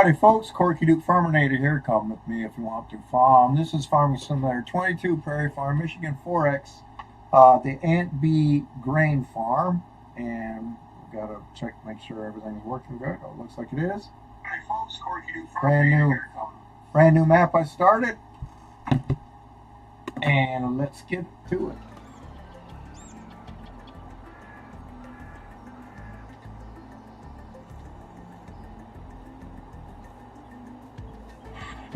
Howdy folks, Corky Duke Farminator here. Come with me if you want to farm. This is Farming Simulator 22, Prairie Farm, Michigan 4X, the Ant Bee Grain Farm. And we've got to check, make sure everything's working good. Oh, it looks like it is. Howdy folks, Corky Duke Farminator here. Brand new map I started. And let's get to it.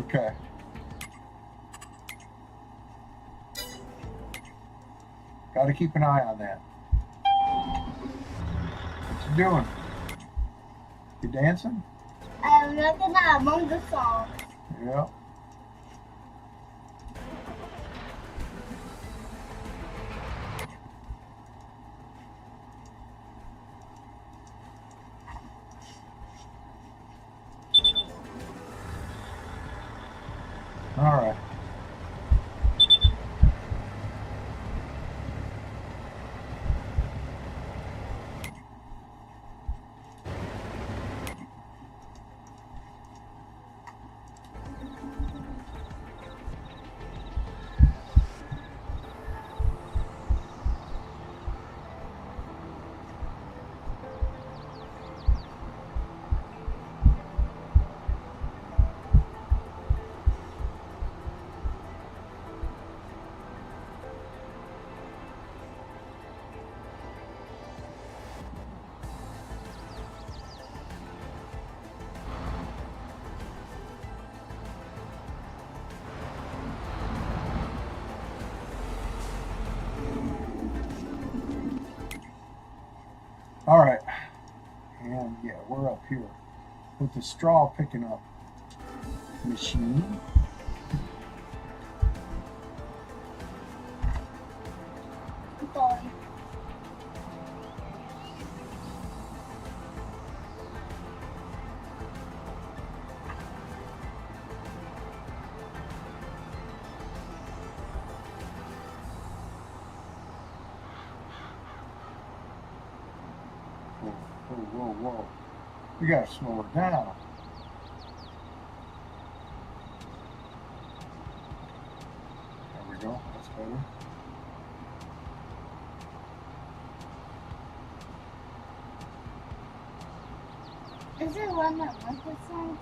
Okay. Got to keep an eye on that. What you doing? You dancing? I'm looking at Among the songs. Yeah. All right. All right, and yeah, we're up here with the straw picking up machine. Sorry. Whoa. You gotta slow it down. There we go, that's better. Is there one that wants this song?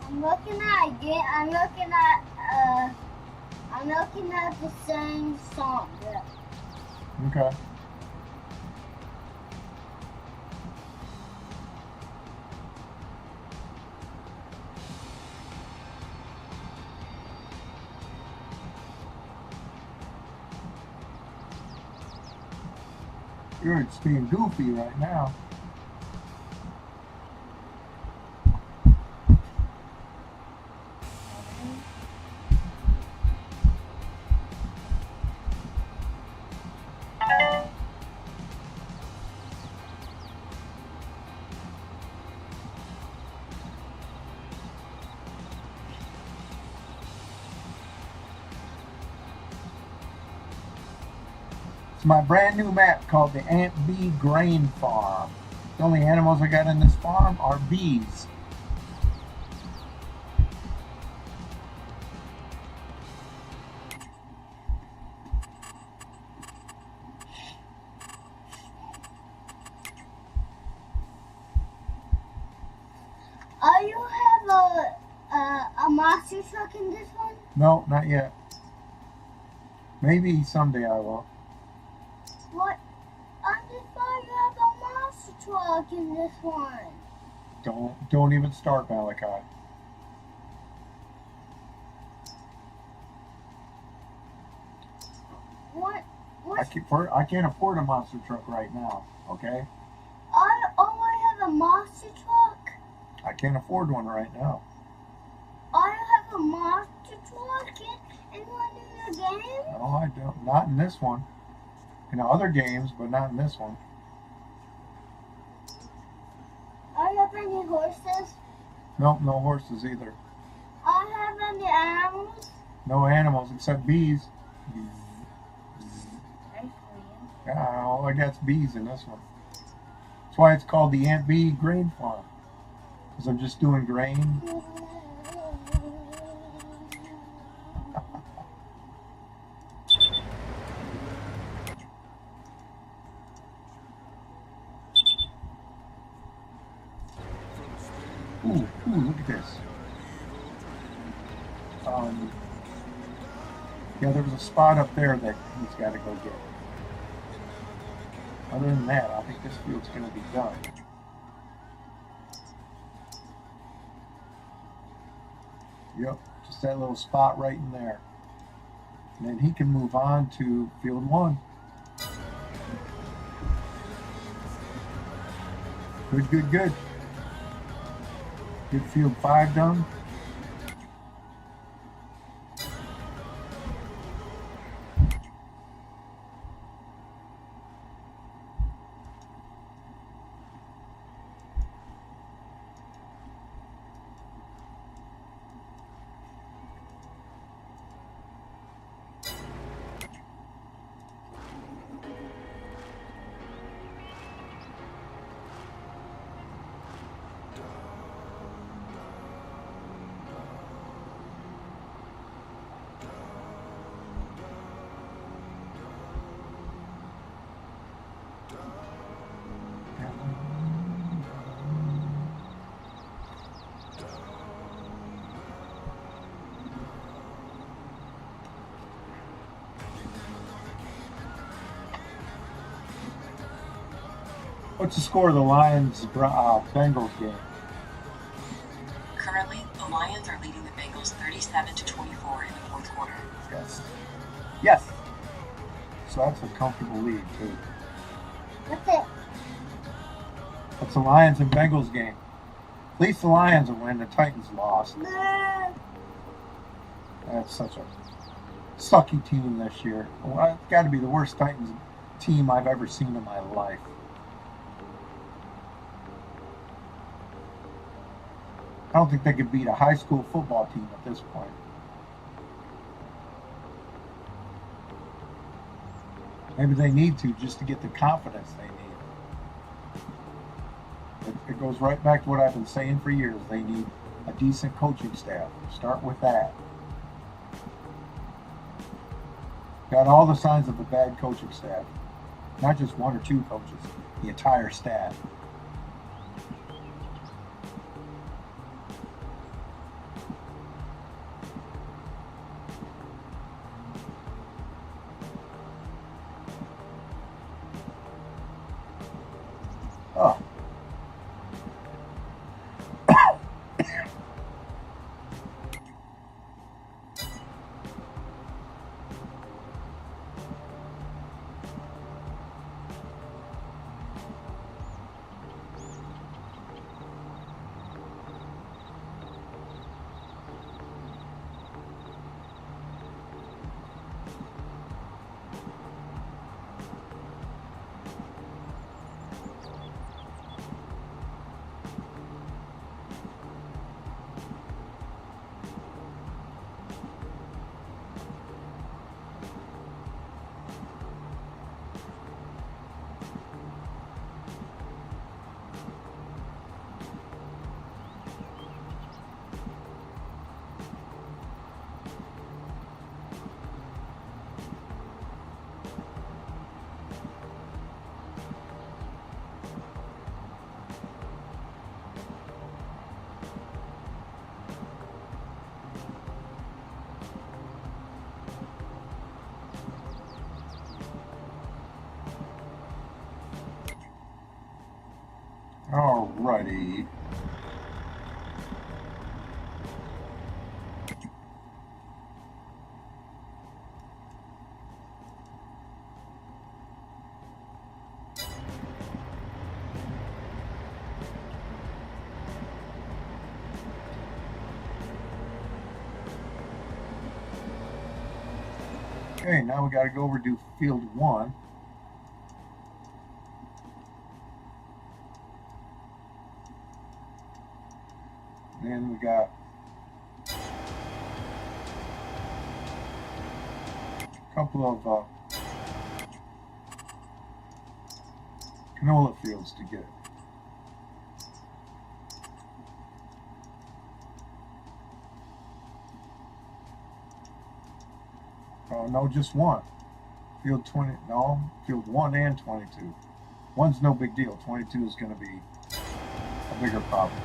I'm looking at the same song. Yeah. Okay. You're just being goofy right now. It's my brand new map called the Ant Bee Grain Farm. The only animals I got in this farm are bees. You have a monster truck in this one? No, not yet. Maybe someday I will. What? I just thought you have a monster truck in this one. Don't even start, Malachi. What? I can't afford a monster truck right now. Okay, I have a monster truck. I can't afford one right now. I have a monster truck in one of your games. No, I don't. Not in this one. In other games, but not in this one. I have any horses. Nope, no horses either. I have any animals. No animals except bees. I'm Yeah, all I got's bees in this one. That's why it's called the Ant Bee Grain Farm. Because I'm just doing grain. Ooh, look at this. Yeah, there was a spot up there that he's got to go get. Other than that, I think this field's going to be done. Yep, just that little spot right in there. And then he can move on to field 1. Good. Get field 5 done. What's the score of the Lions-Bengals game? Currently, the Lions are leading the Bengals 37-24 in the fourth quarter. Yes. So that's a comfortable lead, too. What's it? That's the Lions and Bengals game. At least the Lions will win. The Titans lost. That's such a sucky team this year. Well, it's got to be the worst Titans team I've ever seen in my life. I don't think they could beat a high school football team at this point. Maybe they need to just to get the confidence they need. It goes right back to what I've been saying for years. They need a decent coaching staff. Start with that. Got all the signs of a bad coaching staff. Not just 1 or 2 coaches, the entire staff. Oh. Alrighty. Okay, now we got to go over to field 1. Then we got a couple of canola fields to get. Oh, no, just one. Field 20, no, field 1 and 22. One's no big deal. 22 is going to be a bigger problem.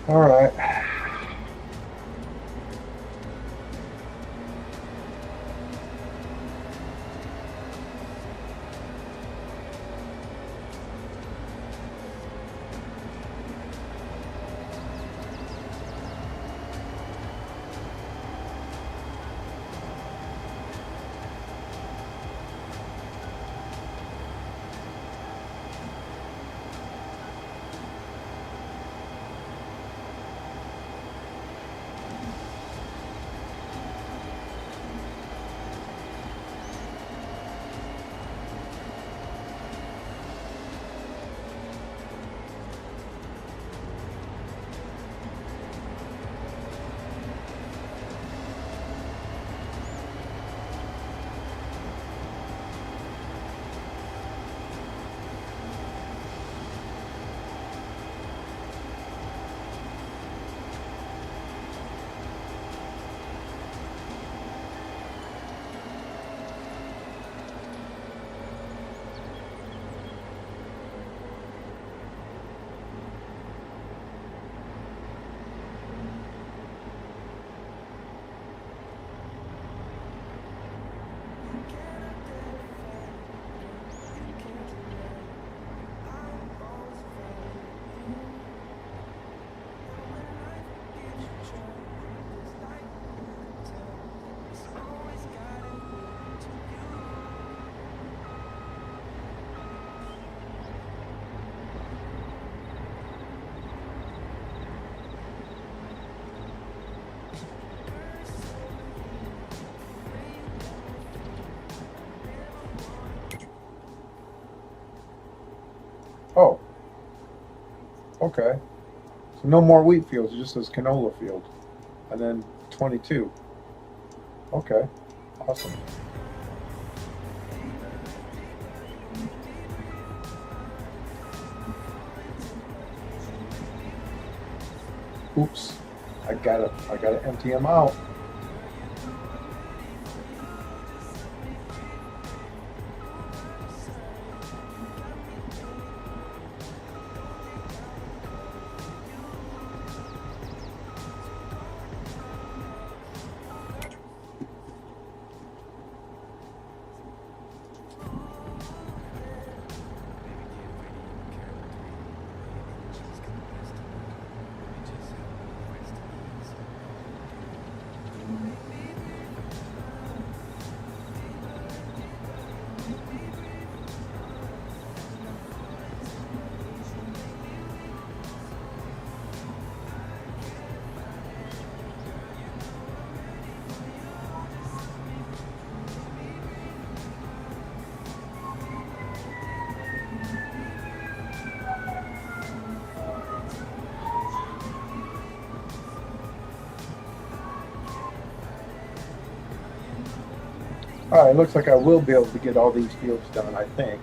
All right. Oh, okay. So no more wheat fields, it just says canola field. And then 22. Okay, awesome. Oops, I gotta empty them out. All right, looks like I will be able to get all these fields done, I think.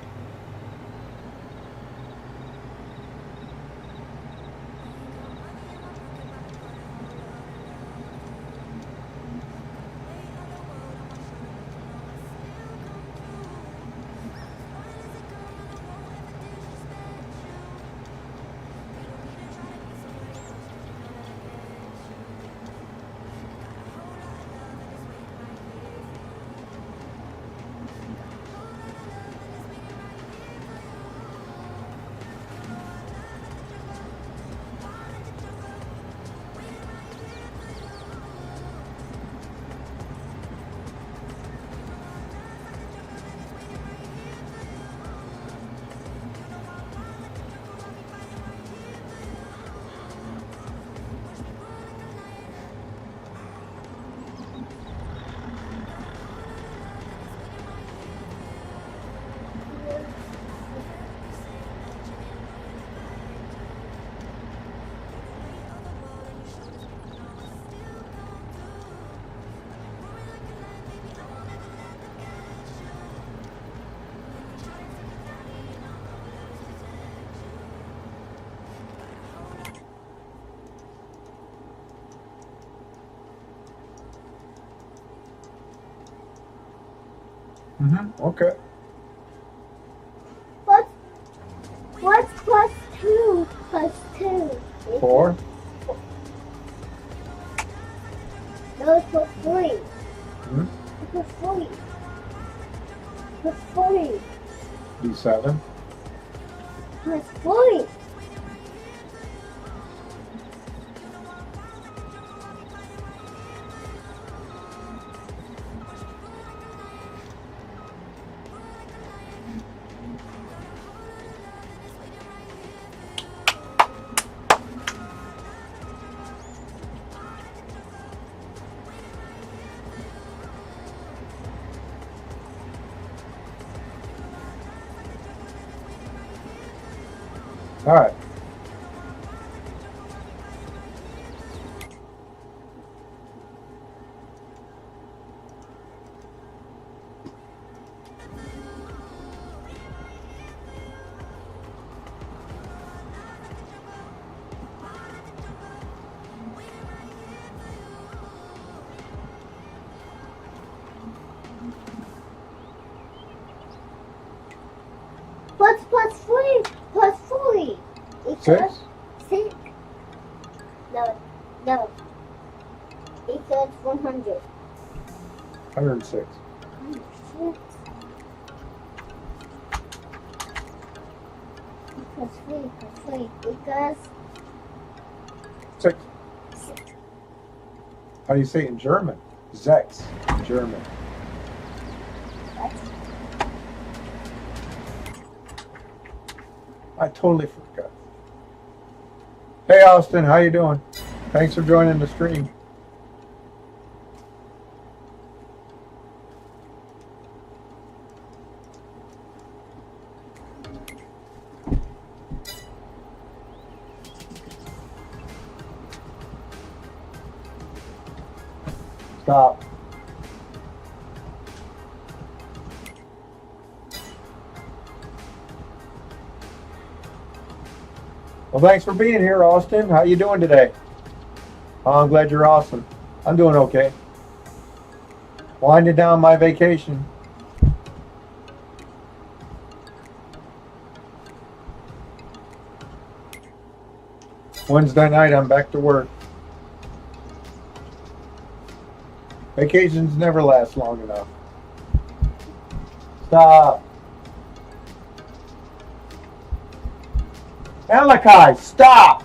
Okay. What's plus 2 plus 2? 4. No, it's plus 3. Hmm? It's plus 3. Plus 3. D7. Plus 3. All right. Plus 3 plus 3 equals 6. 6. No. Equals 100. 106. 106. Plus 3 equals 6. 6. How do you say it in German? Sechs. German. What? I totally forgot. Hey, Austin, how you doing? Thanks for joining the stream. Stop. Well, thanks for being here, Austin. How you doing today? Oh, I'm glad you're awesome. I'm doing okay. Winding down my vacation. Wednesday night, I'm back to work. Vacations never last long enough. Stop. Malachi, stop!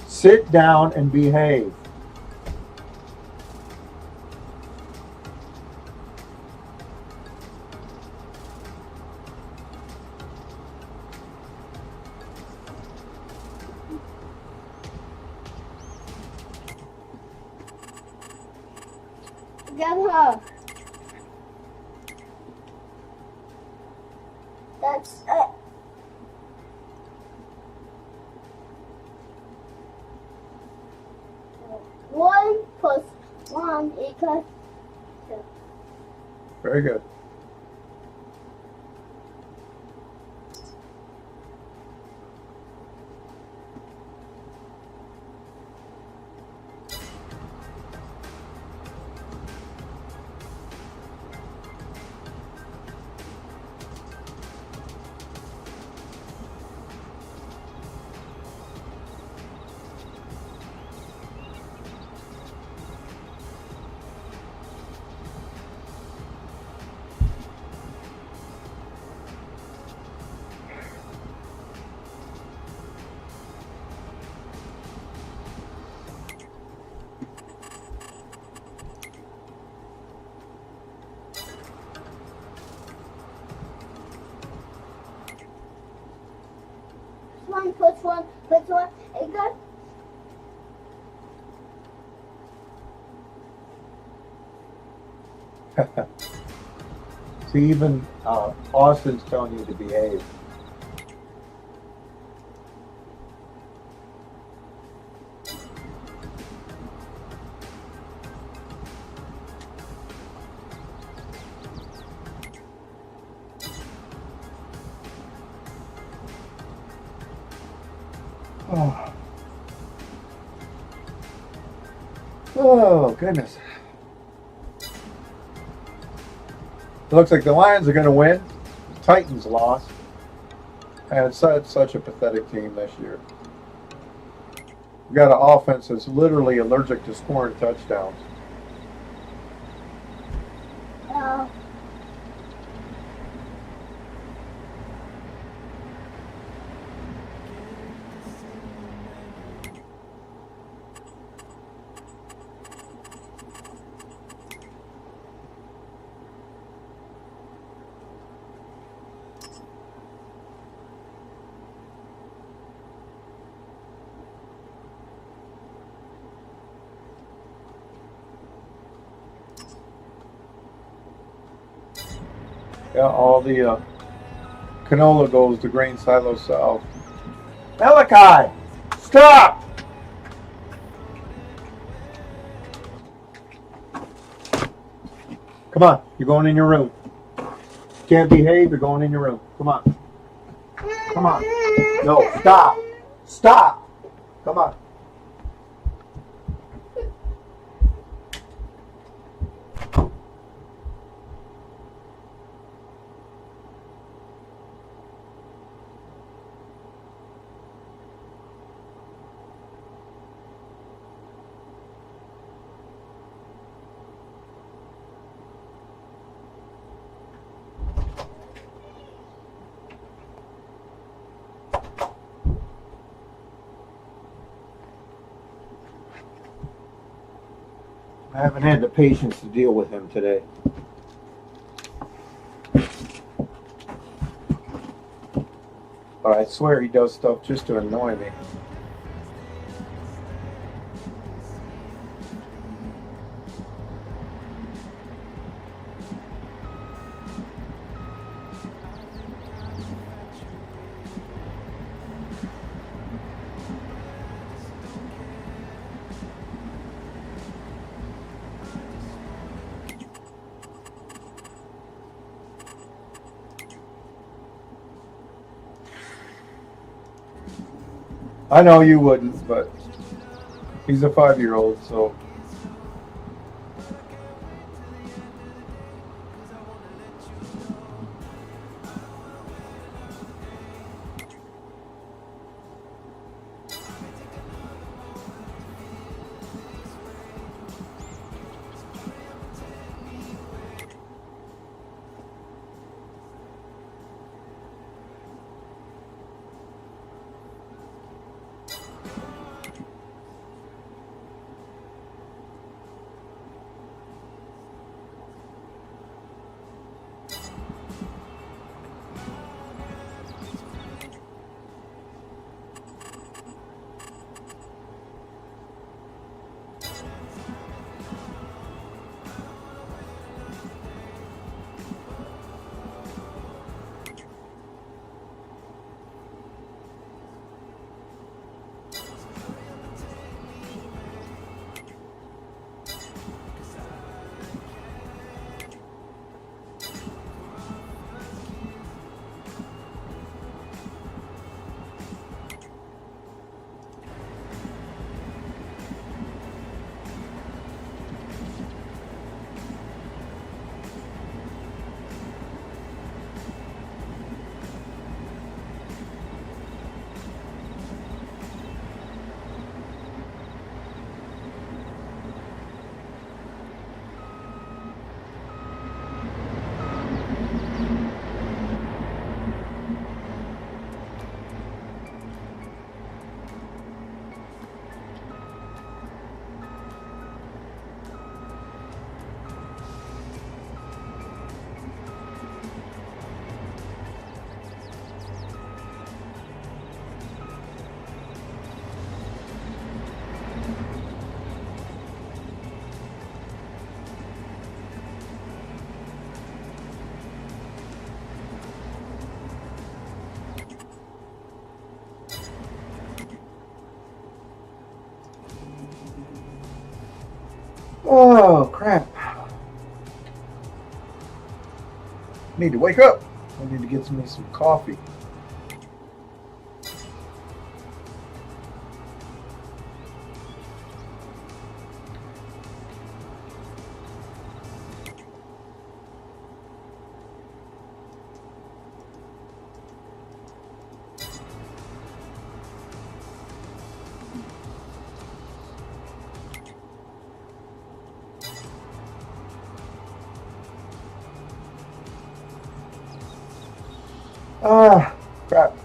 Sit down and behave. Grandpa. That's it. Because Very good. push one, it goes. See, even Austin's telling you to behave. Oh. Oh, goodness. It looks like the Lions are going to win. The Titans lost. And it's such a pathetic team this year. We've got an offense that's literally allergic to scoring touchdowns. Oh. Yeah, all the canola goes to grain silo south. Malachi, stop! Come on, you're going in your room. Can't behave, you're going in your room. Come on. Come on. No, stop. Stop. Come on. I haven't had the patience to deal with him today. But I swear he does stuff just to annoy me. I know you wouldn't, but he's a 5-year-old, so. Oh, crap. Need to wake up. I need to get me some coffee. Ah, crap.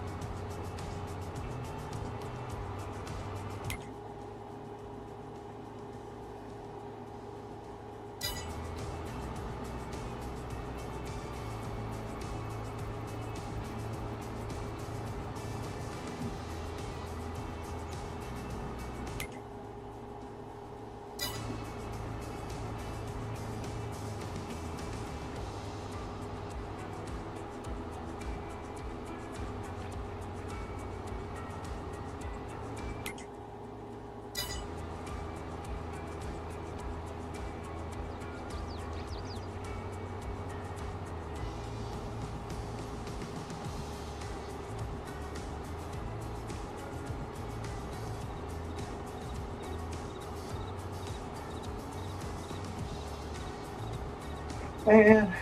Man.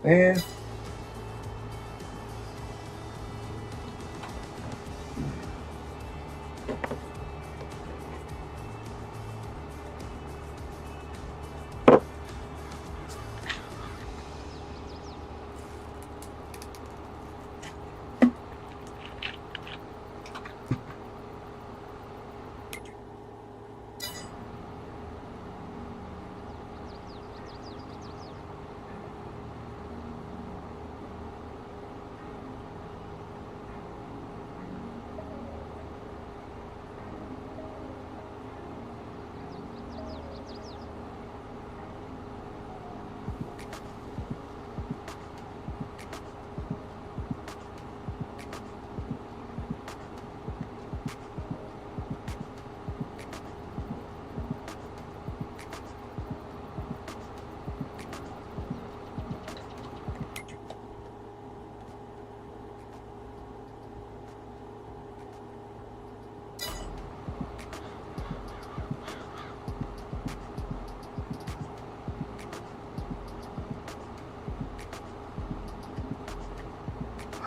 Man.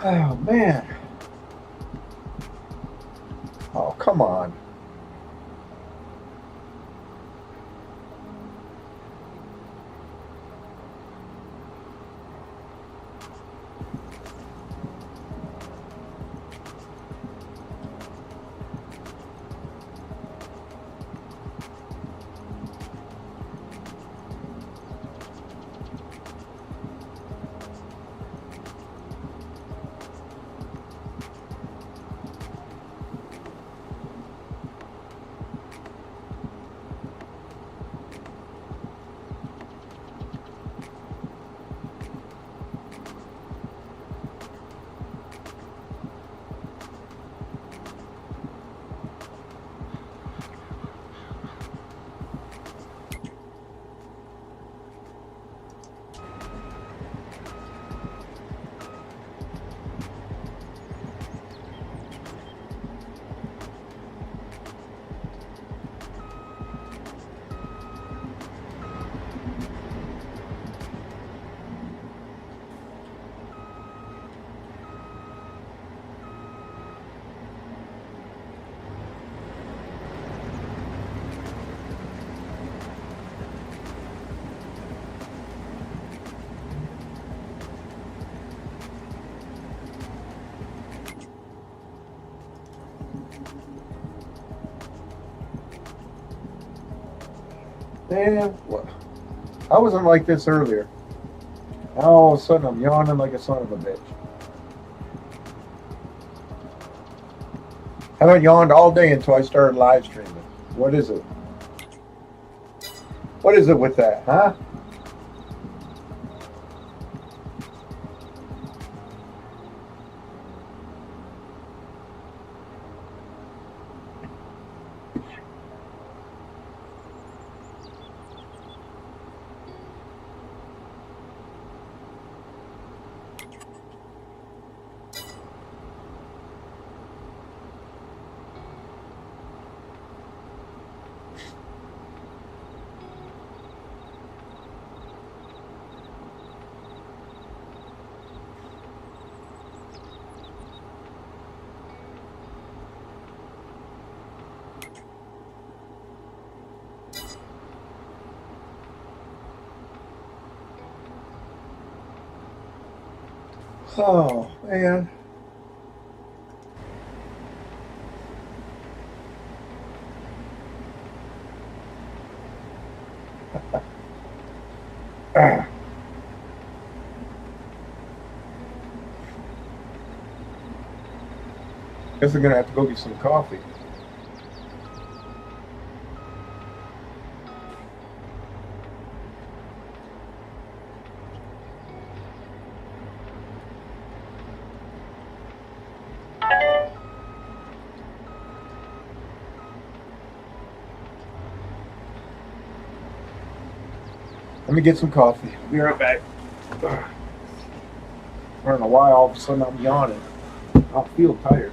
Oh, man. Oh, come on. Man, I wasn't like this earlier. Now all of a sudden I'm yawning like a son of a bitch. Haven't yawned all day until I started live streaming. What is it? What is it with that, huh? Oh, man. Guess I'm gonna have to go get some coffee. Let me get some coffee. Be right back. I don't know why all of a sudden I'm yawning. I feel tired.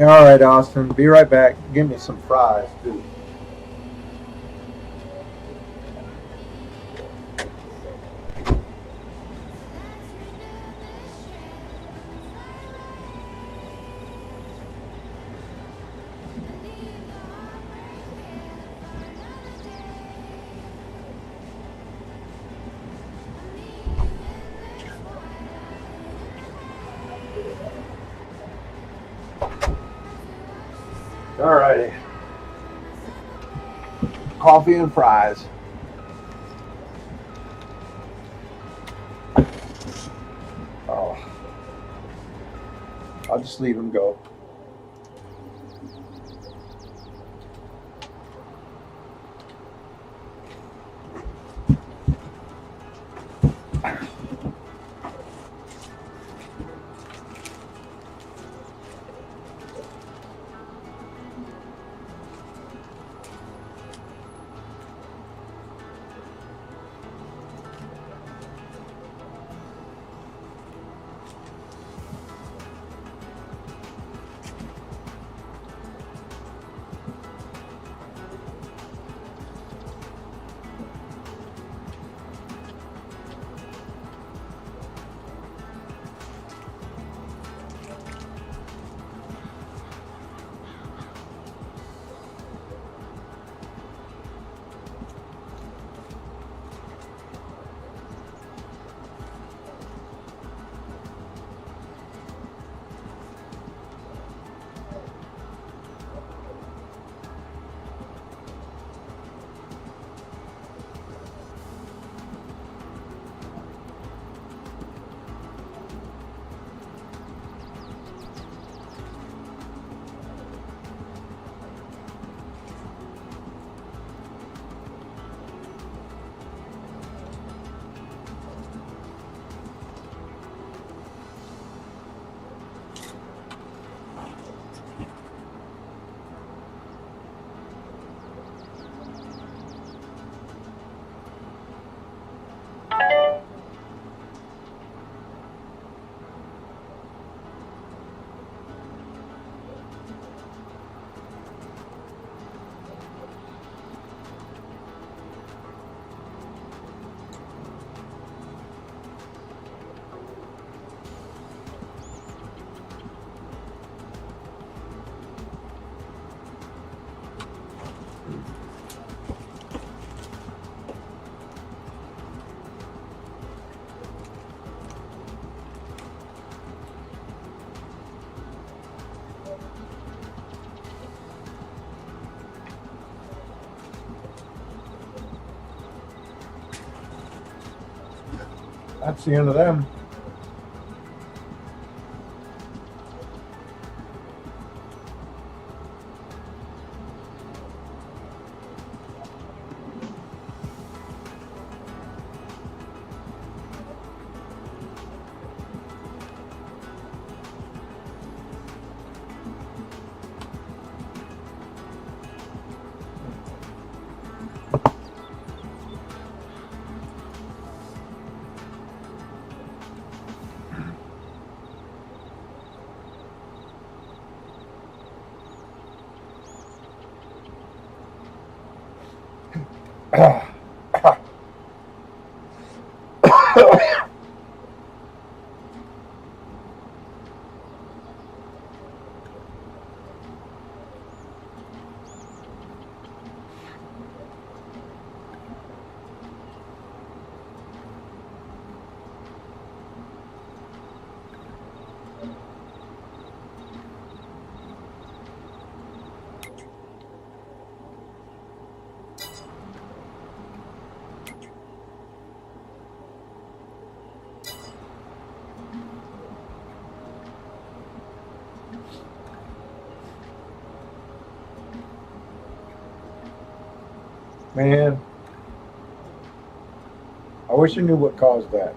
All right, Austin. Be right back. Give me some fries too. All righty. Coffee and fries. Oh, I'll just leave them go. That's the end of them. Man, I wish I knew what caused that.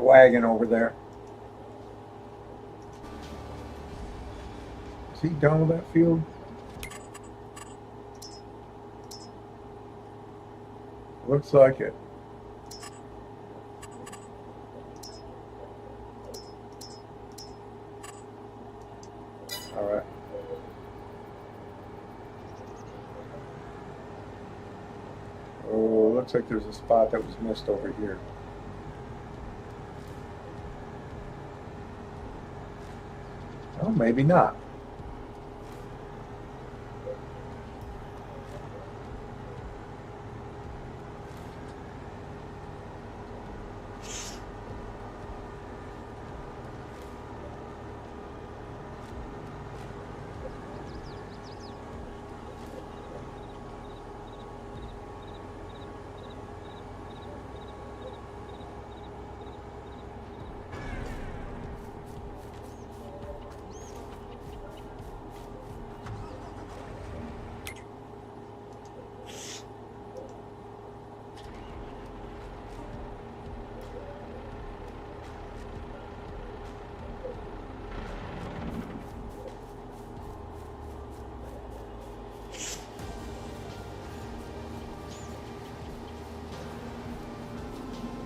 that wagon over there. Is he done with that field? Looks like it. All right. Oh, looks like there's a spot that was missed over here. Oh, maybe not.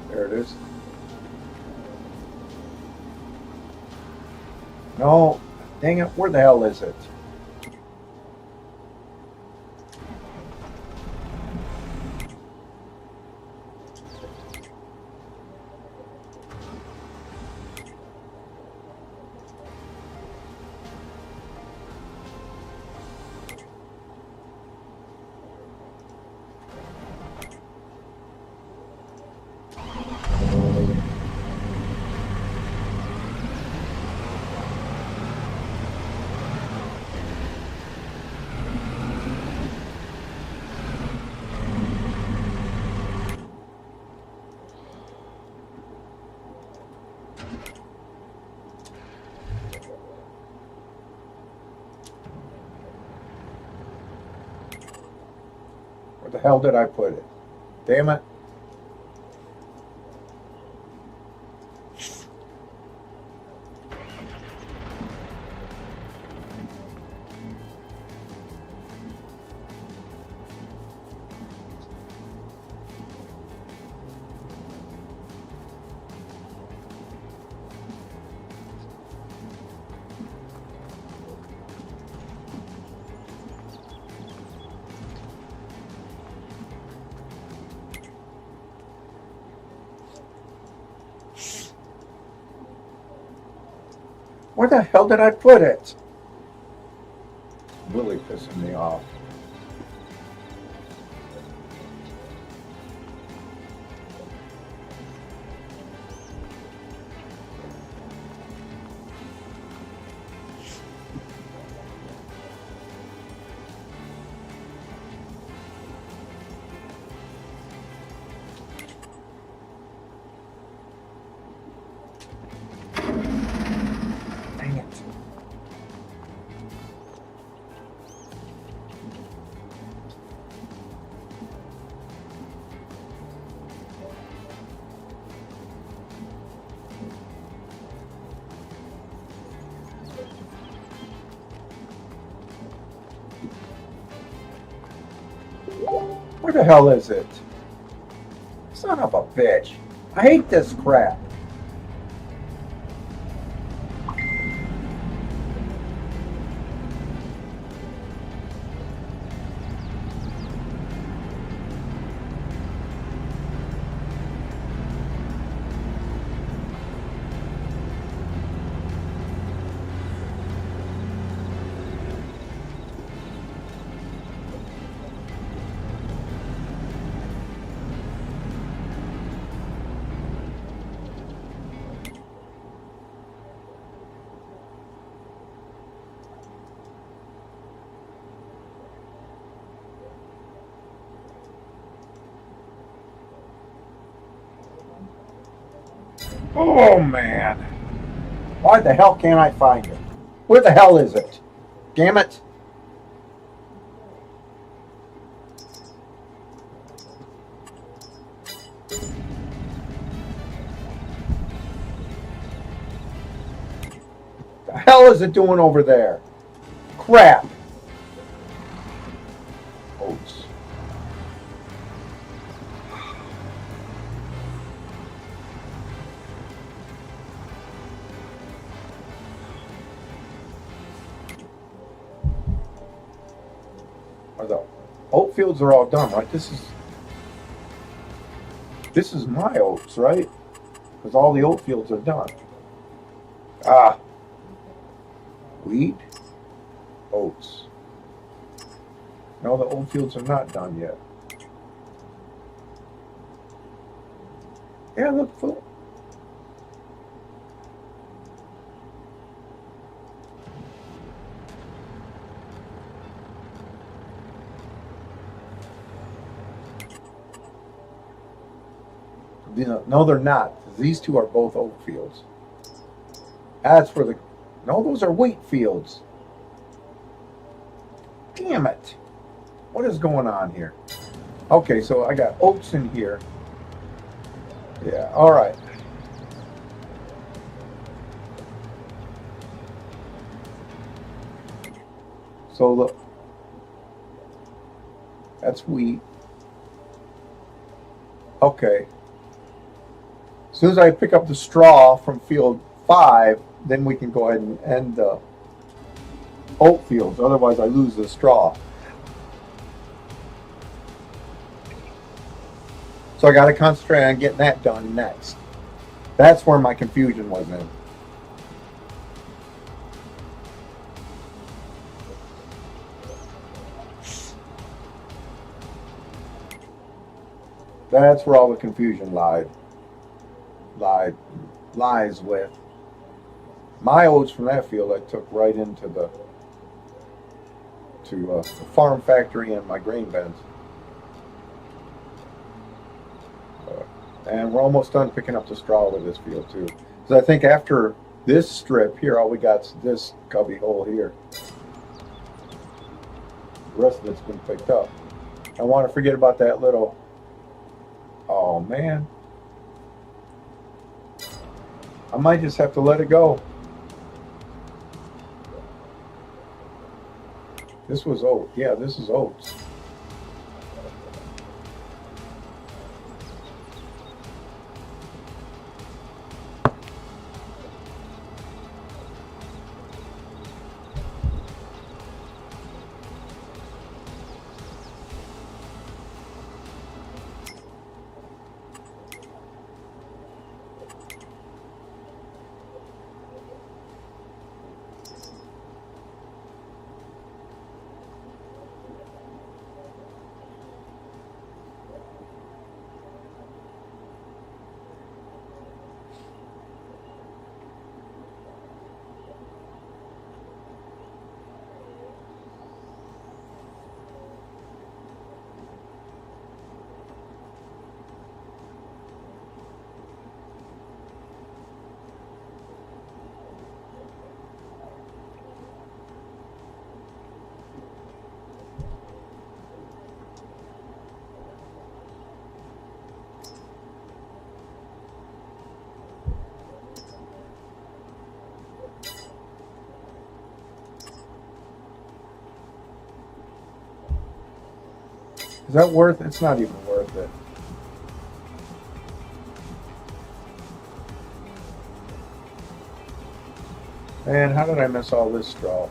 There it is. No, dang it, where the hell is it? Where the hell did I put it? Damn it. Where the hell did I put it? Really pissing me off. Dang it. Where the hell is it? Son of a bitch. I hate this crap. Oh man. Why the hell can't I find it? Where the hell is it? Damn it. hell is it doing over there? Crap. Oats. The oat fields are all done, right? This is my oats, right? Because all the oat fields are done. Ah, wheat, oats. No, the oat fields are not done yet. Yeah, look, full. No, they're not. These two are both oat fields. As for the... No, those are wheat fields. Damn it. What is going on here? Okay, so I got oats in here. Yeah, all right. So look. That's wheat. Okay. As soon as I pick up the straw from field 5, then we can go ahead and end the oat fields. Otherwise, I lose the straw. So I got to concentrate on getting that done next. That's where my confusion was in. That's where all the confusion lies with. My oats from that field I took right into the farm factory and my grain beds. And we're almost done picking up the straw with this field too. Because I think after this strip here, all we got's this cubby hole here. The rest of it's been picked up. I want to forget about that little... Oh man. I might just have to let it go. This was oat. Yeah, this is oats. Is that worth it? It's not even worth it. Man, how did I miss all this straw?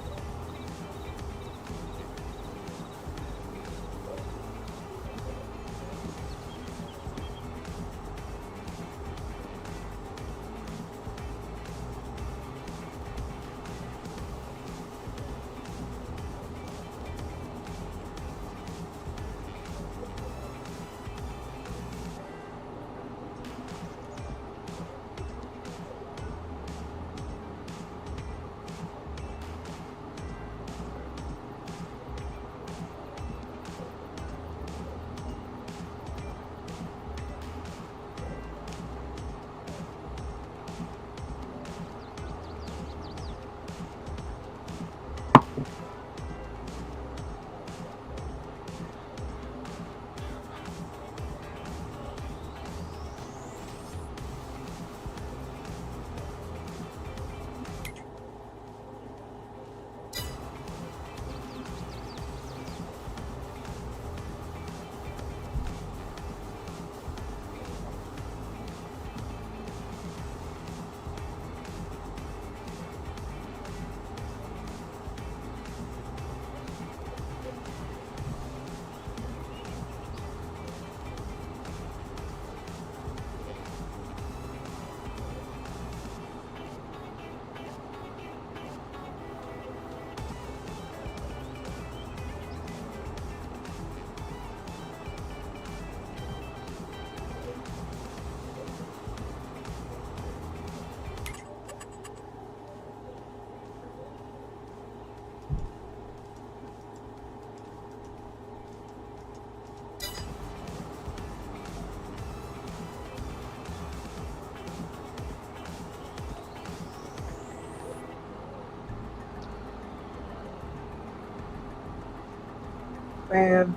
Man,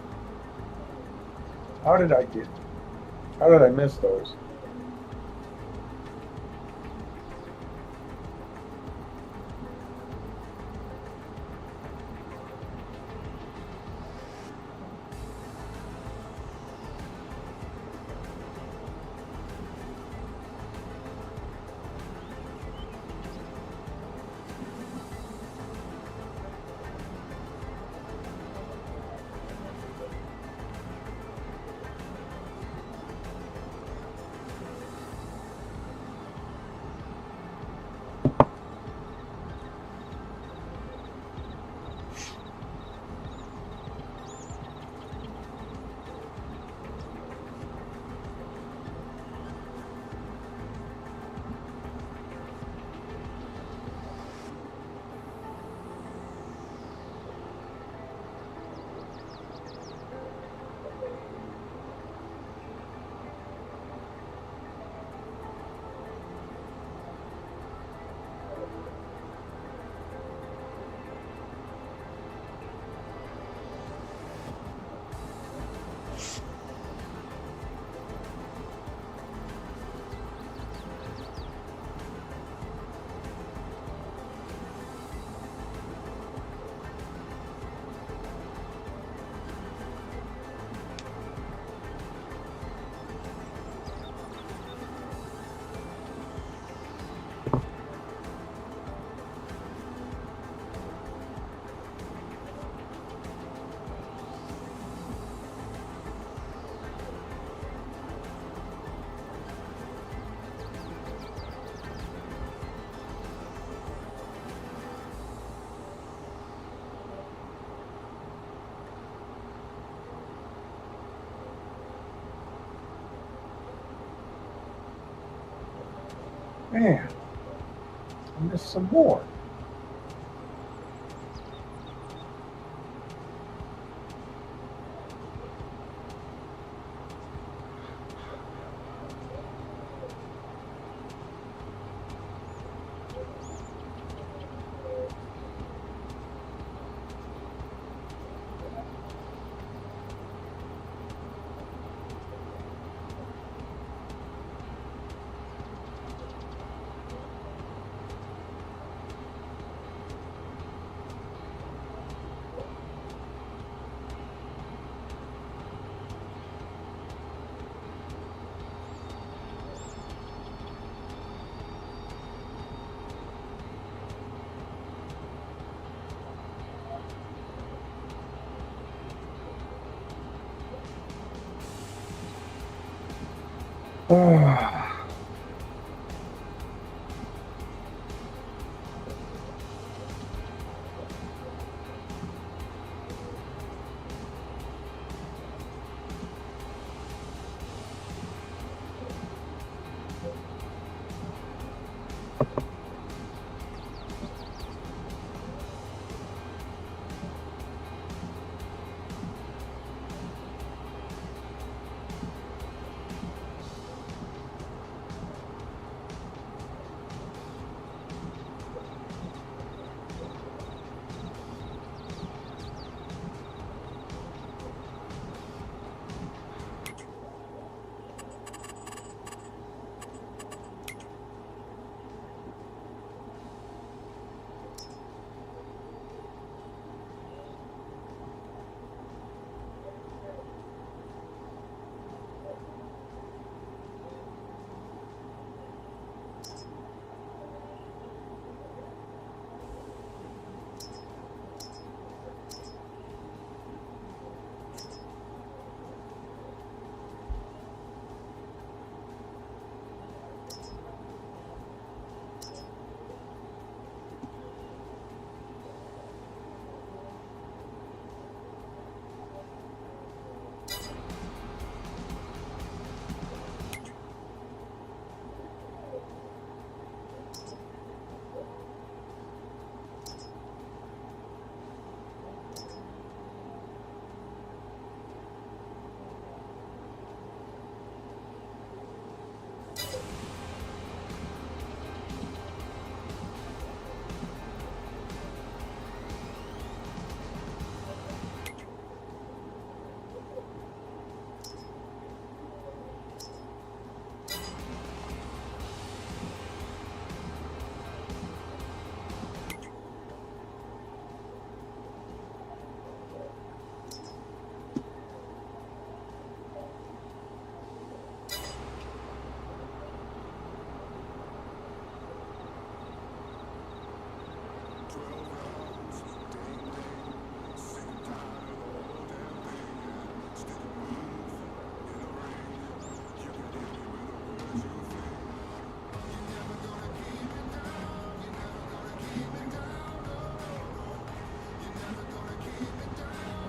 how did I miss those? Man, I missed some more.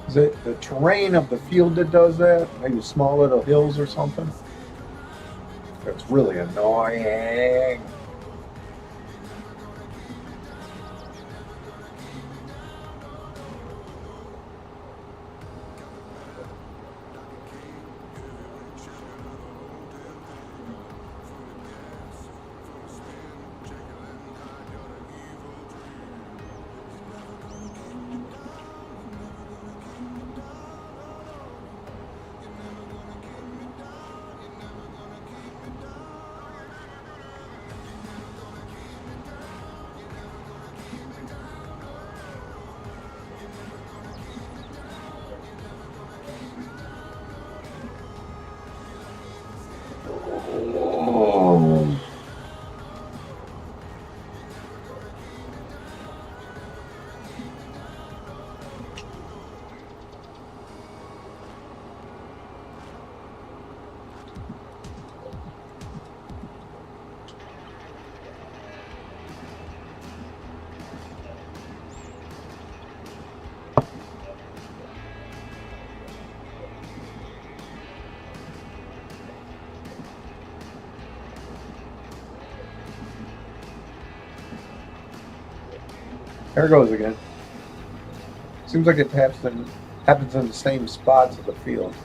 Is it the terrain of the field that does that? Maybe small little hills or something? It's really annoying. Oh. There it goes again. Seems like it happens in the same spots of the field.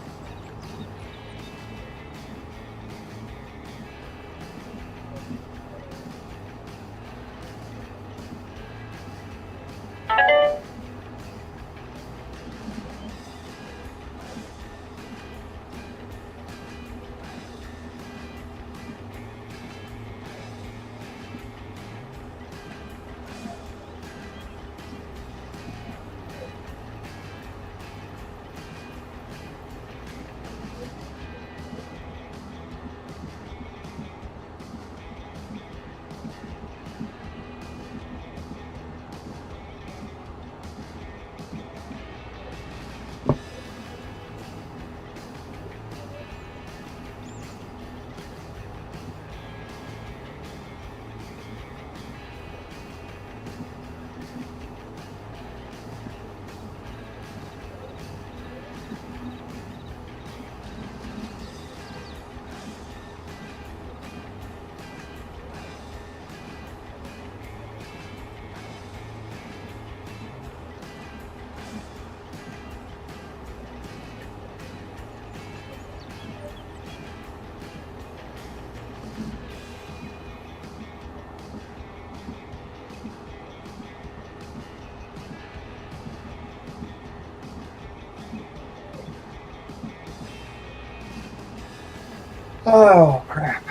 Oh, crap.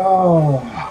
Oh.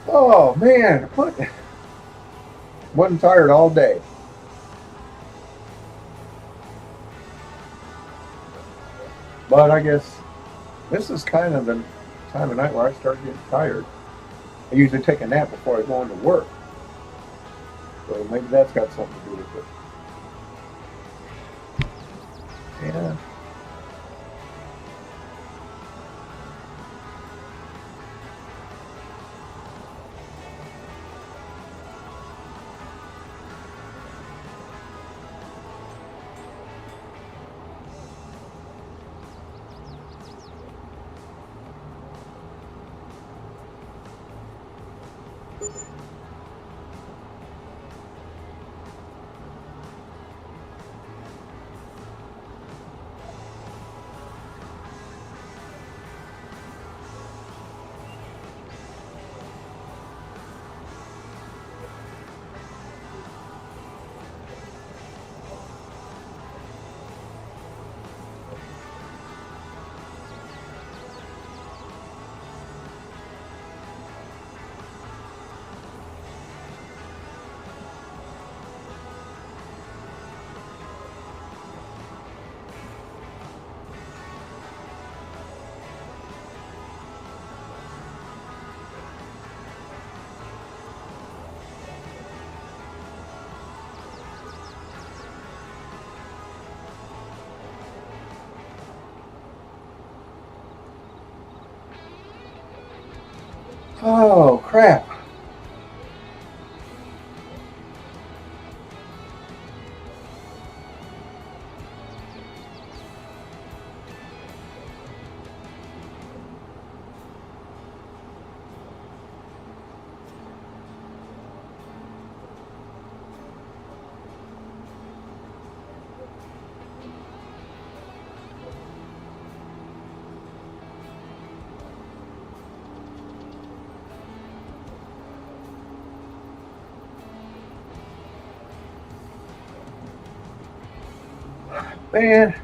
Oh man, what? Wasn't tired all day. But I guess this is kind of the time of night where I start getting tired. I usually take a nap before I go into work. So maybe that's got something to do with it. Yeah. Oh crap. Man.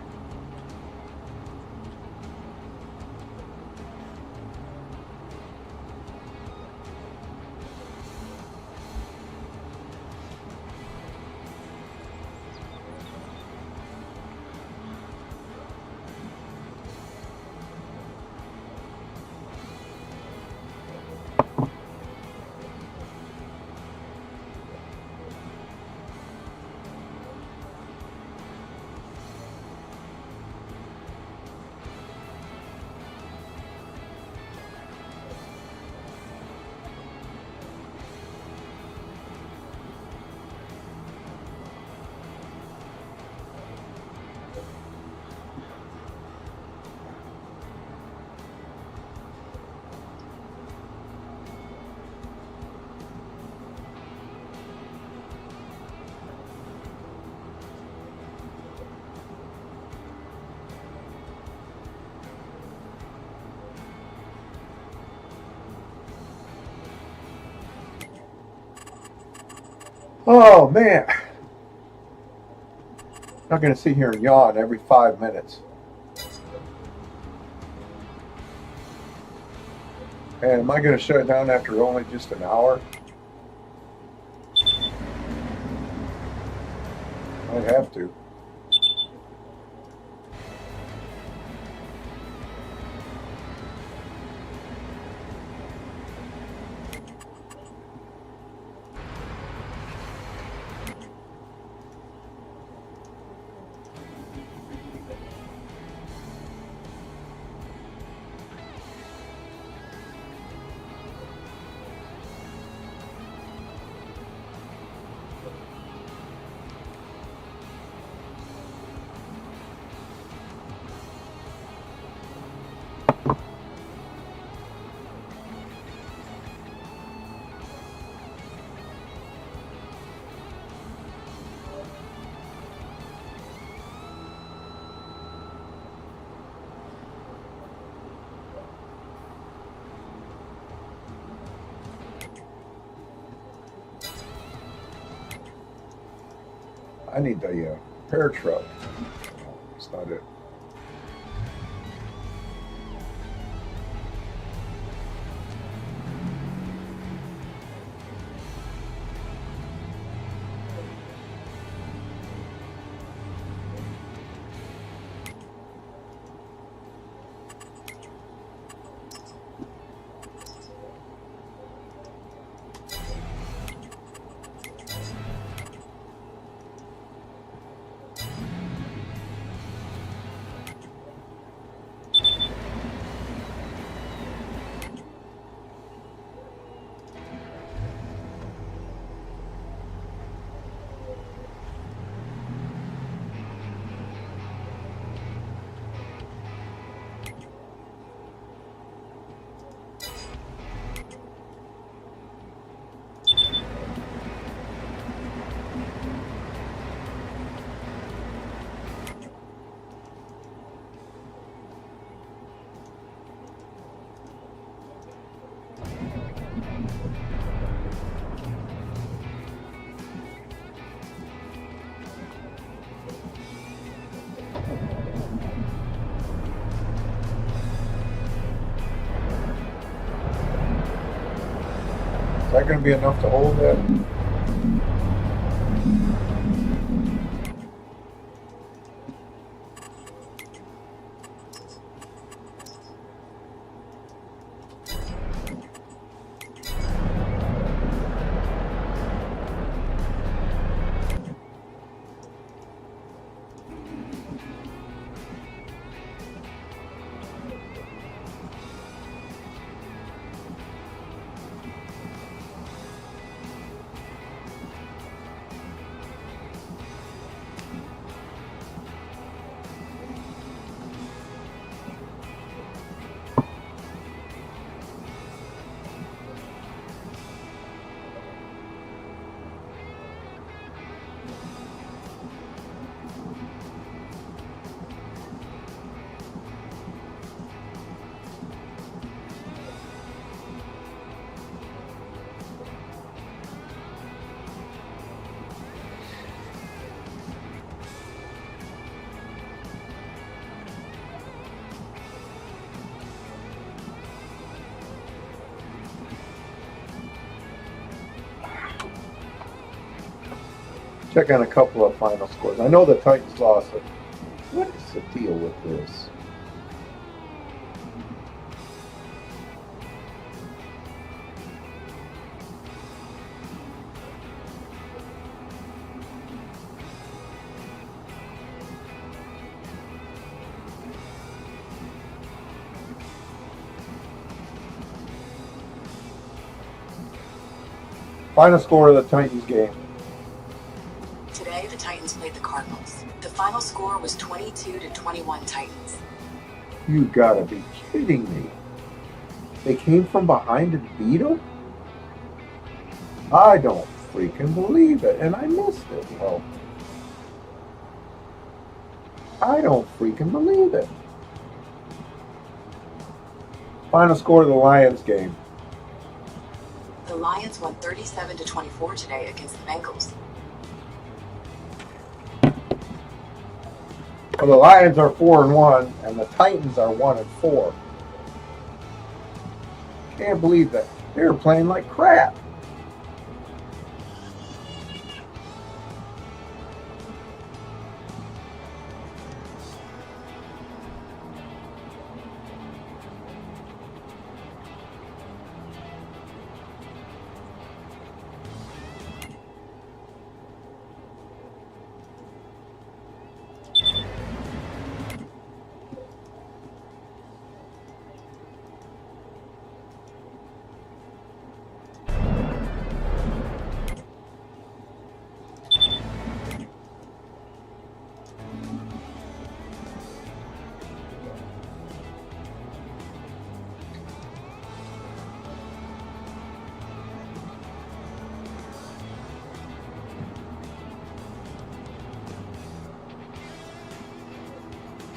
Oh man. I'm not gonna sit here and yawn every 5 minutes. And am I gonna shut it down after only just an hour? I have to. I need the repair truck. That's not it. Is that going to be enough to hold that? Check on a couple of final scores. I know the Titans lost it. What is the deal with this? Final score of the Titans game. Today, the Titans played the Cardinals. The final score was 22-21 Titans. You gotta be kidding me. They came from behind and beat them? I don't freaking believe it. And I missed it. Well, I don't freaking believe it. Final score of the Lions game. The Lions won 37-24 today against the Bengals. Well, the Lions are 4-1, and the Titans are 1-4. Can't believe that. They were playing like crap.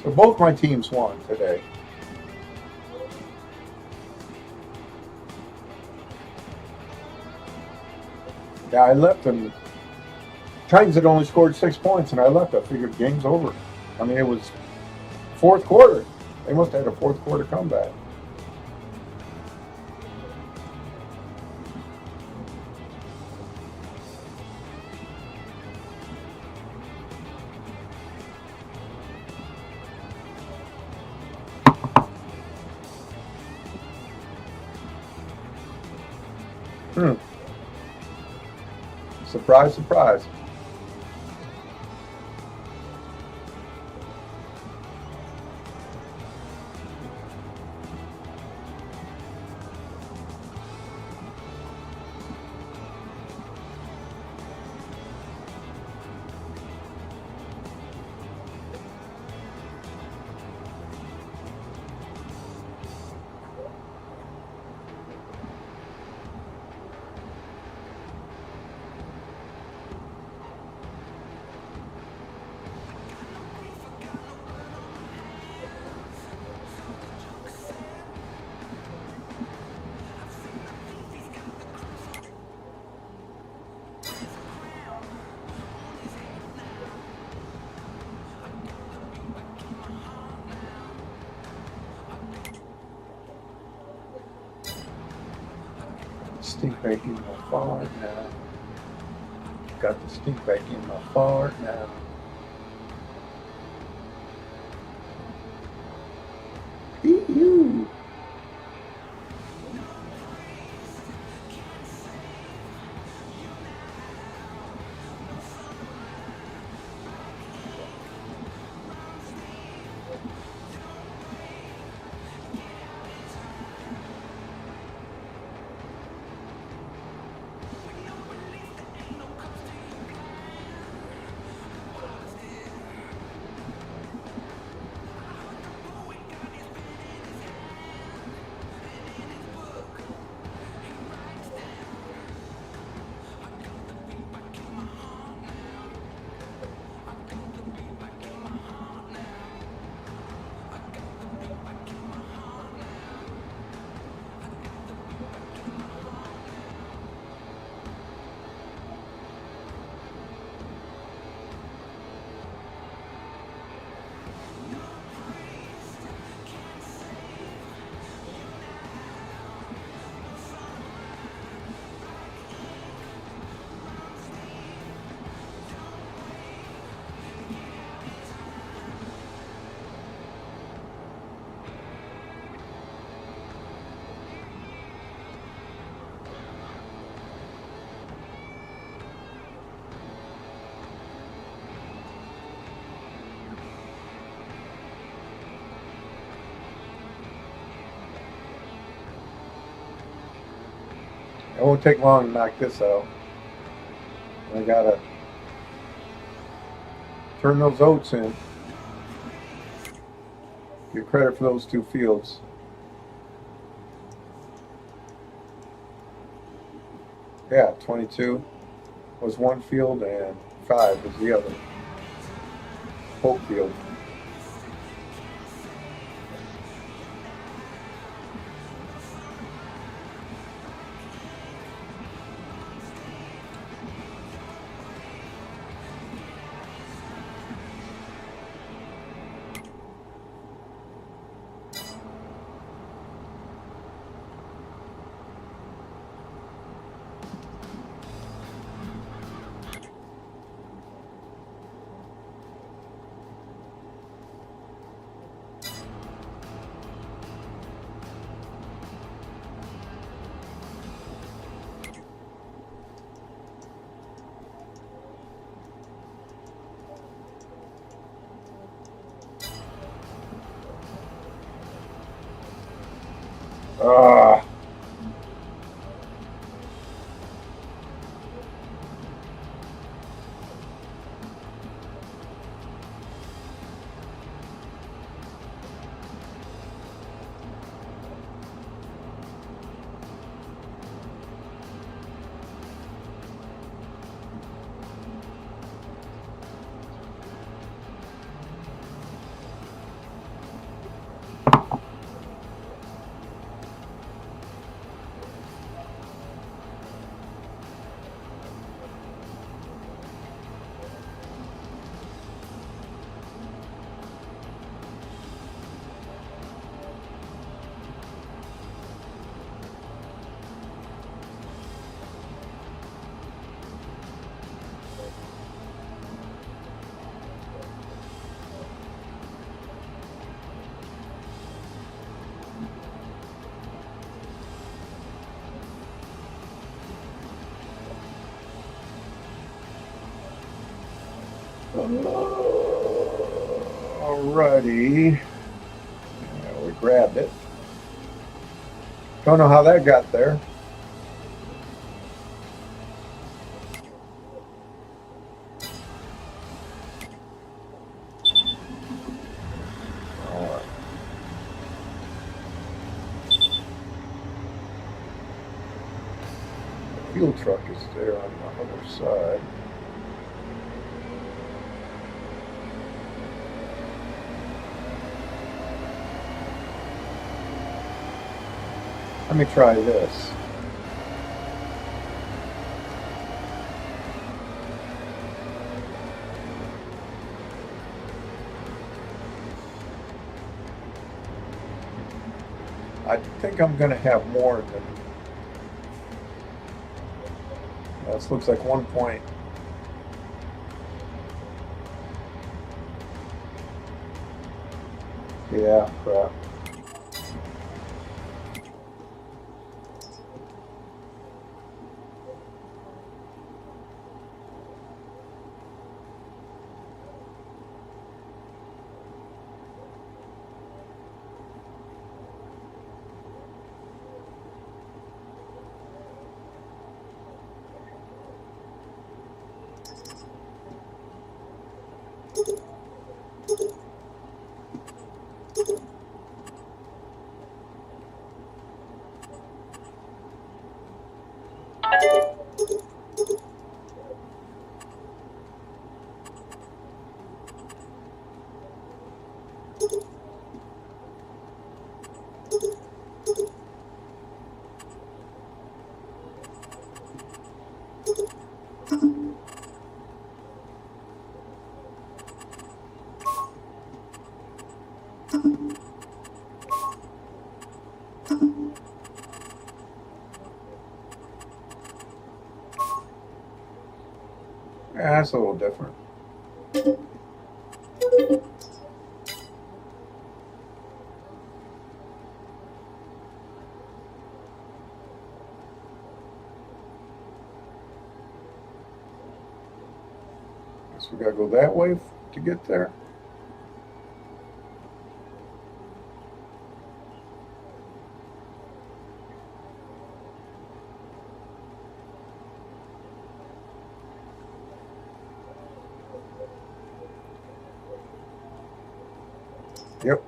So both my teams won today. Yeah, I left and Titans had only scored 6 points, and I left. I figured game's over. I mean, it was fourth quarter. They must have had a fourth quarter comeback. Surprise, surprise. Stink back in my fart now. Got the stink back in my fart now. Ew. It won't take long to knock this out. I gotta turn those oats in. Give credit for those 2 fields. Yeah, 22 was one field and 5 was the other. Hope field. Ah. Alrighty. Yeah, we grabbed it. Don't know how that got there. Alright. The fuel truck is there on the other side. Let me try this. I think I'm going to have more than This looks like 1 point. Yeah, crap. Yeah, that's a little different. Guess we gotta go that way to get there. Yep.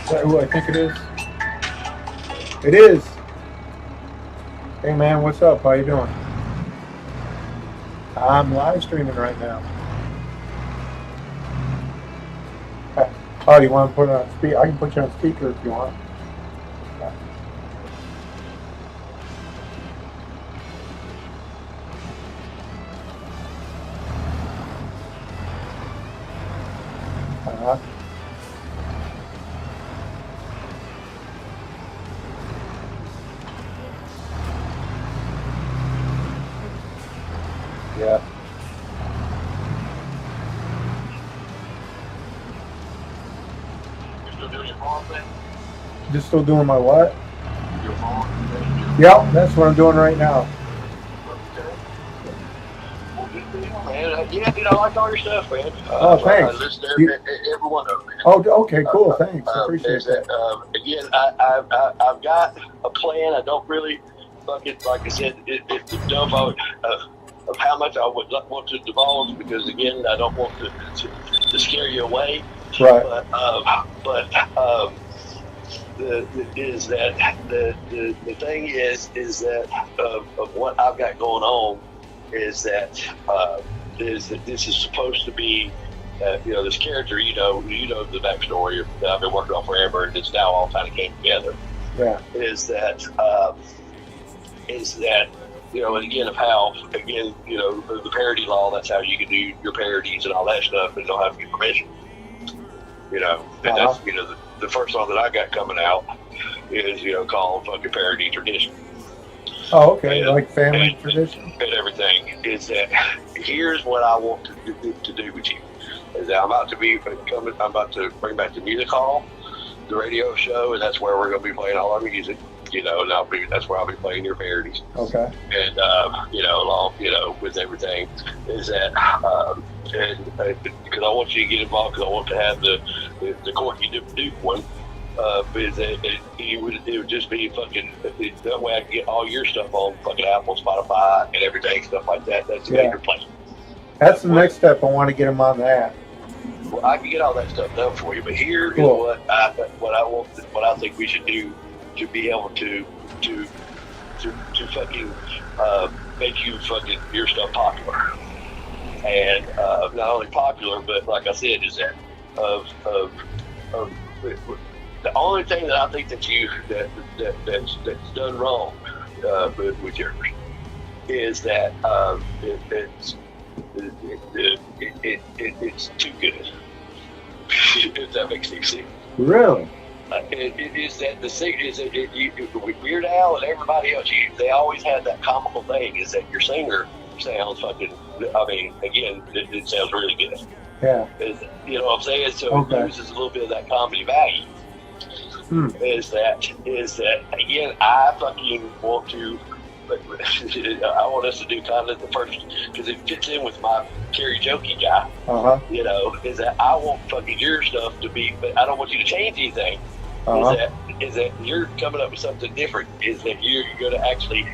Is that who I think it is? It is. Hey man, what's up? How you doing? I'm live streaming right now. Oh, you want to put it on speaker? I can put you on speaker if you want. Uh-huh. Yeah. You're still doing your farm thing? Just still doing my what? Your farm thing? Yep, that's what I'm doing right now. Well, good deal, man. Yeah, dude, I like all your stuff, man. Oh, thanks. I listen to You- every one of them, man. Oh, okay, cool. Thanks. I appreciate There's that. Again, I've got a plan. I don't really fucking, like I said, it's the dump of how much I would not want to divulge, because again, I don't want to scare you away. Right. The thing is that of what I've got going on is that this is supposed to be, this character, the backstory that I've been working on forever, and it's now all kind of came together. Yeah. Is that and again, of how, again, the parody law, that's how you can do your parodies and all that stuff, and don't have to get permission. And that's, the first song that I got coming out is, called fucking Parody Tradition. Oh, okay, And, like family tradition? And everything is that, here's what I want to do with you, is that I'm about to bring back the music hall, the radio show, and that's where we're going to be playing all our music, and that's where I'll be playing your parodies. Okay. And, along, with everything, is that, because I want you to get involved, because I want to have the Corky Duke one, is that it would just be fucking, that way I can get all your stuff on fucking Apple, Spotify, and everything, stuff like that. That's the major place. That's the next step. I want to get them on that. Well, I can get all that stuff done for you, but here is what I think we should do to be able to fucking make you fucking your stuff popular, and not only popular, but like I said, is that of the only thing that I think that's done wrong with yours is that it's too good. If that makes any sense. Really? It is that the thing is that with Weird Al and everybody else, they always had that comical thing, is that your singer sounds fucking, I mean, again, it sounds really good. Yeah. You know what I'm saying? So it loses a little bit of that comedy value. Is that again, I fucking want to, I want us to do kind of the first, because it fits in with my karaoke guy. Is that I want fucking your stuff to be, but I don't want you to change anything. Is that you're coming up with something different. Is that you're going to actually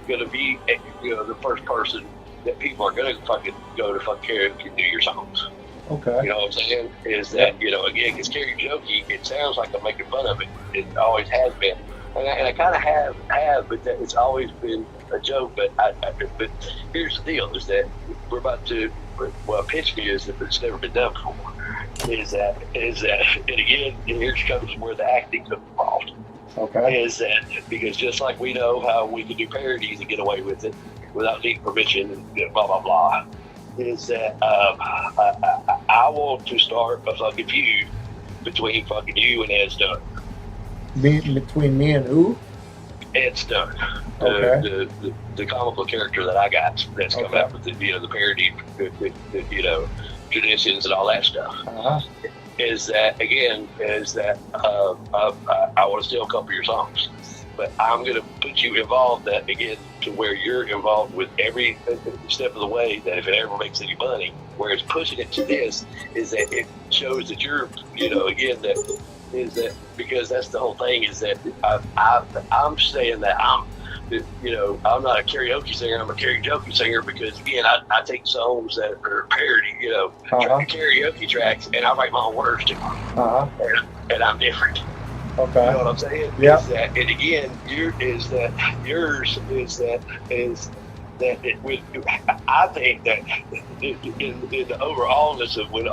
going to be, the first person that people are going to fucking go to fucking karaoke and do your songs. Okay. You know what I'm saying? Is that, again, because karaoke, it sounds like I'm making fun of it. It always has been. And I kind of have, but that it's always been a joke. But here's the deal: is that we're about to. Well, pitch me is that it's never been done before. Is that, and again, here comes where the acting comes involved. Okay. Is that because just like we know how we can do parodies and get away with it without needing permission and blah blah blah, is that I want to start a fucking feud between fucking you and Ed Stone. Between me and who? Ed Stone, the comical character that I got that's come out with the parody, traditions and all that stuff. Is that again? Is that I want to steal a couple of your songs, but I'm going to put you involved that again to where you're involved with every step of the way. That if it ever makes any money, whereas pushing it to this is that it shows that you're, again that. Is that because that's the whole thing? Is that I'm saying that I'm not a karaoke singer. I'm a karaoke singer because again I take songs that are parody, karaoke tracks, and I write my own words to them, and I'm different. Okay. You know what I'm saying? Yeah. Is that, and again, yours is that I think that in the overallness of when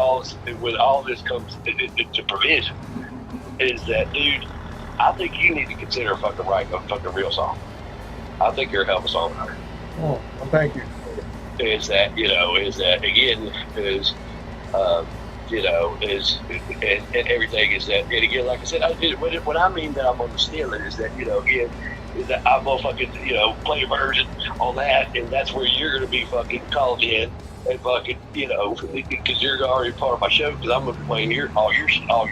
all this comes to provision. Is that, dude, I think you need to consider fucking writing a fucking real song. I think you're a hell of a songwriter. Oh, well, thank you. Is that, again, and everything is that, and again, like I said, what I mean that I'm going to steal it is that, again, is that I'm going to fucking, play a version on that, and that's where you're going to be fucking called in. And fucking, because you're already part of my show, because I'm going to be playing all your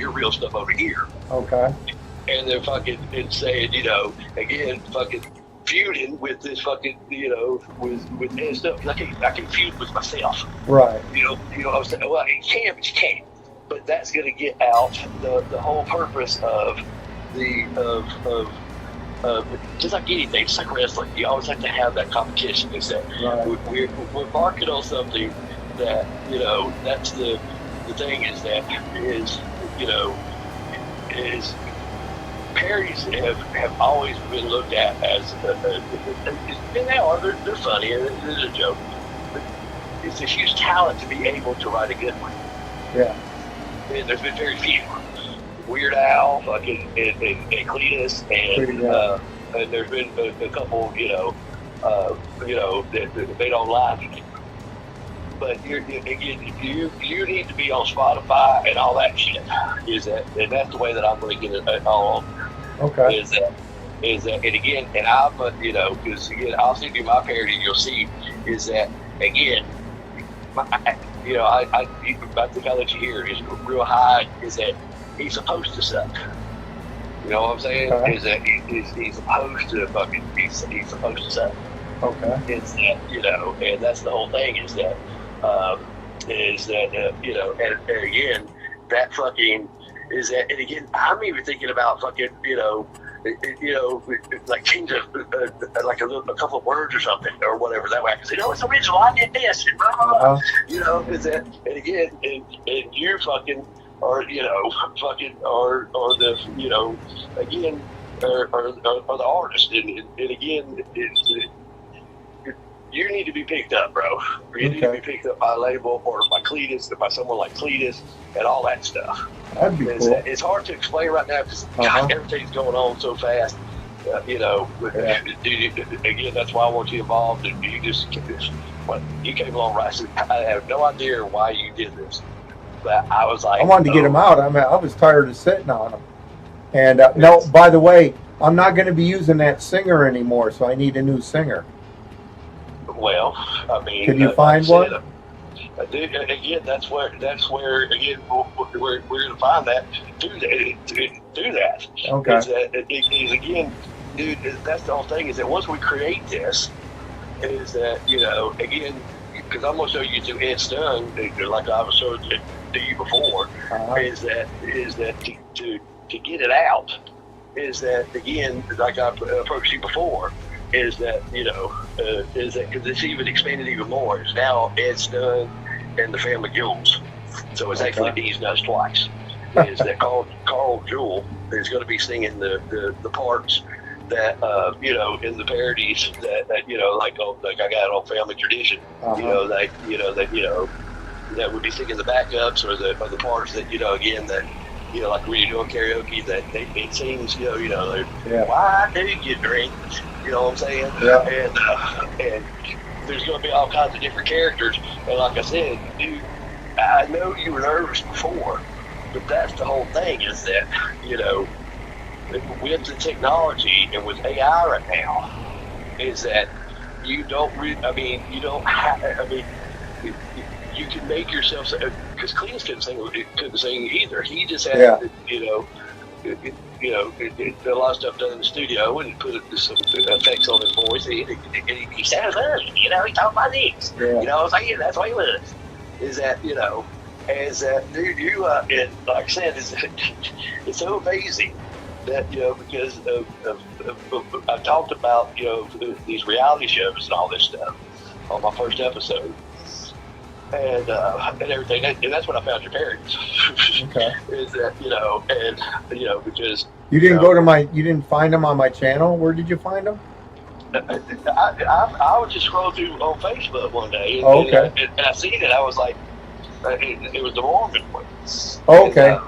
real stuff over here. Okay. And then fucking and saying, again, fucking feuding with this fucking, with this stuff. Because I can feud with myself. Right. You know what I'm saying? Well, you can, but you can't. But that's going to get out the whole purpose of just like anything, just like wrestling, you always have to have that competition. Is that we're marking on something that, you know, that's the thing is that is, you know, is parodies have always been looked at as and they are, they're funny, it's a joke, but it's a huge talent to be able to write a good one. Yeah. And there's been very few. Weird Al, fucking, and Cletus, and there's been a couple, you know, that they don't like. But you need to be on Spotify and all that shit. And that's the way that I'm going to get it all on. Okay. Is that, and again, and I'm, you know, because again, I'll send you my parody, and you'll see, is that, again, you know, I think I'll let you hear it, is real high, is that he's supposed to suck. You know what I'm saying? Okay. Is that he's supposed to fucking, he's supposed to suck. Okay. It's that, you know, and that's the whole thing, is that, you know, and again, that fucking, is that, and again, I'm even thinking about fucking, you know, like change like a couple of words or something or whatever. That way I can say, no, it's original. I did this, and blah, blah, blah. You know, is that, and again, and you fucking, or you know, fucking, or the, you know, again, or the artist, and again, you need to be picked up, bro. You need to be picked up by a label or by Cletus, or by someone like Cletus, and all that stuff. That'd be cool. It's hard to explain right now because everything's going on so fast. You know, again, that's why I want you involved. And you just, when you came along right, so I have no idea why you did this, but I was like, I wanted to get him out. I was tired of sitting on him. And no, by the way, I'm not going to be using that singer anymore, so I need a new singer. Well, I mean, can you find one? Again, that's where again we're going to find that. Do that. Okay. Is again, dude. That's the whole thing. Is that once we create this, is that, you know, again, because I'm going to show you to Ed Stun, like I was showing to you before, is that to get it out, is that, again, like I approached you before, is that, you know, is that because it's even expanded even more. It's now Ed Stun and the Family Jewels, so it's actually D's Nuts twice. Is that Carl Jewell is going to be singing the parts that you know, in the parodies that you know, like I got on Family Tradition, you know, that would be singing the backups or the parts that, you know, again, that, you know, like when you're doing karaoke, that it seems, you know, why do you drink? You know what I'm saying? Yeah. And there's going to be all kinds of different characters. And like I said, dude, I know you were nervous before, but that's the whole thing, is that, you know, with the technology and with AI right now, is that you don't you can make yourself, because Cletus couldn't sing either. He just had, you know, a lot of stuff done in the studio and put some effects on his voice. He sounds early, you know, he talked about this. You know what I'm saying? That's what he was. Is that, you know, as that, dude, you, and like I said, it's so amazing that, you know, because I've talked about, you know, these reality shows and all this stuff on my first episode. And everything, and that's when I found your parents. Okay. Is that, you know, and, you know, because you didn't go to you didn't find them on my channel. Where did you find them? I was just scrolling through on Facebook one day, and I seen it. I was like, it was the Mormon one. Oh, okay.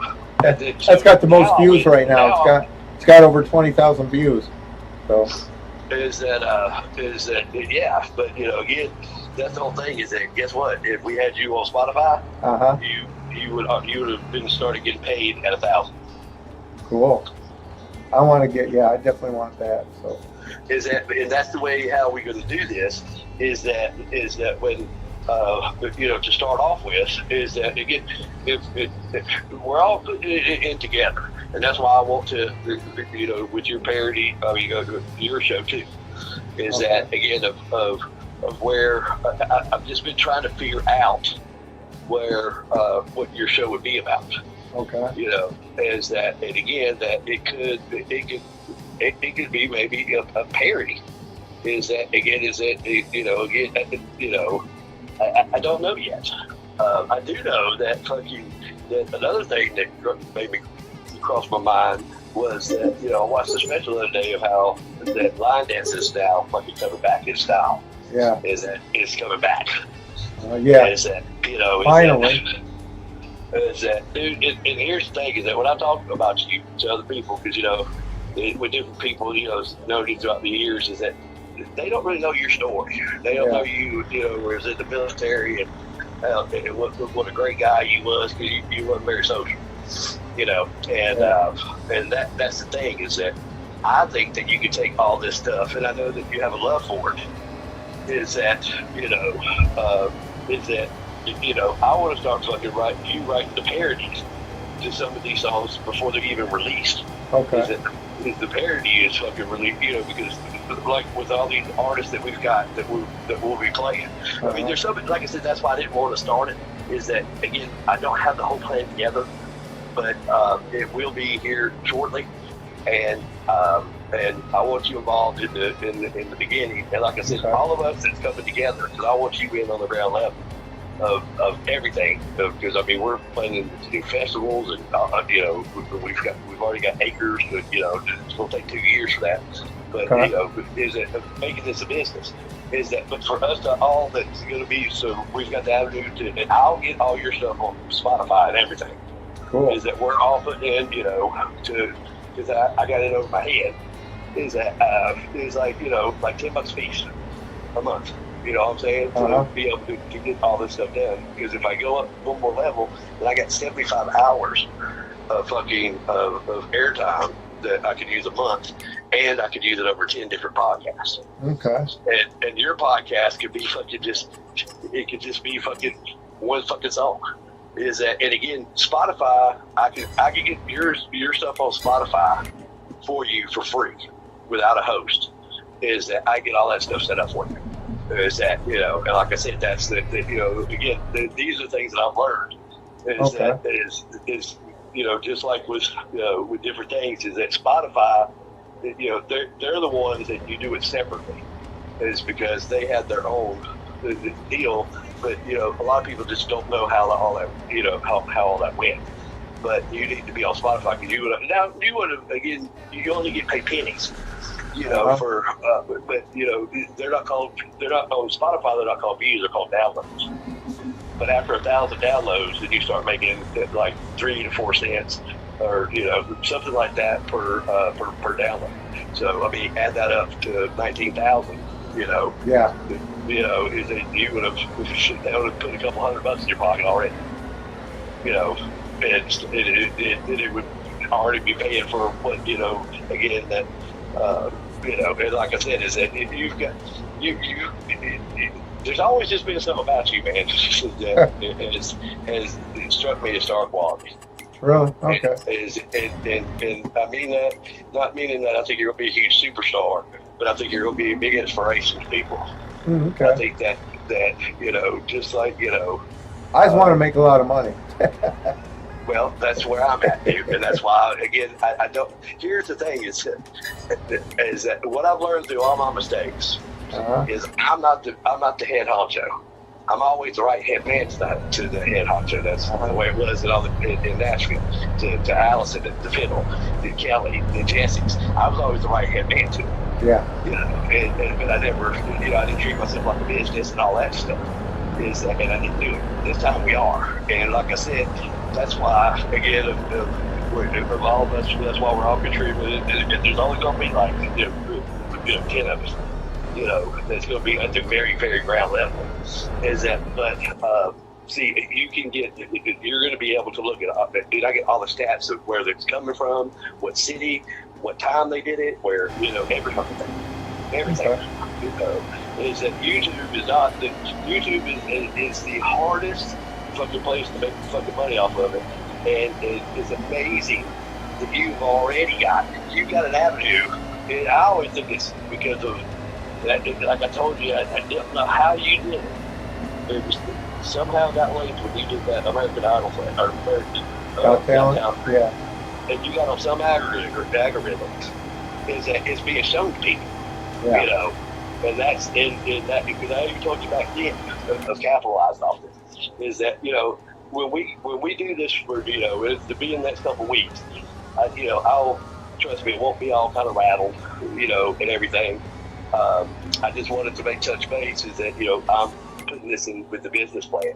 That's got the most views right now. It's got over 20,000 views. So is that yeah? But, you know, again, that's the whole thing, is that, guess what? If we had you on Spotify, you would have been started getting paid at 1,000. Cool. I want to get, I definitely want that. So is that, and that's the way how we're going to do this. Is that when you know, to start off with, is that again, if we're all putting it in together, and that's why I want to, you know, with your parody, your show too, is that, again, of where I've just been trying to figure out where what your show would be about. Okay. You know, is that, and again, that it could it could be maybe a parody. Is that again? Is that I don't know yet. I do know that that another thing that made me cross my mind was that I watched the special the other day of how that line dance is now fucking coming back in style. Yeah. Is that it's coming back? Yeah. Is that Finally. Is that dude? And here's the thing: is that when I talk about you to other people, because with different people, known you throughout the years, is that they don't really know your story. They don't know you, was in the military and what a great guy you was, because you wasn't very social, and that's the thing, is that I think that you can take all this stuff, and I know that you have a love for it, is that, I want to start fucking writing the parodies to some of these songs before they're even released. Okay. Is the parody is fucking really, because like with all these artists that we've got that we'll be playing. I mean, there's something, like I said, that's why I didn't want to start it, is that, again, I don't have the whole plan together, but it will be here shortly, and I want you involved in the beginning, and like I said, all of us that's coming together, because I want you in on the ground level of everything, because I mean, we're planning to do festivals, and we've already got acres, but it's going to take 2 years for that. But is it making this a business? Is that, but for us to all that's going to be, so we've got the avenue to, and I'll get all your stuff on Spotify and everything. Cool. Is that we're all putting in, because I got it over my head. Is that is like like $10 fees a month. You know what I'm saying? To be able to get all this stuff done. Because if I go up one more level, then I got 75 hours of airtime that I could use a month, and I could use it over 10 different podcasts. Okay. And your podcast could be fucking it could just be fucking one fucking song. Is that, and again, Spotify, I could get your stuff on Spotify for you for free without a host. Is that I get all that stuff set up for you. Is that, and like I said, that's again, these are things that I've learned. Is that is just like with different things, is that Spotify, they're the ones that you do it separately, is because they have their own the deal. But a lot of people just don't know how all that how all that went. But you need to be on Spotify, because you would have again, you only get paid pennies. For they're not on Spotify. They're not called views. They're called downloads. But after 1,000 downloads, then you start making like 3 to 4 cents, or something like that per download. So I mean, add that up to 19,000. Yeah. Is that you would have put a couple $100 in your pocket already. It would already be paying for what again that. And like I said, is that you've got there's always just been something about you, man, that has struck me as star quality. Really? Okay. And I mean that, not meaning that I think you're going to be a huge superstar, but I think you're going to be a big inspiration to people. Okay. I think that just like I just want to make a lot of money. Well, that's where I'm at, dude, and that's why, again, I don't. Here's the thing: is that what I've learned through all my mistakes is I'm not the head honcho. I'm always the right hand man to the head honcho. That's the way it was in Nashville. To Allison, to Fiddle, to Kelly, to Jesse's. I was always the right hand man to them. Yeah. But I never, I didn't treat myself like a business and all that stuff. And I didn't do it. This time we are, and like I said. That's why, again, of all of us, that's why we're all contributing. And there's only going to be like 10 of us, that's going to be at the very, very ground level. Is that, but see, you can you're going to be able to look at, I get all the stats of where it's coming from, what city, what time they did it, where everything. Is that YouTube is the hardest fucking place to make fucking money off of it, and it is amazing that you've already got an avenue. And I always think it's because of that. Like I told you, I didn't know how you did it. It was somehow got linked when you did that American Idol thing, or American Got Talent. Yeah. And you got on some algorithms, is that it's being shown to people, Yeah. you know, and that's in that, because I even told you back then of capitalizing off this, is that, you know, when we do this for, you know, it's to be in the next couple of weeks, you know, I'll, trust me, it won't be all kind of rattled, you know, and everything. I just wanted to make touch base is that, you know, I'm putting this in with the business plan.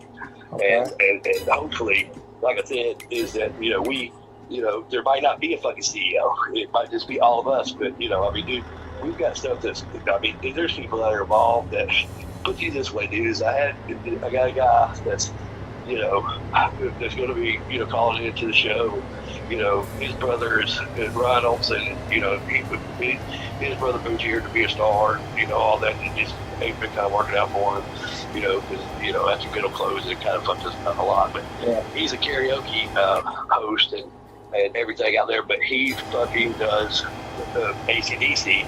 Okay. And hopefully, like I said, is that, you know, there might not be a fucking CEO. It might just be all of us. But, you know, I mean, dude, we've got stuff there's people that are involved that, put you this way, dude, is I got a guy that's, you know, that's going to be, you know, calling into the show. You know, his brother is Ryan Olsen, you know, his brother moved here to be a star, you know, all that, and just ain't been kind of working out for him, you know, because, you know, after middle closed, it kind of fucked us up a lot. But he's a karaoke host and everything out there, but he fucking does AC/DC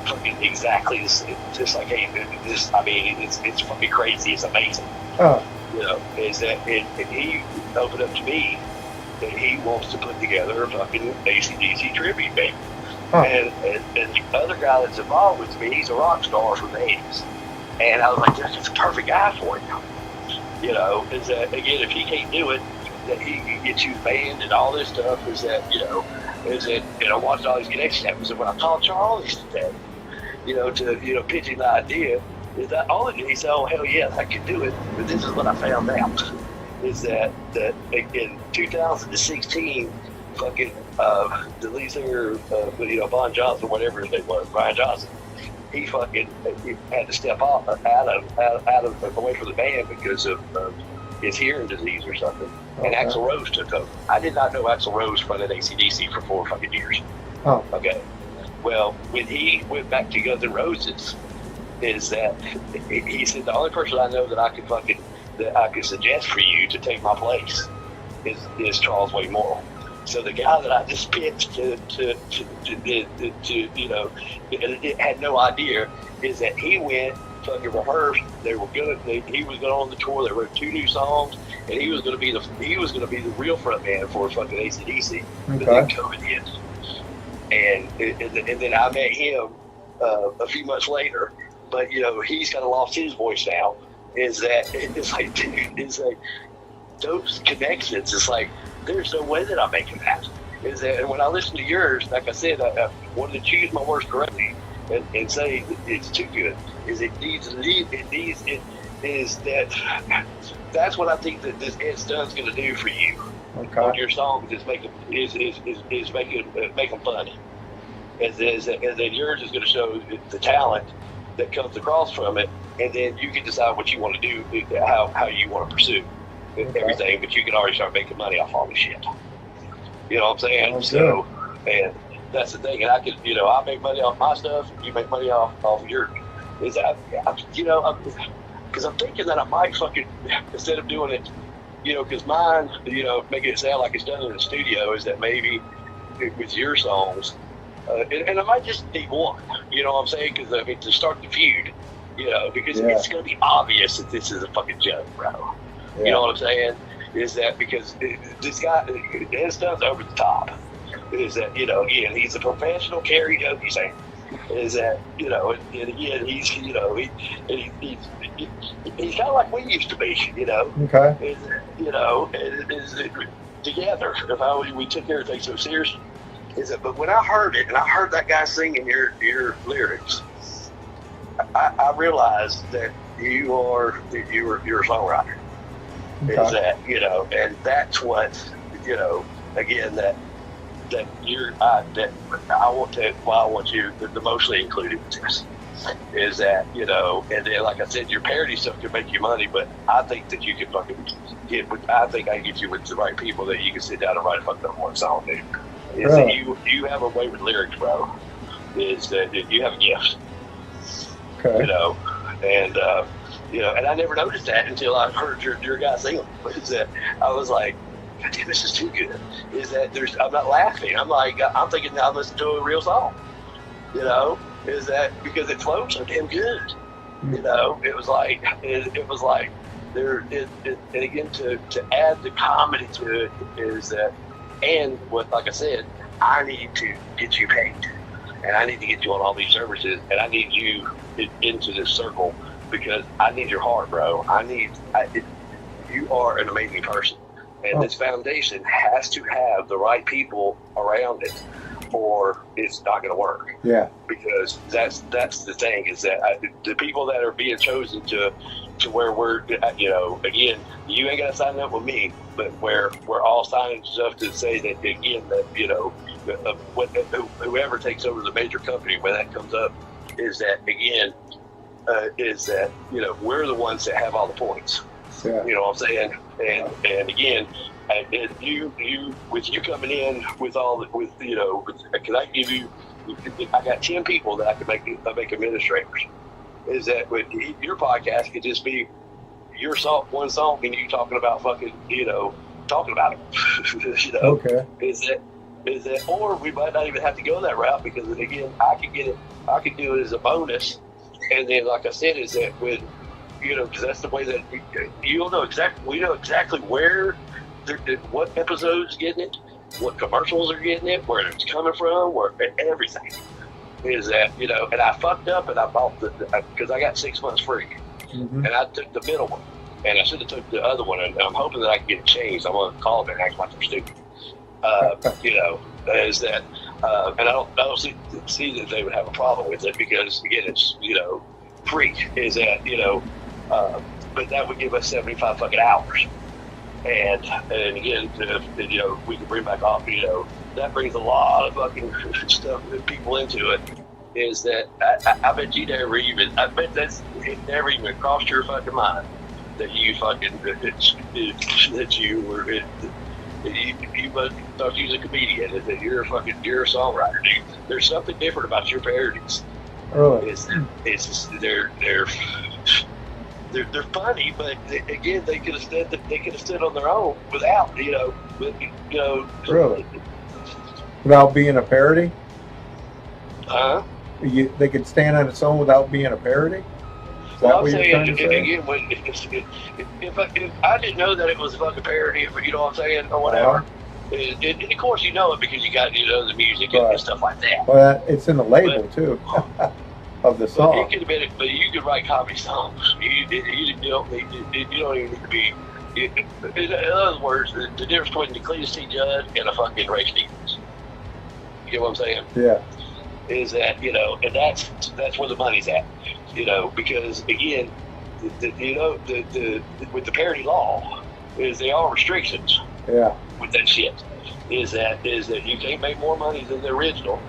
fucking exactly the same, just like, hey, I mean, it's fucking crazy, it's amazing. Oh. You know, is that, and he opened up to me that he wants to put together a fucking AC/DC tribute band. Huh. And the other guy that's involved with me, he's a rock star from the 80s. And I was like, that's a perfect guy for you. You know, is that, again, if he can't do it, that he can get you the band and all this stuff, is that, you know, is that, and I watched all these connections happen. So when I called Charlie today, you know, to, you know, pitching the idea, is that all of it, he said, oh, hell yeah, I can do it. But this is what I found out. Is that in 2016, fucking the lead singer, you know, Bon Johnson, whatever his name was, Brian Johnson, he had to step off out of away from the band because of his hearing disease or something. Okay. And Axl Rose took over. I did not know Axl Rose fronted AC/DC for 4 fucking years. Oh. Okay. Well, when he went back to Guns N' Roses, is that he said the only person I know that I could suggest for you to take my place is Charles Wayne Morrill. So the guy that I just pitched to you know, had no idea, is that he went fucking rehearsed. He was going on the tour. They wrote 2 new songs, and he was going to be the real front man for fucking AC/DC. But then COVID hit, and then I met him a few months later. But you know, he's kind of lost his voice now. Is that it's like, dude, it's like those connections. It's like there's no way that I'm making that. Is that, and when I listen to yours, like I said, I wanted to choose my words correctly and say it's too good. Is it needs is that that's what I think that this Ed Stunn's going to do for you on your songs is make them funny. And then yours is going to show the talent that comes across from it, and then you can decide what you want to do, how you want to pursue everything. But you can already start making money off all this shit. You know what I'm saying? That's so, and that's the thing. And I could, you know, I make money off my stuff. You make money off of yours. Is that, you know, because I'm thinking that I might fucking, instead of doing it, you know, because mine, you know, making it sound like it's done in the studio, is that maybe with your songs. And I might just need one, you know what I'm saying? Because I mean, to start the feud, you know, because it's going to be obvious that this is a fucking joke, bro. Yeah. You know what I'm saying? Is that because this guy, his stuff's over the top. Is that, you know, again, he's a professional karaoke singer. Is that, you know, and again, he's, you know, he's kind of like we used to be, you know. Okay. Is, you know, together, if we took everything so seriously. Is it? But when I heard it, and I heard that guy singing your lyrics, I realized that you're a songwriter. Okay. Is that, you know, and that's what, you know, again, that I want you the mostly included with this. Is that, you know, and then like I said, your parody stuff can make you money, but I think that you can fucking I think I can get you with the right people that you can sit down and write a fucking one song, dude. Is that you have a way with lyrics, bro. Is that you have a gift. Okay. You know, and you know, and I never noticed that until I heard your guy sing them. Is that I was like, God damn, this is too good. Is that I'm not laughing. I'm like, I'm thinking now I'm listening to a real song. You know, is that because it flows so damn good. You know, it was like there and again to add the comedy to it is that. And what, like I said, I need to get you paid. and I need to get you on all these services, and I need you into this circle because I need your heart, bro. You are an amazing person, and this foundation has to have the right people around it, or it's not going to work. Yeah. Because that's the thing is that the people that are being chosen to where we're, again, you ain't got to sign up with me, but where we're all signing stuff to say that, again, that, whoever takes over the major company when that comes up is that, again, we're the ones that have all the points. Yeah. You know what I'm saying? And again, with you coming in with all because I got 10 people that I can make administrators. Is that with your podcast could just be your song, one song, and you talking about fucking, talking about it. Okay. Is that, or we might not even have to go that route because again, I could do it as a bonus, and then like I said, is that when, because that's the way that we know exactly where, what episode's getting it, what commercials are getting it, where it's coming from, where everything. Is that, and I fucked up and I bought because I got 6 months free. Mm-hmm. And I took the middle one. And I should have took the other one, and I'm hoping that I can get it changed. I'm going to call them and act like they're stupid. Is that, and I don't see that they would have a problem with it because, again, it's, free. Is that, but that would give us 75 fucking hours. And again, we can bring back off, that brings a lot of fucking stuff and people into it. Is that I bet it never even crossed your fucking mind that you fucking that you must thought you was a comedian, that you're a songwriter, dude. There's something different about your parodies. Really? It's they're funny, but again, they could have stood on their own without, Really? Without being a parody? Huh? They could stand on its own without being a parody? Is that Well, I'm what you're trying to say? again, if I didn't know that it was a fucking parody, you know what I'm saying, or whatever. And of course, you know it because you got the music and stuff like that. Well, it's in the label too of the song. It could have been, but you could write comedy songs. You don't even need to be. In other words, the difference between the Cletus T. Judd and a fucking Ray Stevens. You get what I'm saying? Yeah. Is that and that's where the money's at. Because again, with the parody law, there are restrictions. Yeah. With that shit, is that you can't make more money than the original,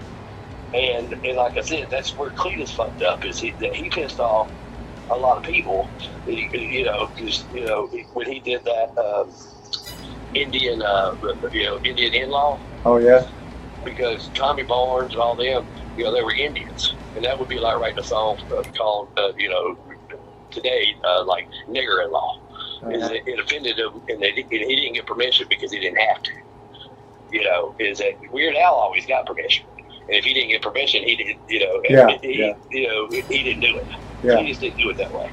and like I said, that's where Cletus fucked up. Is he pissed off a lot of people, because when he did that Indian Indian in-law. Oh yeah. Because Tommy Barnes and all them, they were Indians, and that would be like writing a song called today like nigger in law. Is it offended him, and he didn't get permission because he didn't have to. Is that Weird Al always got permission, and if he didn't get permission, he didn't. He didn't do it. Yeah. He just didn't do it that way.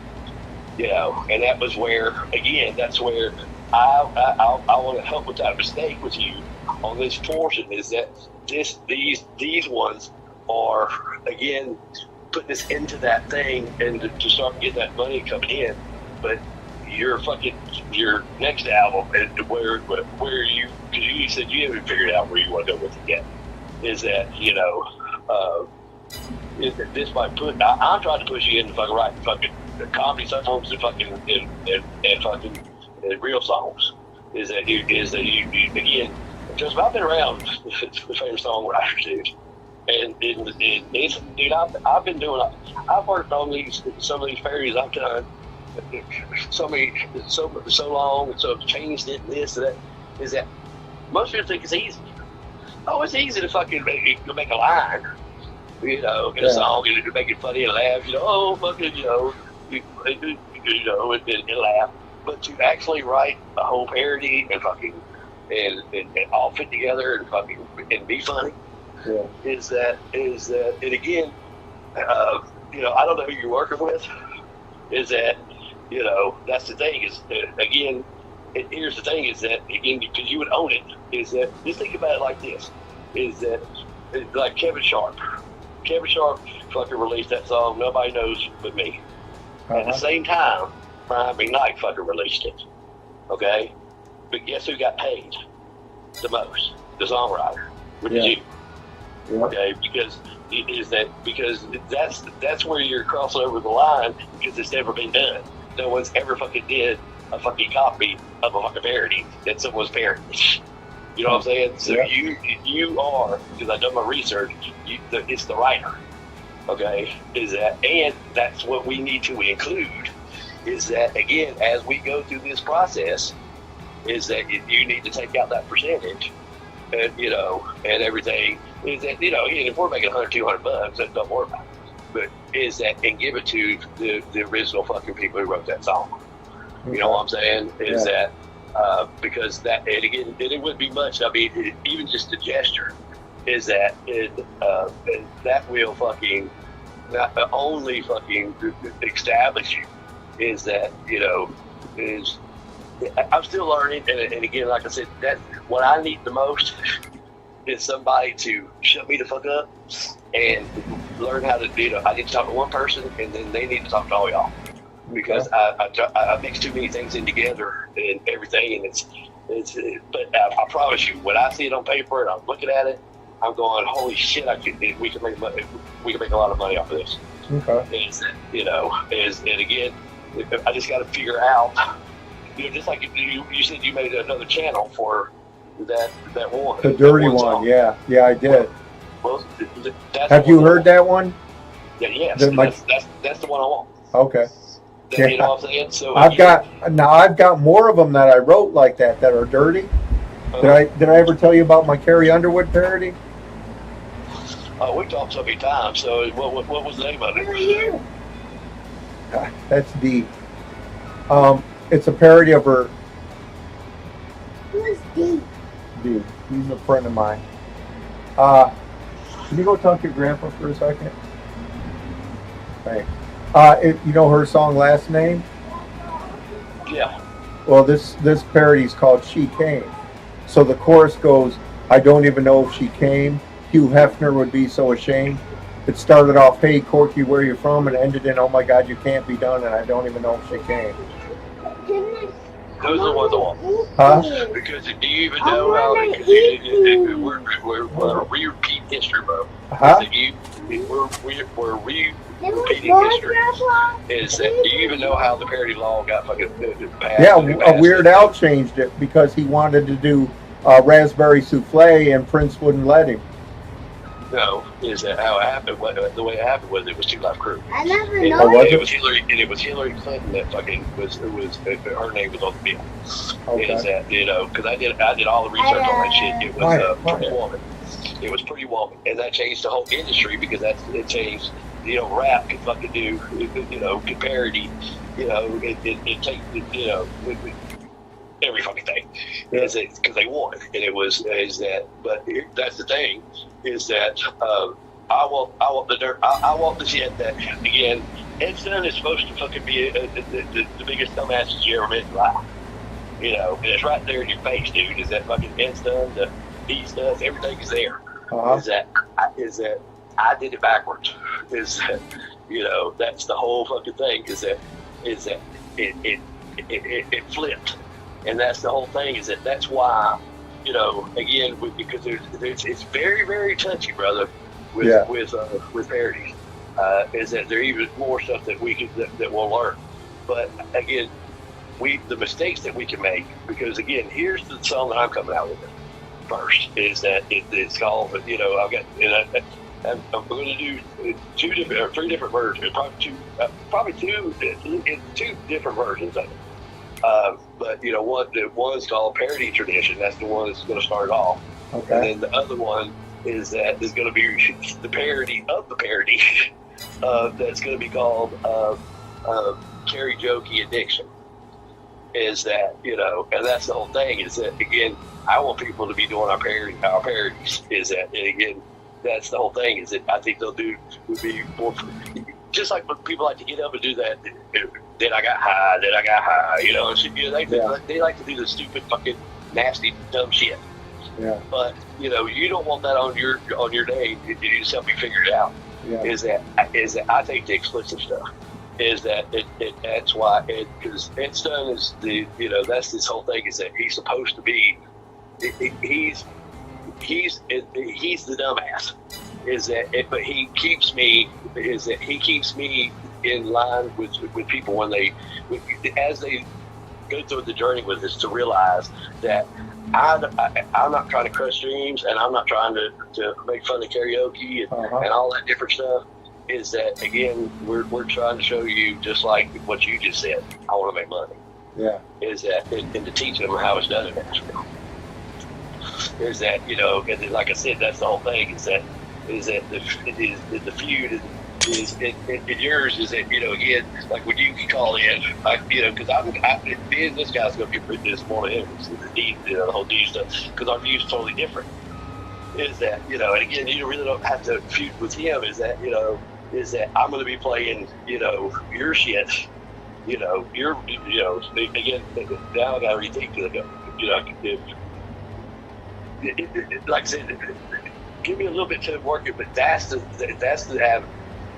And that was where, again, that's where I want to help with that mistake with you on this portion. Is that these ones are again putting us into that thing and to start getting that money coming in, but your next album and where you, because you said you haven't figured out where you want to go with it yet, is that is that this might put I'm trying to push you into fucking writing fucking comedy songs and fucking and fucking real songs. Is that you again, because I've been around the famous songwriters, dude. And it's, dude, I've been doing. I've worked on some of these parodies I've done so long, and so I've changed it and this and that. Is that most people think it's easy. Oh, it's easy to fucking make a line, in a song and make it funny and laugh. Oh, fucking, and laugh. But to actually write a whole parody and fucking and all fit together and fucking and be funny. Yeah. Is that and again, I don't know who you're working with. Is that that's the thing. Is again, here's the thing. Is that again because you would own it. Is that just think about it like this. Is that like Kevin Sharp. Kevin Sharp fucking released that song. Nobody knows but me. At the same time, Brian McKnight fucking released it. Okay? But guess who got paid the most? The songwriter, which is you. Yeah. Okay? Because that's where you're crossing over the line because it's never been done. No one's ever fucking did a fucking copy of a fucking parody that someone's parodied. You know what I'm saying? So you are, because I've done my research, it's the writer. Okay? And that's what we need to include, is that, again, as we go through this process, is that you need to take out that percentage, and, and everything, is that, if we're making $100, $200, that don't worry about it. But is that, and give it to the original fucking people who wrote that song. You know what I'm saying? Is that, because that, and again, it wouldn't be much. I mean, even just a gesture is that and that will fucking not only fucking establish you, is that, is I'm still learning. And again, like I said, that's what I need the most is somebody to shut me the fuck up and learn how to, I need to talk to one person and then they need to talk to all y'all. Because I mix too many things in together and everything, and but I promise you, when I see it on paper and I'm looking at it, I'm going, holy shit! We can make a lot of money off of this. Okay. And again, I just got to figure out, just like you said, you made another channel for that one. The dirty one, yeah, I did. Well, have you heard that one? Yeah, yes. That's the one I want. Okay. You know what I'm saying? So I've got more of them that I wrote like that are dirty. Did I ever tell you about my Carrie Underwood parody? We talked so many times. So what was the name of it? That's D. It's a parody of her. Who's D? D. He's a friend of mine. Can you go talk to your grandpa for a second? Thanks. You know her song Last Name? Yeah. Well, this parody is called She Came. So the chorus goes, I don't even know if she came. Hugh Hefner would be so ashamed. It started off, hey, Corky, where you from? And ended in, oh my God, you can't be done. And I don't even know if she came. Those are the ones I want. Huh? Because do you even know how we're repeat history, bro. Huh? We're repeating history. Is that, do you even know how the parody law got fucking passed? Yeah, Weird Al changed it because he wanted to do Raspberry Souffle and Prince wouldn't let him. No, is that how it happened? The way it happened was it was Two Live Crew. I never It know. was Hillary Clinton that fucking was her name was on the bill. Okay. Is that because I did all the research on that shit. It was Pretty Woman. It was Pretty Woman, and that changed the whole industry because it changed. Rap could fucking do, could parody, it take, every fucking thing. Is it because they won, and but that's the thing, is that I want the dirt. I want the shit that, again, Ed Stun is supposed to fucking be the biggest dumbasses you ever met in your life. And it's right there in your face, dude. Is that fucking Ed Stun, the D stuff, everything is there. Uh-huh. Is that I did it backwards. Is that that's the whole fucking thing. Is that it flipped, and that's the whole thing. Is that's why again because it's very, very touchy, brother, with parodies. Is that there even more stuff that we that we'll learn, but again the mistakes that we can make, because again here's the song that I'm coming out with first, is that it's called I've got I'm going to do three different versions, probably two different versions of it. But one's called Parody Tradition. That's the one that's going to start off. Okay. And then the other one is going to be the parody of the parody. That's going to be called Karaoke Addiction. Is that and that's the whole thing. Is that again, I want people to be doing our parodies. Is that, and again, that's the whole thing. Is that I think would be more, just like when people like to get up and do that. Then I got high. They like to do the stupid, fucking, nasty, dumb shit. Yeah. But you don't want that on your day. You just help me figure it out. Yeah. is that I take the explicit stuff. Is that that's why because Ed Stun is that's this whole thing is that he's supposed to be he's the dumbass. Is that but he keeps me in line with people when as they go through the journey with us to realize that I'm not trying to crush dreams, and I'm not trying to make fun of karaoke and all that different stuff. Is that again we're trying to show you, just like what you just said, I want to make money. Yeah. Is that and to teach them how it's done in Nashville. Is that and then, like I said, that's the whole thing. Is that the feud is yours. Is that again, like when you call in, because me and this guy's gonna get this more than the whole D stuff, because our view's totally different. Is that and again, you really don't have to feud with him. Is that is that I'm gonna be playing your shit. You're again. Now I gotta rethink like I said, give me a little bit to work it, but that's the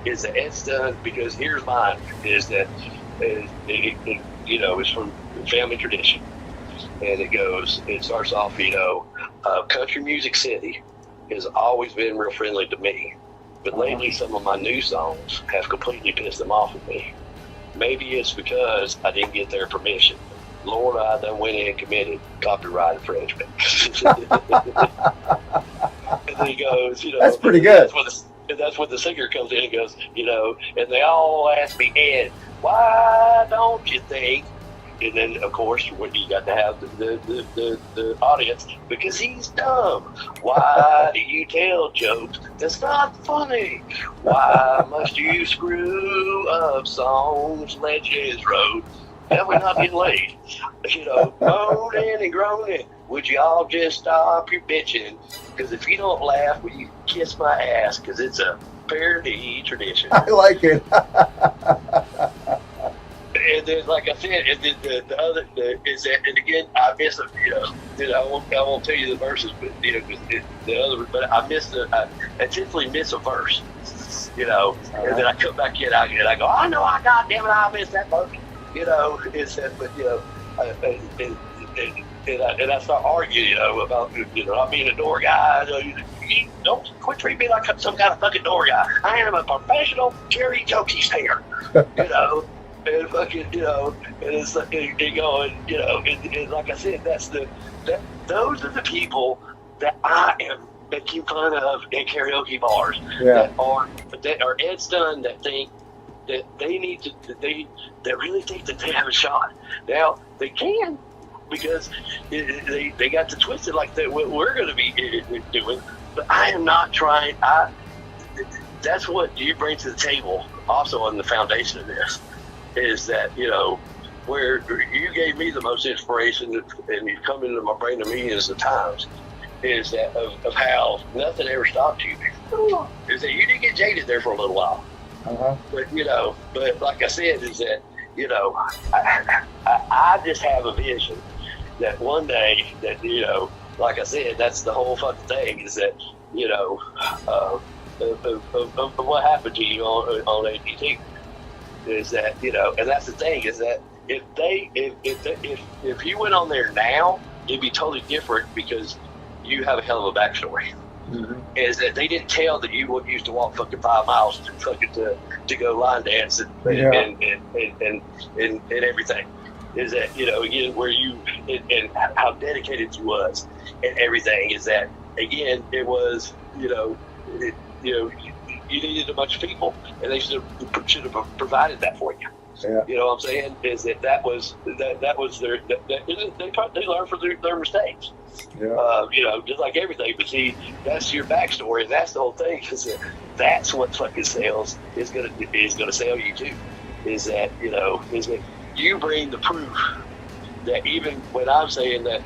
is the Ed Stun, because here's mine is that it's from family tradition, and it starts off Country Music City has always been real friendly to me, but lately some of my new songs have completely pissed them off with me. Maybe it's because I didn't get their permission. Lord, I done went in and committed copyright infringement. And then he goes, that's pretty good. That's when the singer comes in and goes, and they all ask me, Ed, why don't you think? And then, of course, when you got to have the audience, because he's dumb. Why do you tell jokes that's not funny? Why must you screw up songs Legends wrote? Have we not been late? Moaning and groaning. Would you all just stop your bitching? Because if you don't laugh, will you kiss my ass? Because it's a parody tradition. I like it. And then, like I said, and then the other is that, and again, I miss I won't tell you the verses, but but I intentionally miss a verse, and then I come back in and I go, I know, God damn it, I missed that verse, it's that, but and I start arguing, about not being a door guy. You don't quit treating me like some kind of fucking door guy. I am a professional karaoke singer, and fucking, and it's like, and like I said, those are the people that I am making fun of in karaoke bars. Yeah. that are Ed Stun, that think that they need to, that really think that they have a shot. Now they can, because they got to twist it like that. What we're going to be doing, but I am not trying. That's what you bring to the table. Also, on the foundation of this, is that where you gave me the most inspiration, and you've come into my brain a millions of times, is that of how nothing ever stopped you. Is that you did get jaded there for a little while, but but like I said, is that I just have a vision that one day that like I said, that's the whole fucking thing, is that of what happened to you on APT. Is that and that's the thing, is that if you went on there now, it'd be totally different, because you have a hell of a backstory. Mm-hmm. Is that they didn't tell that you used to walk fucking 5 miles to go line dance and everything. Is that again where you and how dedicated you was and everything. Is that again it was you needed a bunch of people, and they should have provided that for you. Yeah. You know what I'm saying? Is that was their they learned from their mistakes. Yeah. Just like everything. But see, that's your backstory, and that's the whole thing. Is that's what fucking sales is gonna sell you too. Is that is that you bring the proof that even when I'm saying that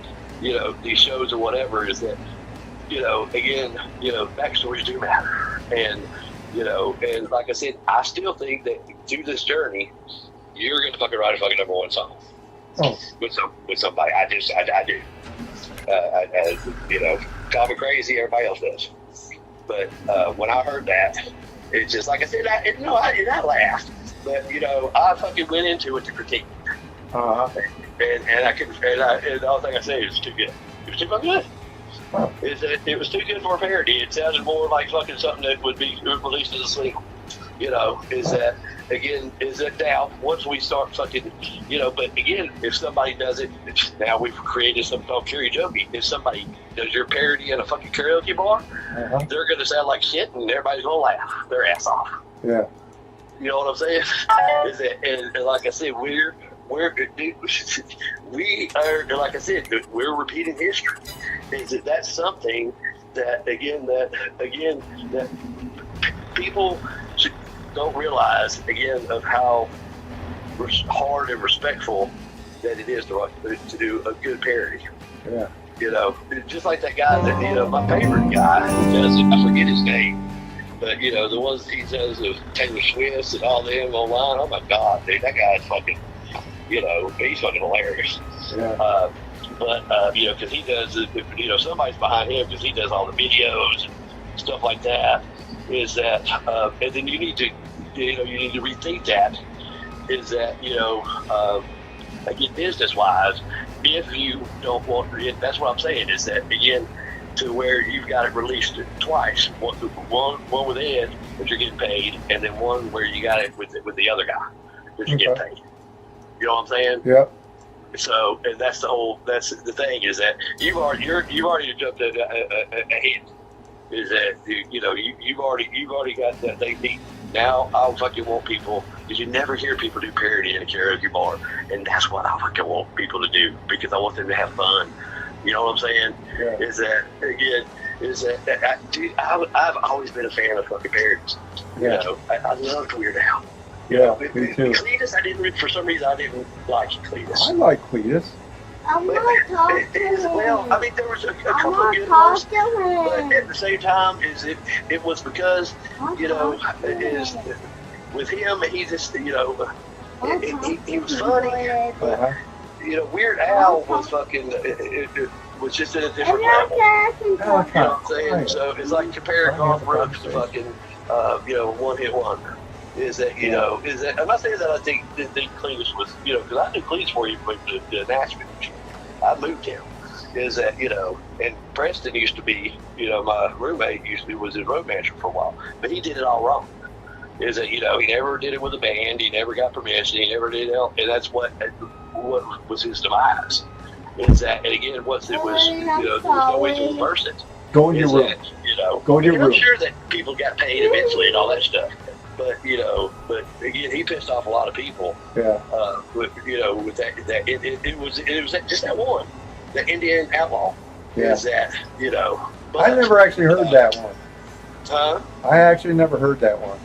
these shows or whatever, is that again backstories do matter, and and like I said, I still think that through this journey, you're gonna fucking write a fucking number one song with somebody. I do. Call me crazy, everybody else does. But when I heard that, It's just like I said, I did not laugh, but I fucking went into it to critique, and I couldn't, and the only thing I say is too good. It was too fucking good. Huh. It was too good for a parody. It sounded more like fucking something that would be released as a single. Is that now once we start fucking, but again, if somebody does it, now we've created something called karaoke. If somebody does your parody in a fucking karaoke bar, they're going to sound like shit and everybody's going to laugh their ass off. Yeah. You know what I'm saying? Is that, and like I said, we are, like I said, we're repeating history. That's something that people don't realize, again, of how hard and respectful that it is to do a good parody. Yeah. Just like that guy that, my favorite guy who does it, I forget his name, but, the ones he does of Taylor Swift and all them online, oh my God, dude, that guy is fucking, he's fucking hilarious. Yeah. Because he does, somebody's behind him because he does all the videos and stuff like that. Is that, and then you need to rethink that. Is that, again, business-wise, if you don't want, that's what I'm saying. Is that again, to where you've got it released twice. One with Ed that you're getting paid, and then one where you got it with the other guy that you're getting paid. You know what I'm saying? Yep. So, and that's the thing is that you've already jumped ahead. Is that you've already got that thing beat. Now I fucking want people, because you never hear people do parody in a karaoke bar, and that's what I fucking want people to do, because I want them to have fun. You know what I'm saying? Yeah. Is that again? I've always been a fan of fucking parodies. Yeah. I loved Weird Al. Yeah, me too. Cletus, for some reason I didn't like Cletus. I like Cletus. I'm not talking to him. Well, I mean, there was a I'm couple of not good ones, talking but to him. at the same time, it was because, with him, he just, he was funny, but, Weird Al was fucking, it was just at a different level. You know what I'm saying? So it's like comparing Garth Brooks to fucking, one hit wonder. Is that, I'm not saying that I think Cletus was, because I knew Cletus before he went to Nashville. I moved him. Is that, and Preston used to be, my roommate was his road manager for a while, but he did it all wrong. Is that, he never did it with a band, he never got permission, he never did it, and that's what was his demise. Is that, and again, once it was, there was no way to reverse it. Go in your room. Go in your room. I'm sure that people got paid eventually and all that stuff. But but again, he pissed off a lot of people. Yeah. With that it was just that one, the Indian outlaw. Yeah. Is that But, I never actually heard that one. Huh? I actually never heard that one.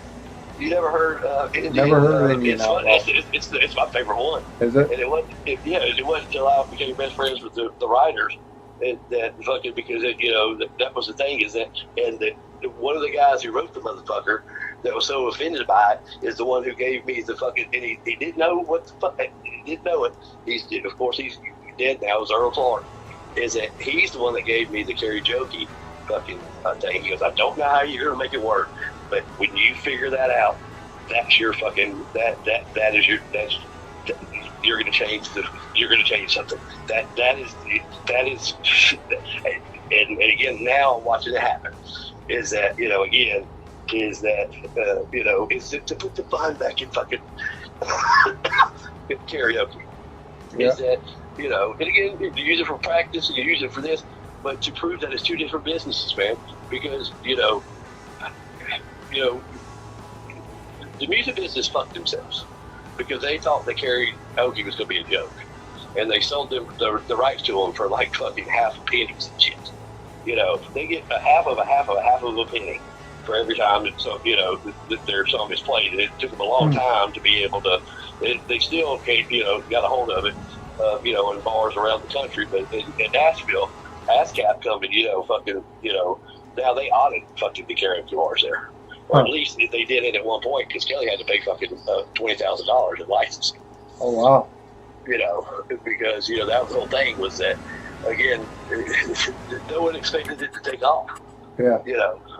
You never heard? Indian, never heard of Indian outlaw. It's my favorite one. Is it? And it wasn't until I became best friends with the writers that fucking, because that was the thing, is that, and one of the guys who wrote the motherfucker that was so offended by it is the one who gave me the fucking, and he didn't know what the fuck, he didn't know it. He's dead now, is Earl Clark. Is that he's the one that gave me the karaoke fucking thing. He goes, I don't know how you're gonna make it work, but when you figure that out, that's your fucking, you're gonna change something. That is and again, now I'm watching it happen. Is that, again, is that, is to put the fun back in fucking karaoke. Yeah. Is that, and again, you use it for practice and you use it for this, but to prove that it's two different businesses, man, because, the music business fucked themselves because they thought that karaoke was going to be a joke. And they sold them the rights to them for like fucking half pennies and shit. They get a half of a penny for every time that their song is played. And it took them a long time to be able to. They still can't, got a hold of it, in bars around the country. But in Nashville, ASCAP company, fucking, now they audit fucking the karaoke bars there, or at least they did it at one point because Kelly had to pay fucking $20,000 in licensing. Oh wow. Because that whole thing was that, again, no one expected it to take off. Yeah.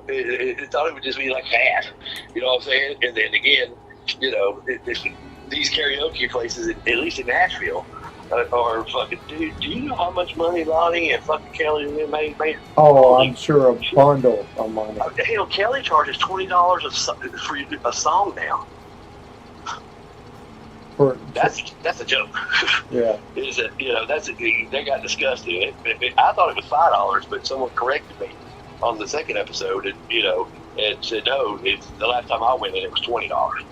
it thought it would just be like that. You know what I'm saying? And then again, you know, these karaoke places, at least in Nashville, are fucking. Dude, do you know how much money Lonnie and fucking Kelly made? Oh, I'm sure a bundle of money. Hell, Kelly charges $20 for a song now. That's a joke. Yeah. Is that, you know, they got disgusted. I thought it was $5, but someone corrected me on the second episode, and you know, and said no. It's the last time I went in, it was $20.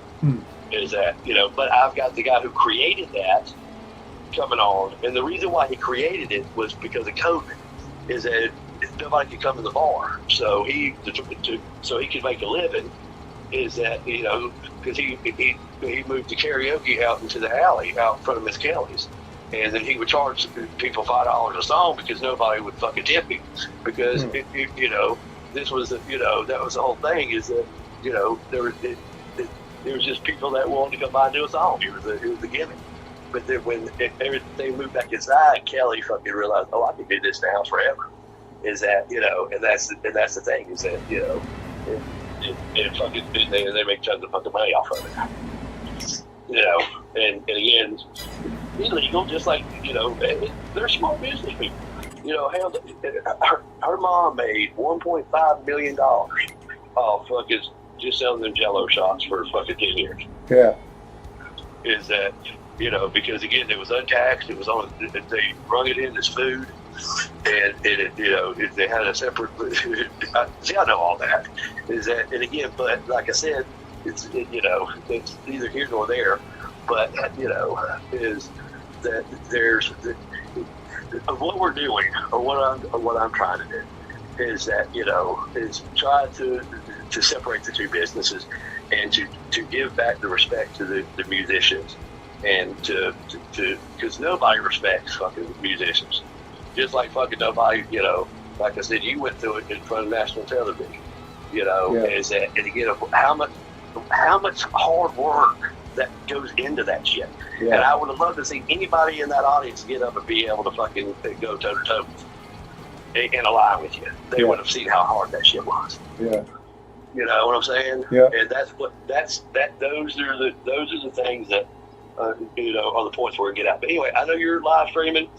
Is that, you know? But I've got the guy who created that coming on, and the reason why he created it was because of COVID. Is that nobody could come to the bar, so he could make a living. Is that, you know, because he moved the karaoke out into the alley out in front of Miss Kelly's, and then he would charge people $5 a song because nobody would fucking tip him, because you know, this was you know, that was the whole thing, is that, you know, there was just people that wanted to come by and do a song. It was a gimmick. But then when they moved back inside, Kelly fucking realized, oh, I can do this now forever. Is that, you know, and that's the thing, is that, you know, it fucking, they make tons of fucking money off of it. You know, and again, illegal, just like, you know, they're small business people. You know, hell, her mom made $1.5 million off fucking just selling them Jello shots for fucking 10 years. Yeah. Is that, you know, because again, it was untaxed. It was on. They rung it in as food, and it, you know, they had a separate. See, I know all that. Is that, and again, but like I said, you know, it's neither here nor there. But you know, is that there's what we're doing, or what I'm trying to do, is that, you know, is try to separate the two businesses, and to give back the respect to the musicians. And to because nobody respects fucking musicians, just like fucking nobody, you know, like I said, you went through it in front of national television, you know. Yeah. Is that, and again, how much hard work that goes into that shit. Yeah. And I would have loved to see anybody in that audience get up and be able to fucking go toe to toe in a line with you. They would have seen how hard that shit was. Yeah. You know what I'm saying? Yeah. And those are the things that, you know, are the points where we get out. But anyway, I know you're live streaming.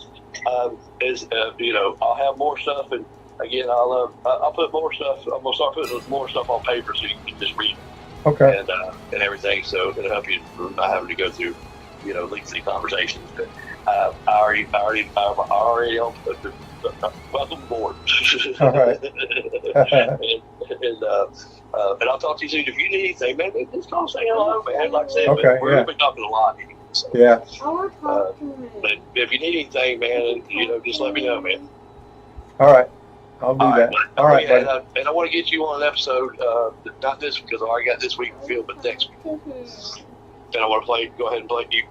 You know, I'll have more stuff, and again, I'll put more stuff. I'm gonna start putting more stuff on paper so you can just read it. Okay. And everything, so it'll help you not having to go through, you know, lengthy conversations. But I already welcome aboard. All right. And I'll talk to you soon. If you need anything, man, just call, say hello, man. Like I said, okay, we've been talking a lot. So, yeah. But if you need anything, man, you know, just let me know, man. All right. I'll do that. All right, and I want to get you on an episode, not this because I already got this week filled, but next week. And I want to go ahead and play. You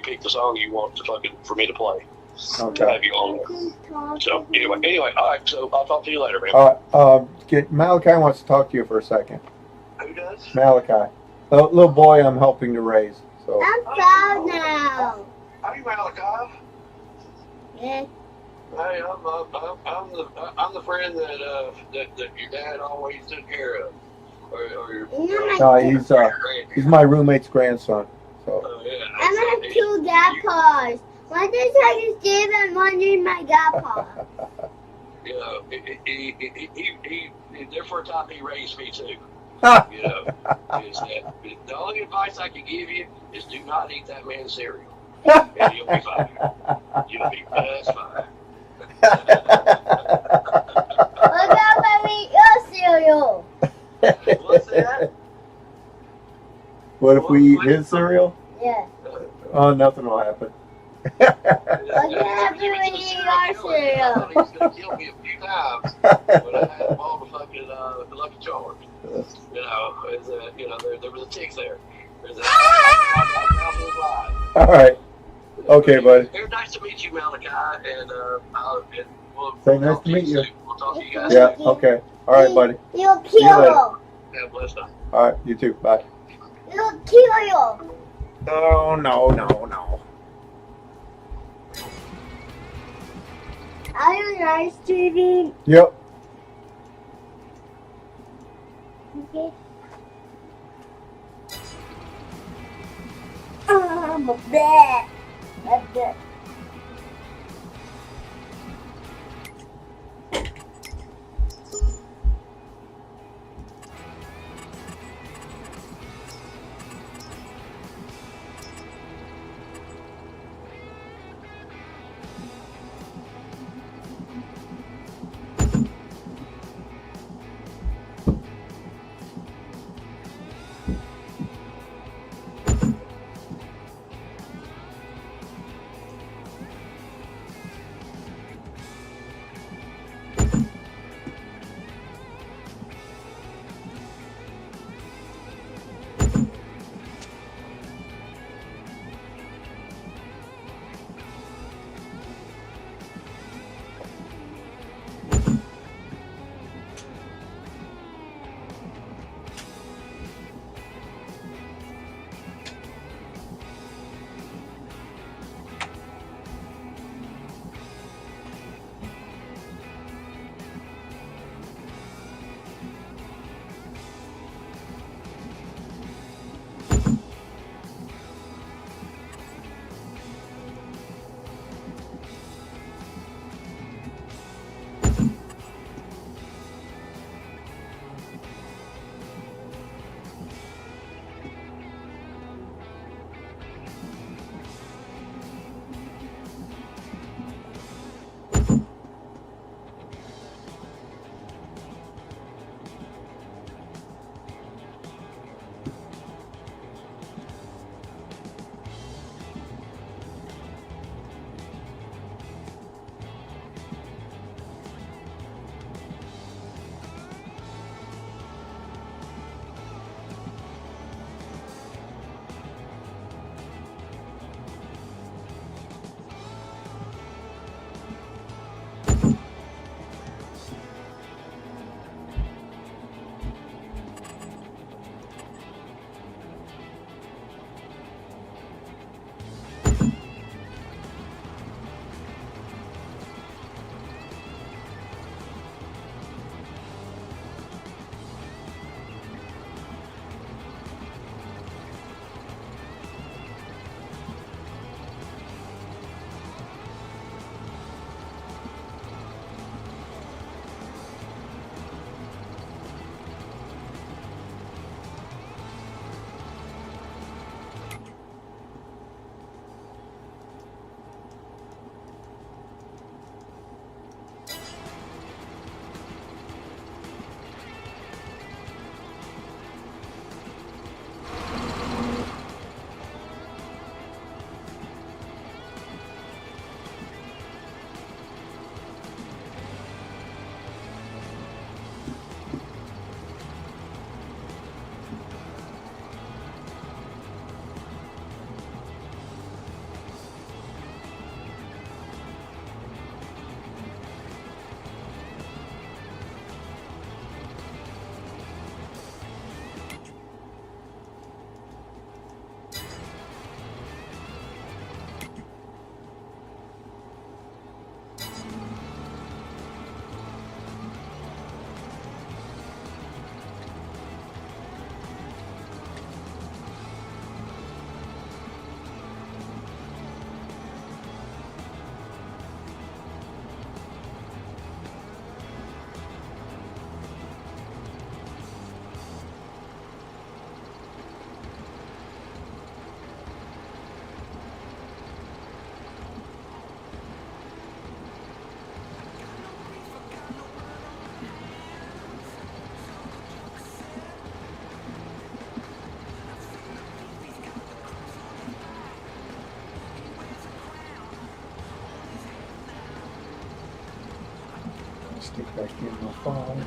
pick the song you want for me to play. Okay. Have you on there. So anyway, all right. So I'll talk to you later, man. All right. Malachi wants to talk to you for a second. Who does? Malachi, the little boy I'm helping to raise. So. I'm proud now. How are you, Malachi? Yeah. Hey, I'm the friend that your dad always took care of. He's my roommate's grandson. So. Yeah, I'm gonna kill grandpas. One is like Steve and one is my grandpa. You know, there for a time he raised me too. You know, the only advice I can give you is do not eat that man's cereal, and you'll be fine. You'll be just fine. What about if I eat your cereal? What's that? What if we eat his cereal? Yeah. Oh, nothing will happen. What if we eat your cereal? He's gonna kill me a few times when I had him on the fucking Lucky Charms. You know, there was a tick there. All right. Okay, buddy. Very nice to meet you, Malachi, and we'll say nice to meet you. We'll talk to you guys. Yeah. Okay. All right, buddy. You'll kill him. Have a blessed night. All right. You too. Bye. You'll kill him. Oh no. Are you live streaming? Yep. Okay. I'm a bat. That's it. Stick back in the phone.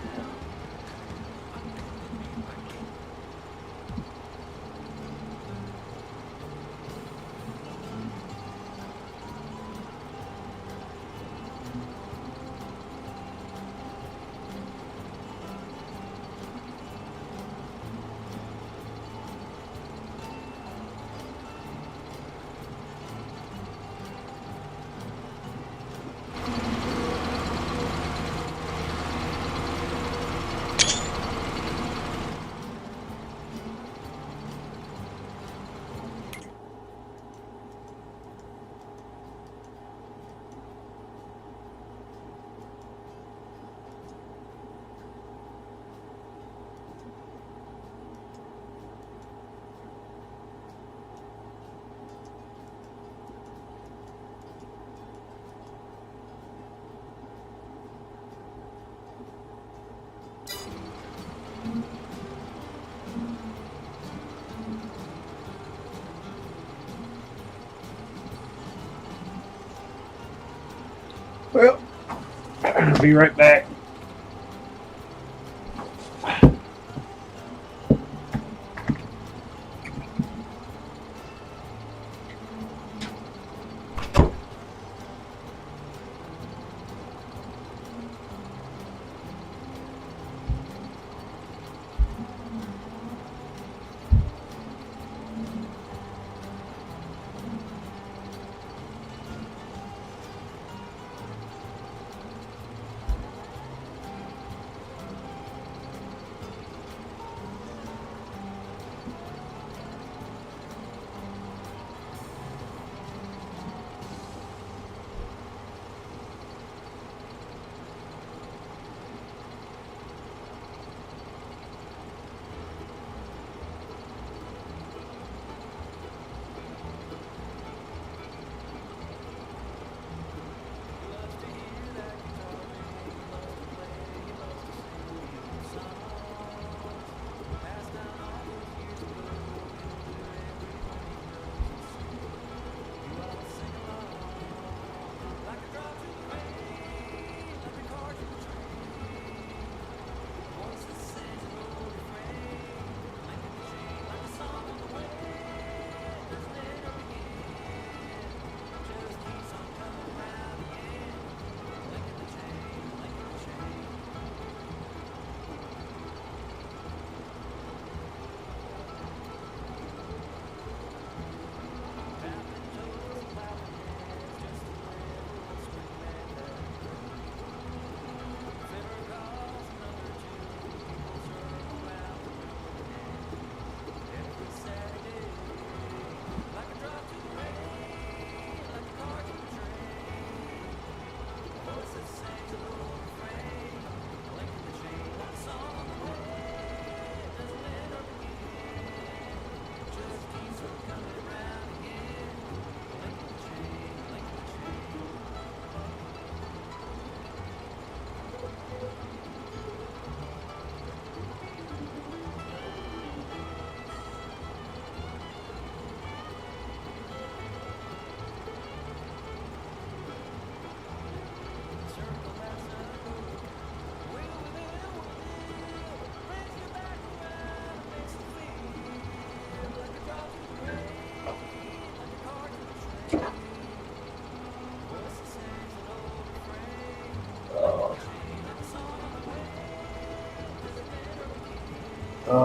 Be right back.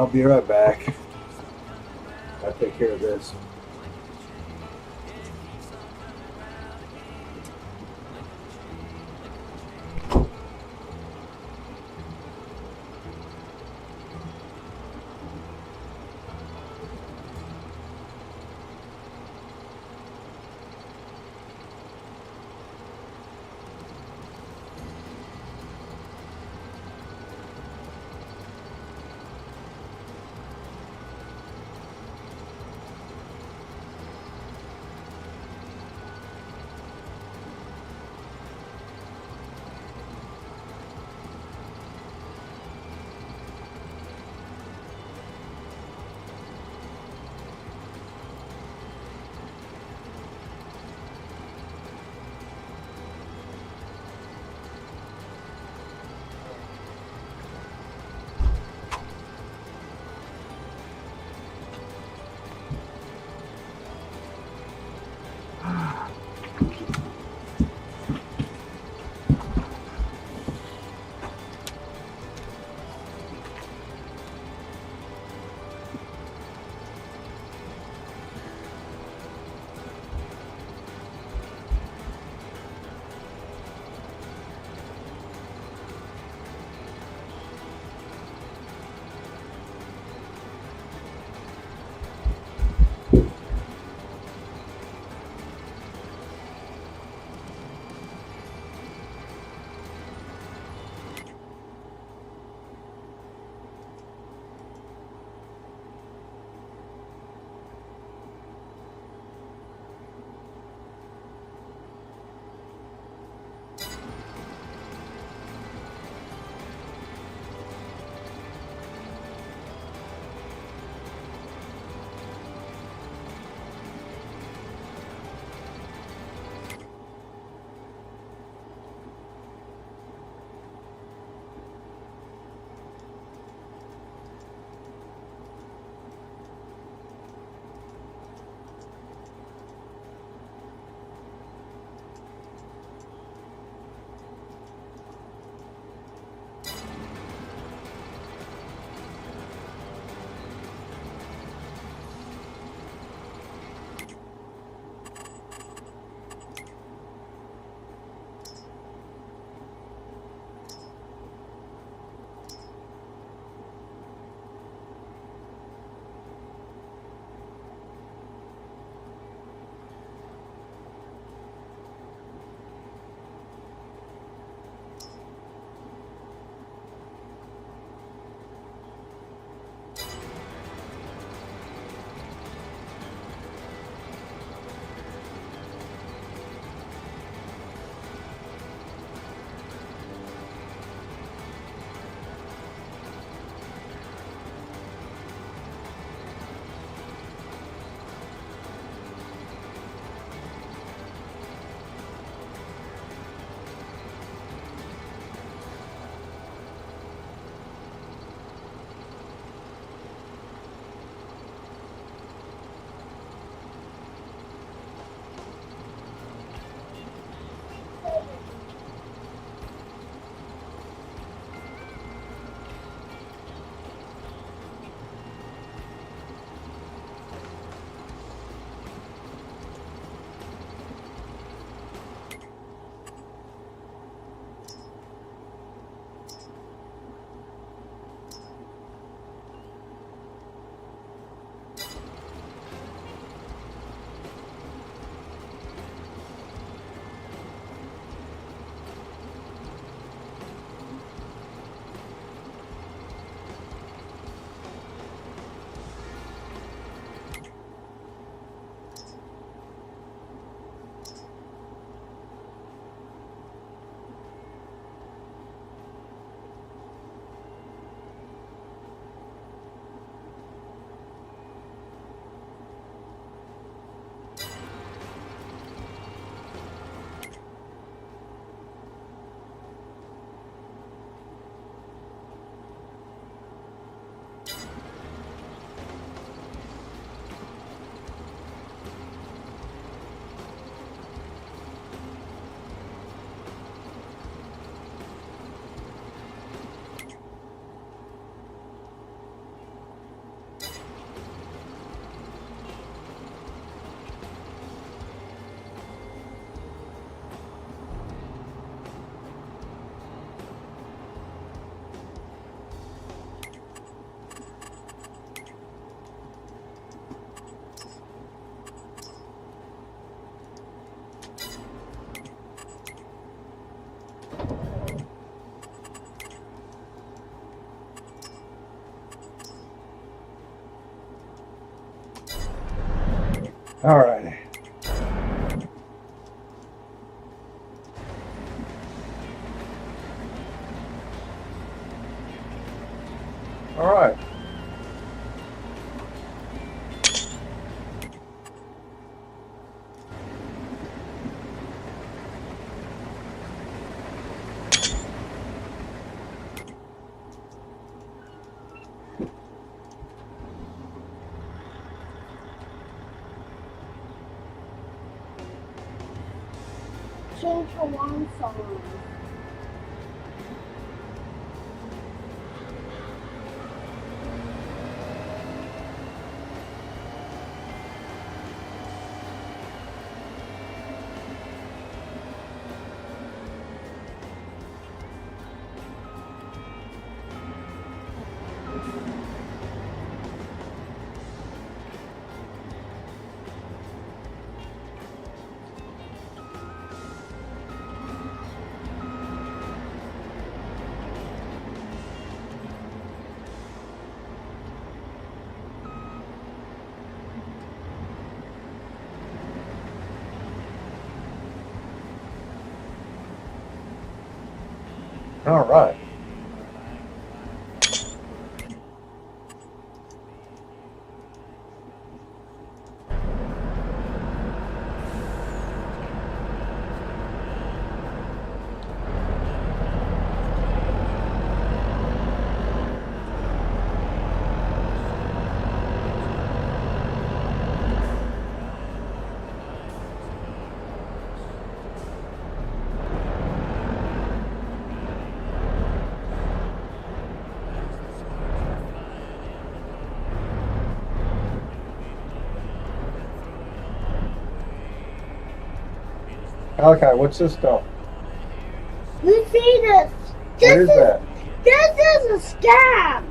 I'll be right back. I'll take care of this. All right. All right. Change to one song. All right. Okay, what's this stuff? You see this? What This is that? This is a scam.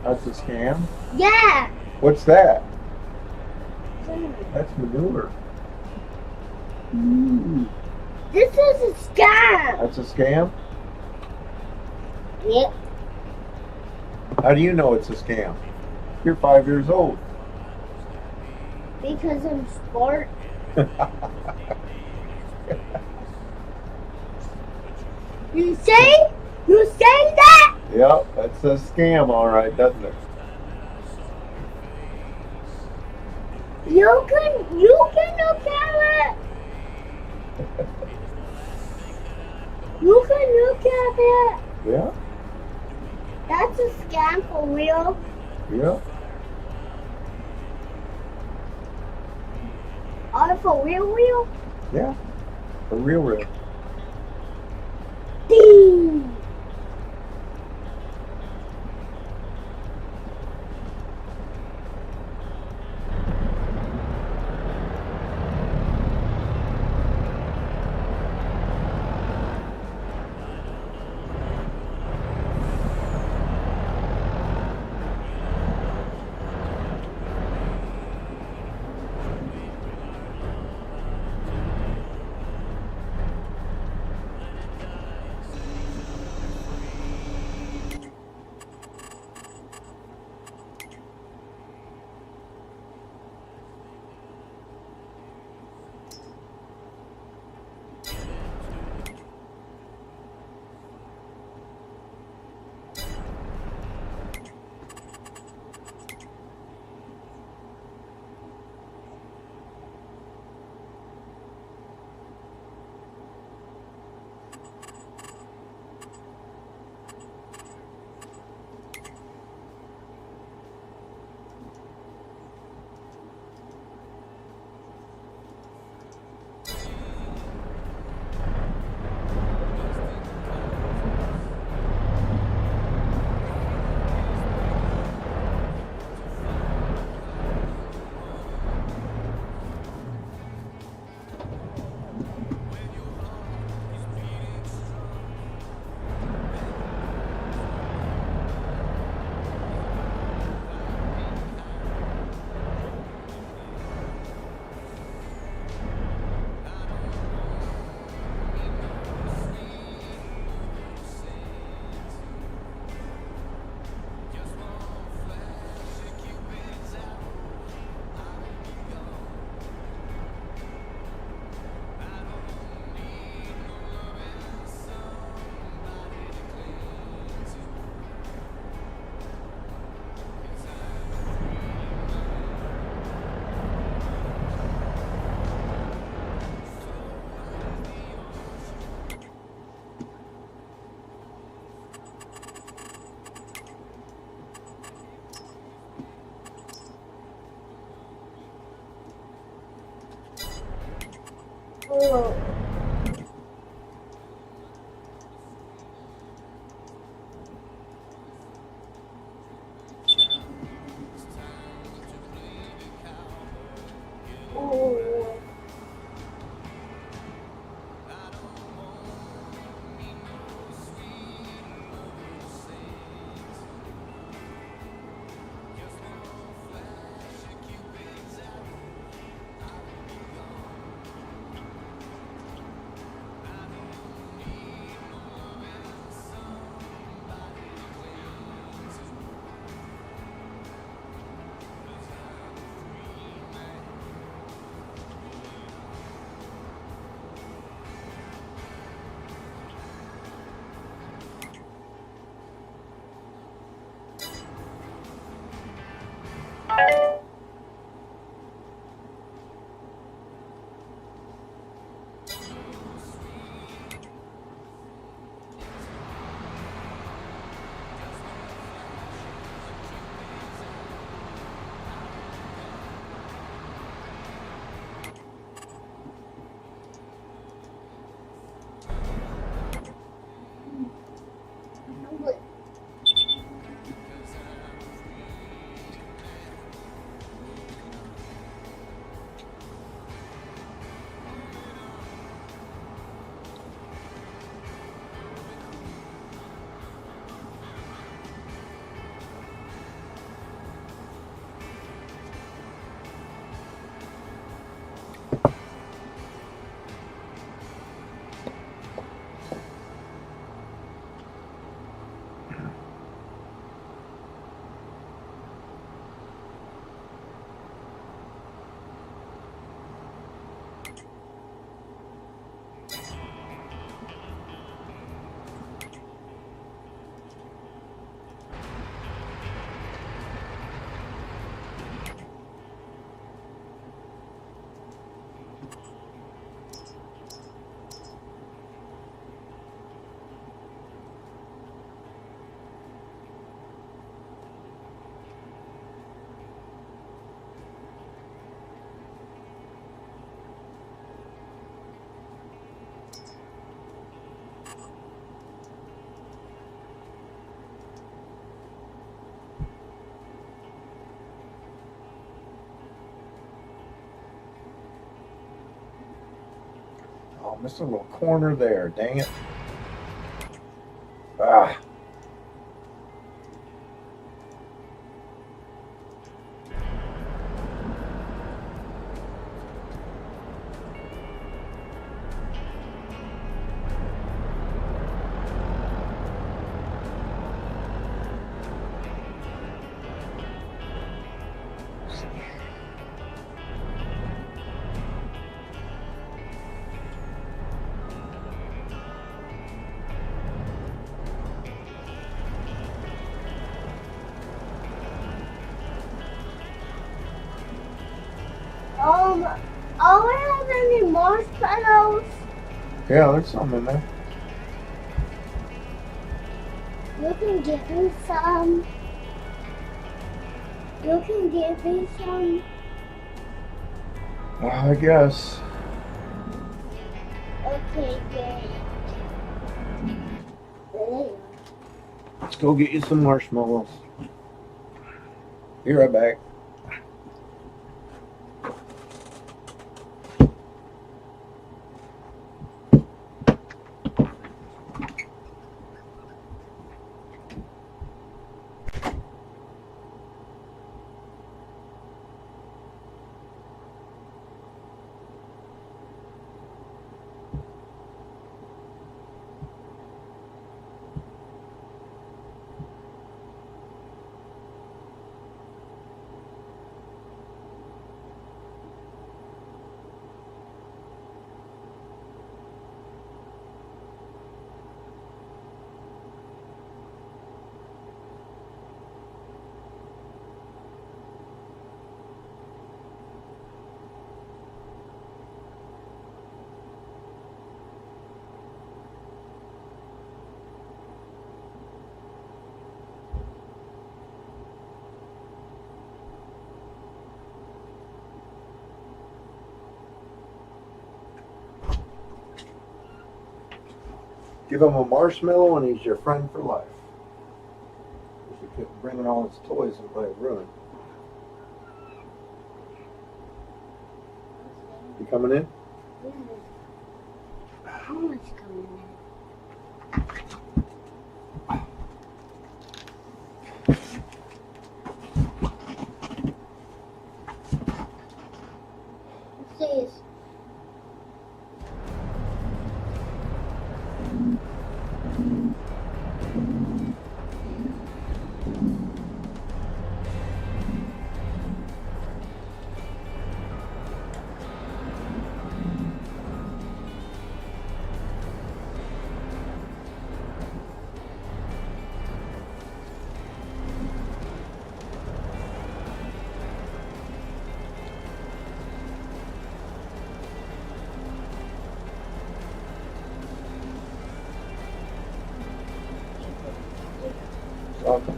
That's a scam? Yeah. What's that? That's manure. This is a scam. That's a scam? Yep. How do you know it's a scam? You're 5 years old. Because I'm smart. You say? You say that? Yep, that's a scam, all right, doesn't it? You can look at it. You can look at it. Yeah, That's a scam for real. yeah. For real? Yeah, for real. Ding. Oh. Oh. Oh, missed a little corner there. Dang it. Ah. Are we have any marshmallows? Yeah, there's some in there. You can give me some. You can give me some. Well, I guess. Okay, good. There. Let's go get you some marshmallows. Be right back. Give him a marshmallow and he's your friend for life. He kept bringing all his toys and let it ruin. You coming in? How much coming in? What's this? Welcome.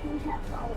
We have all.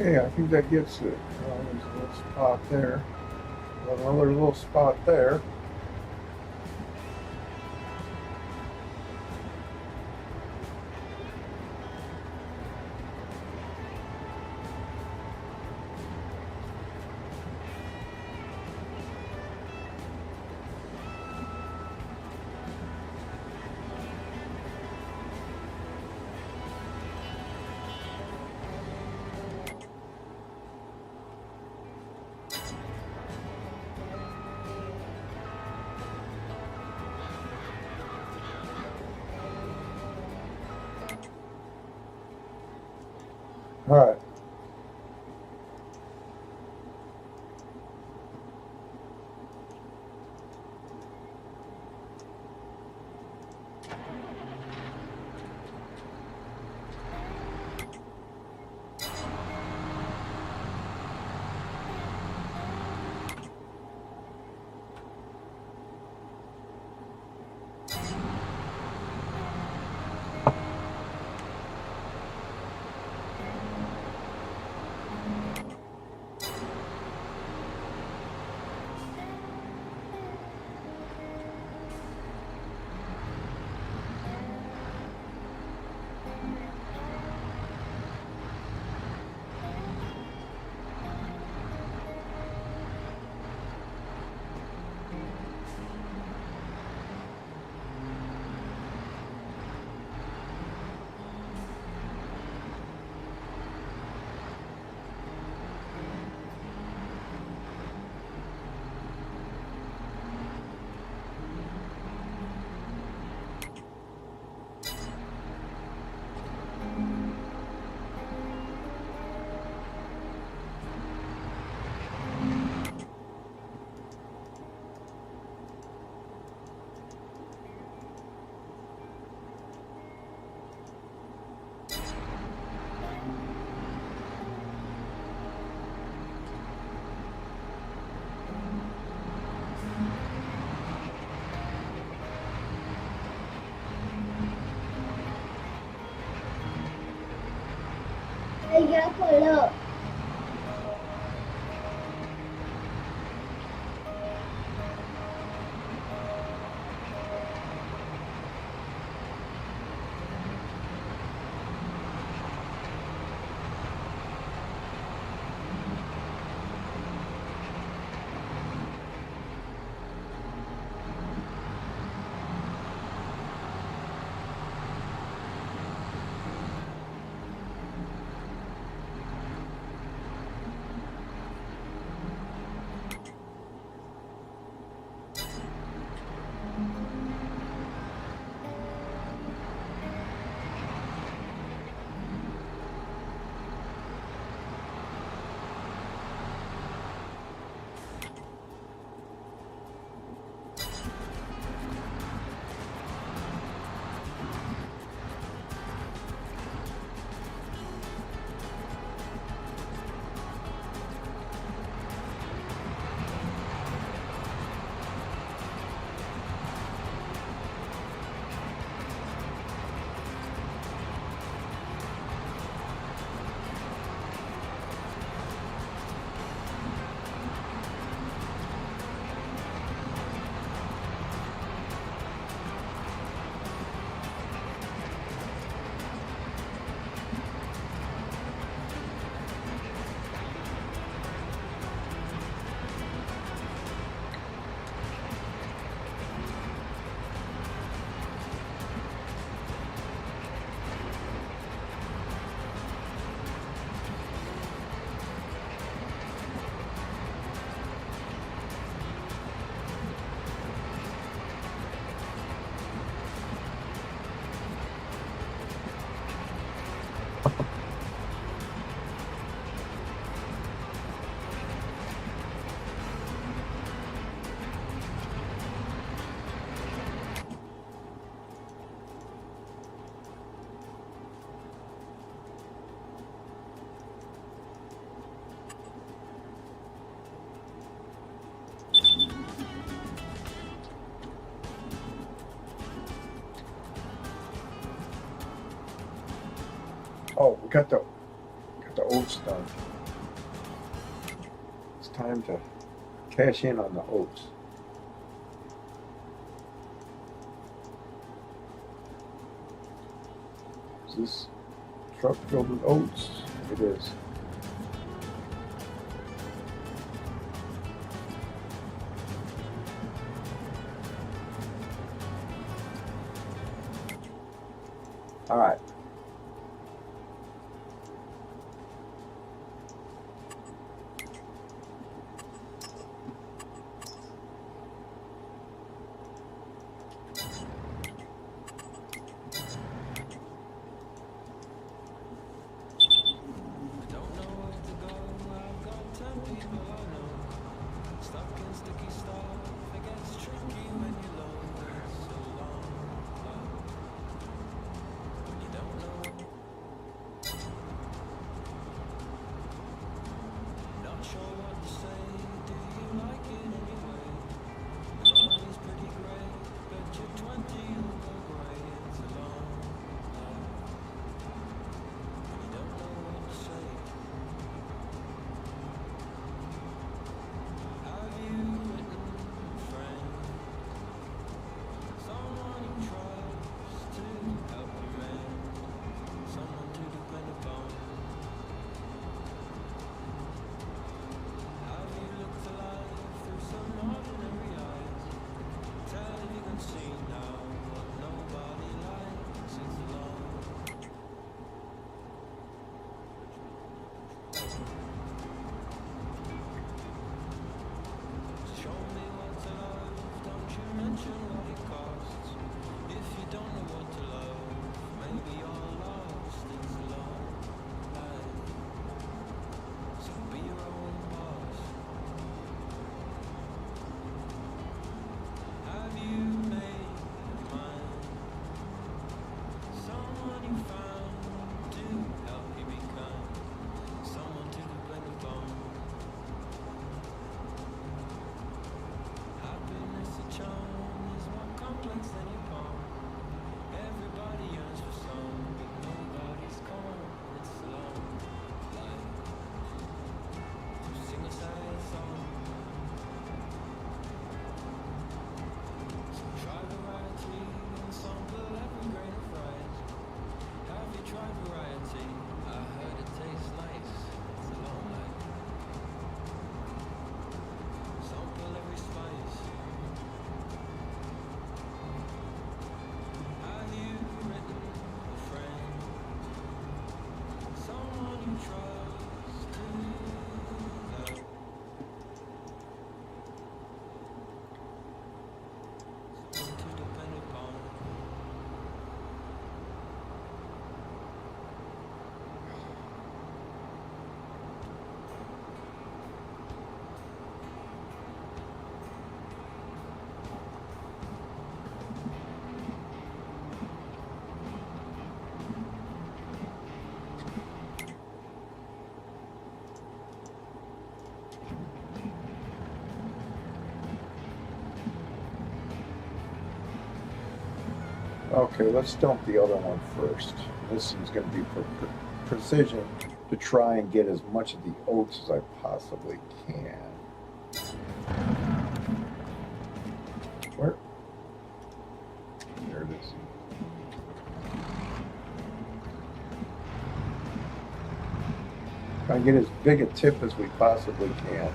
Okay, I think that gets it. There's a little spot there. Another little spot there. All right. Hey, Grandpa, look. Oh, we got the oats done. It's time to cash in on the oats. Is this truck filled with oats? It is. All right. Okay, let's dump the other one first. This is going to be for precision to try and get as much of the oats as I possibly can. Where? There it is. Try and get as big a tip as we possibly can.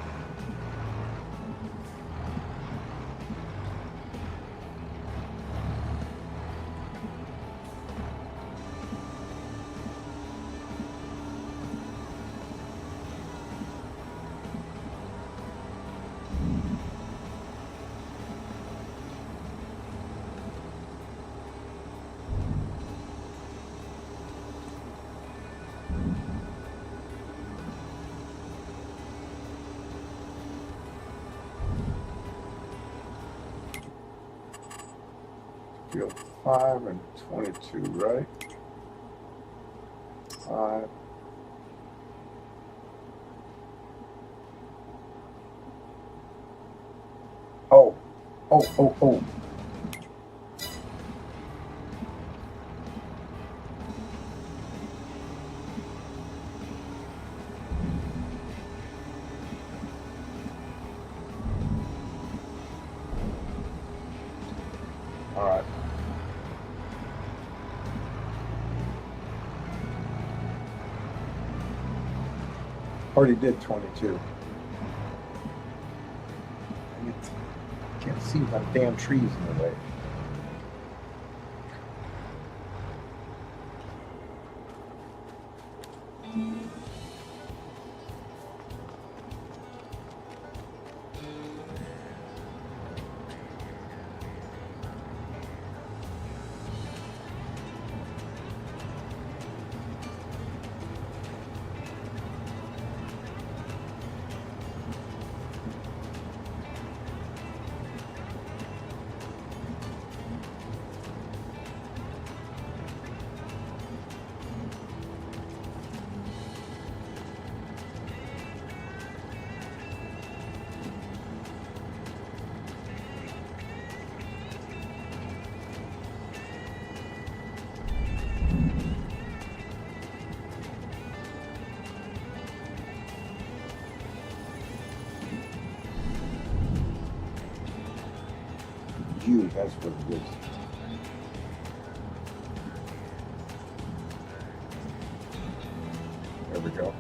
Field 5 and 22, right? 5. Oh. Oh. All right. Already did 22. Can't see my damn trees in the way. You, that's what it is. There we go.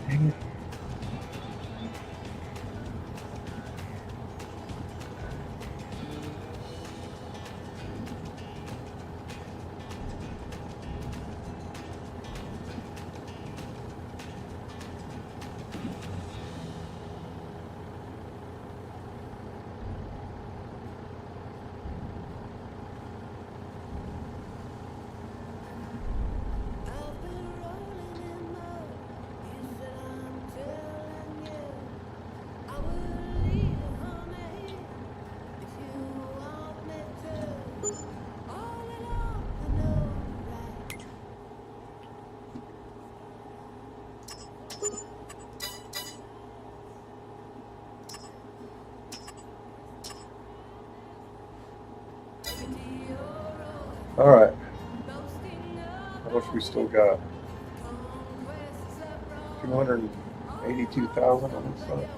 Dang it. All right. How much we still got? 282,000 on this side.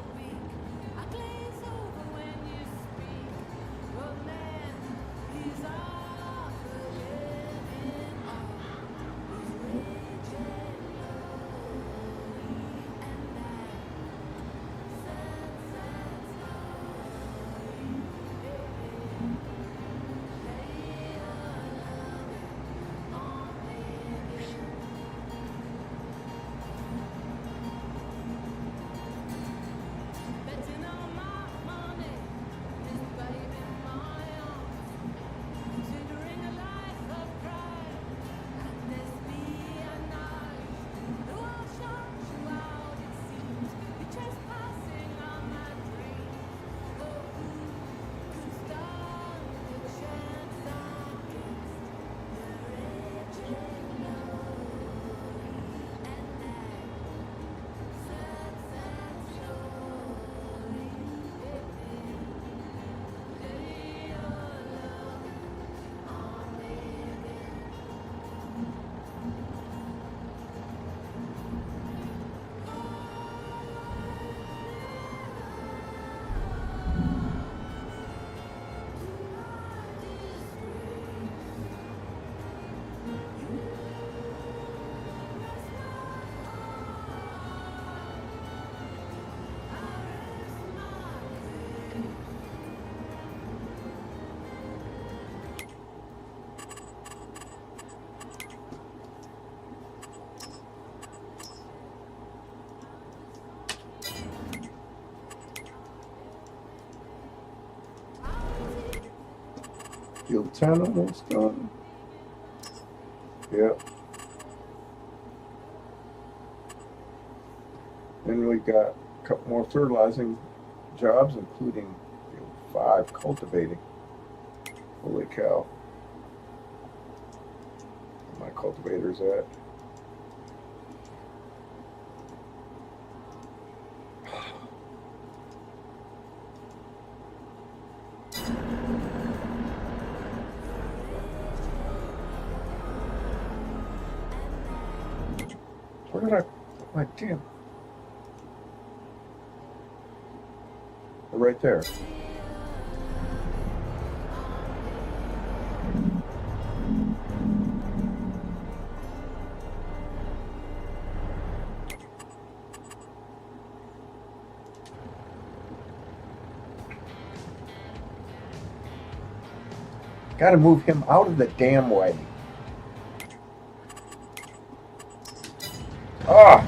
Field 10 almost done. Yep. Then we got a couple more fertilizing jobs, including field 5 cultivating. Holy cow. Where my cultivator's at. Where did I put my damn? They're right there. Got to move him out of the damn way. Ah!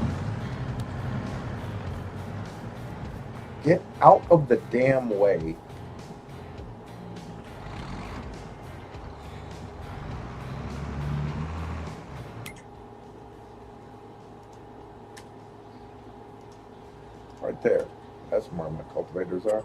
Get out of the damn way. Right there. That's where my cultivators are.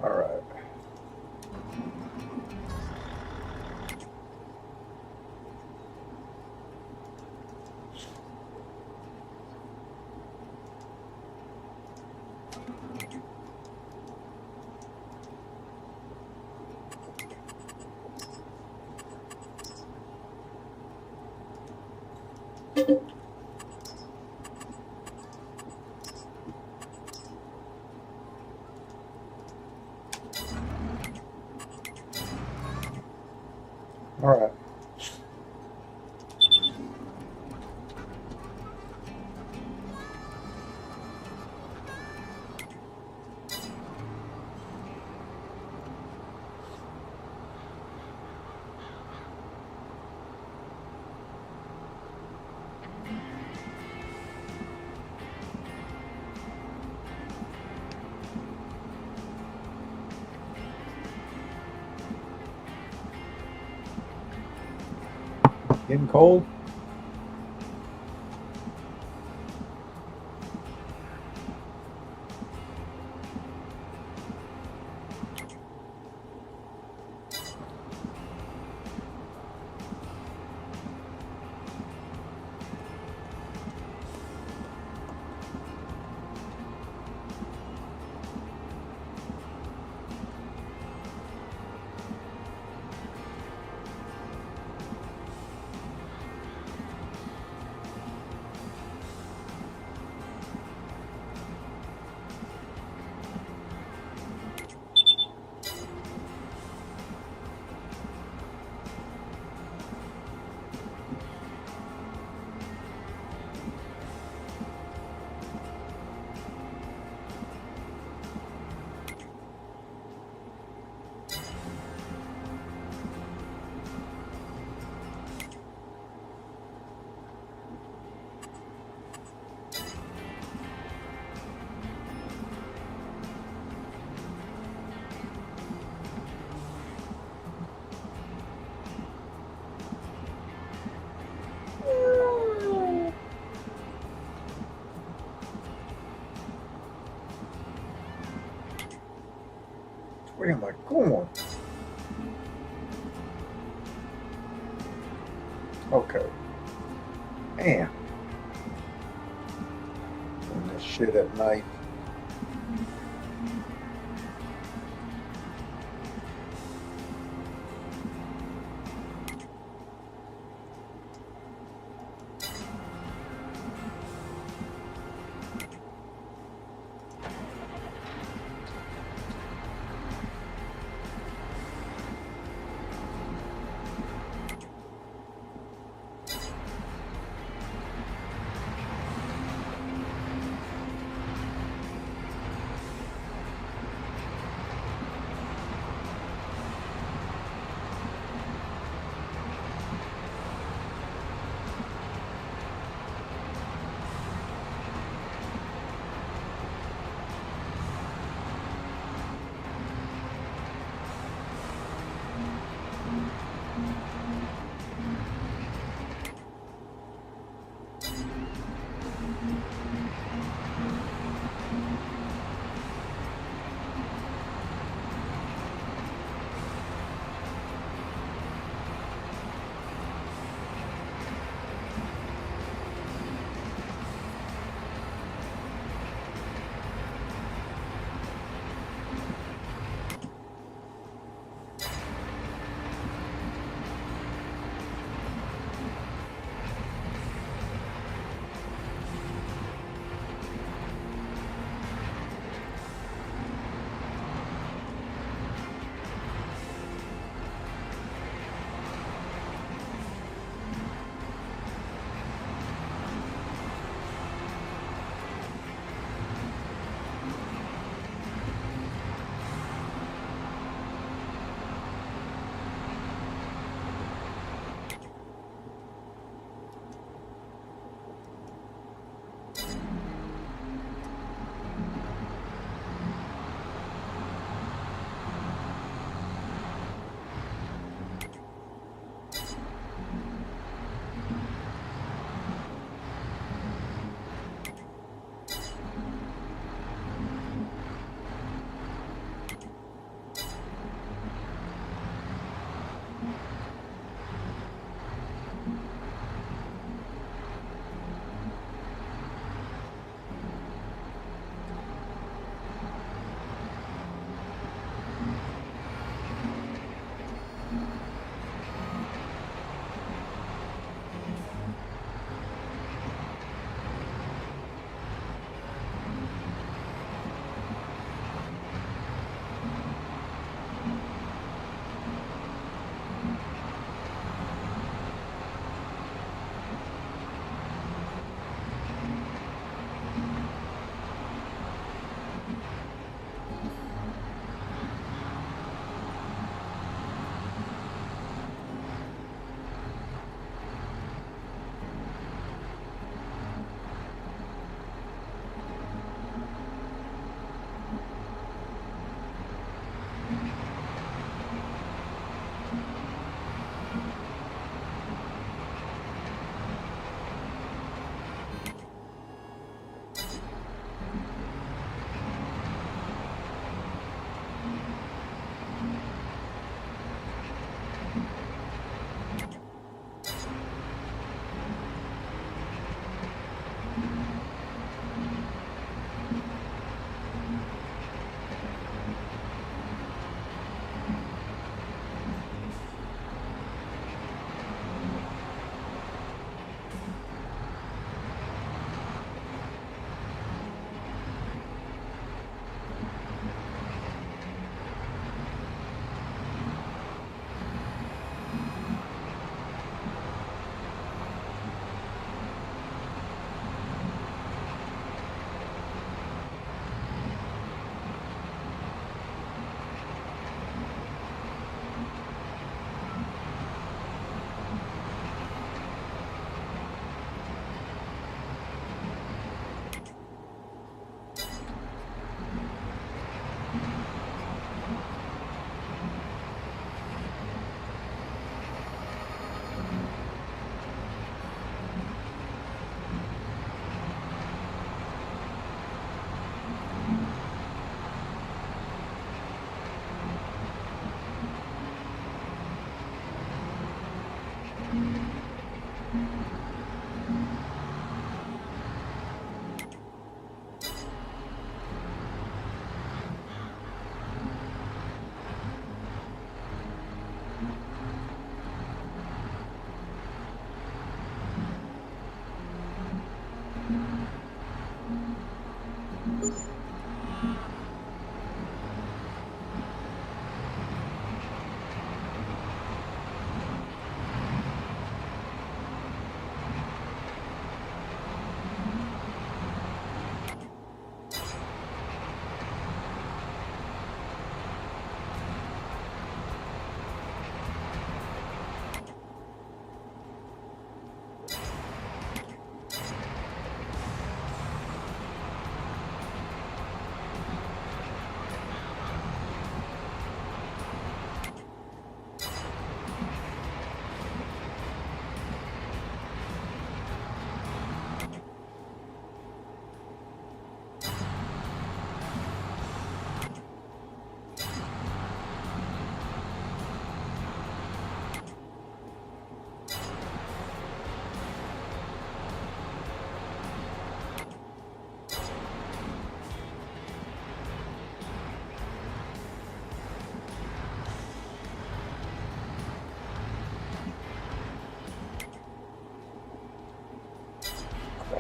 All right. All right. Getting cold? Where am I going? Okay. Man. Doing this shit at night.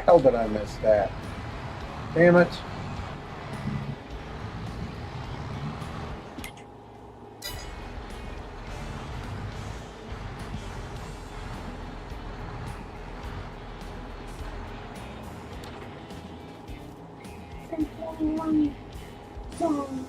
hell did I miss that? Damn it. One song.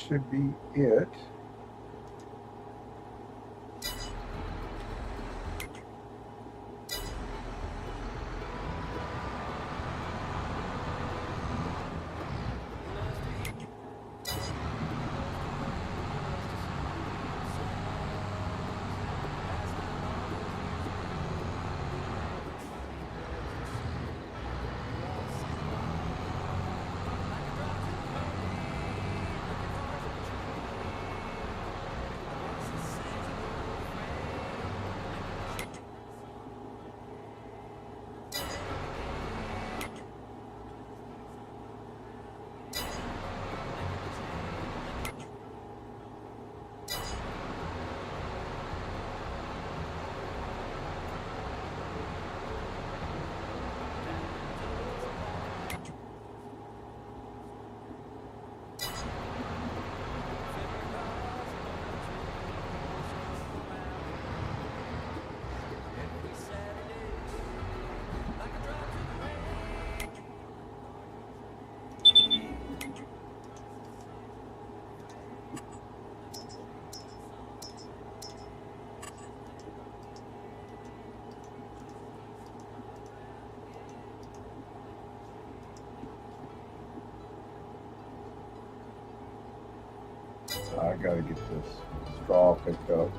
should be it. I gotta get this straw picked up.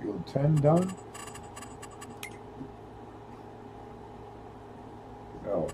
Field 10 done? No.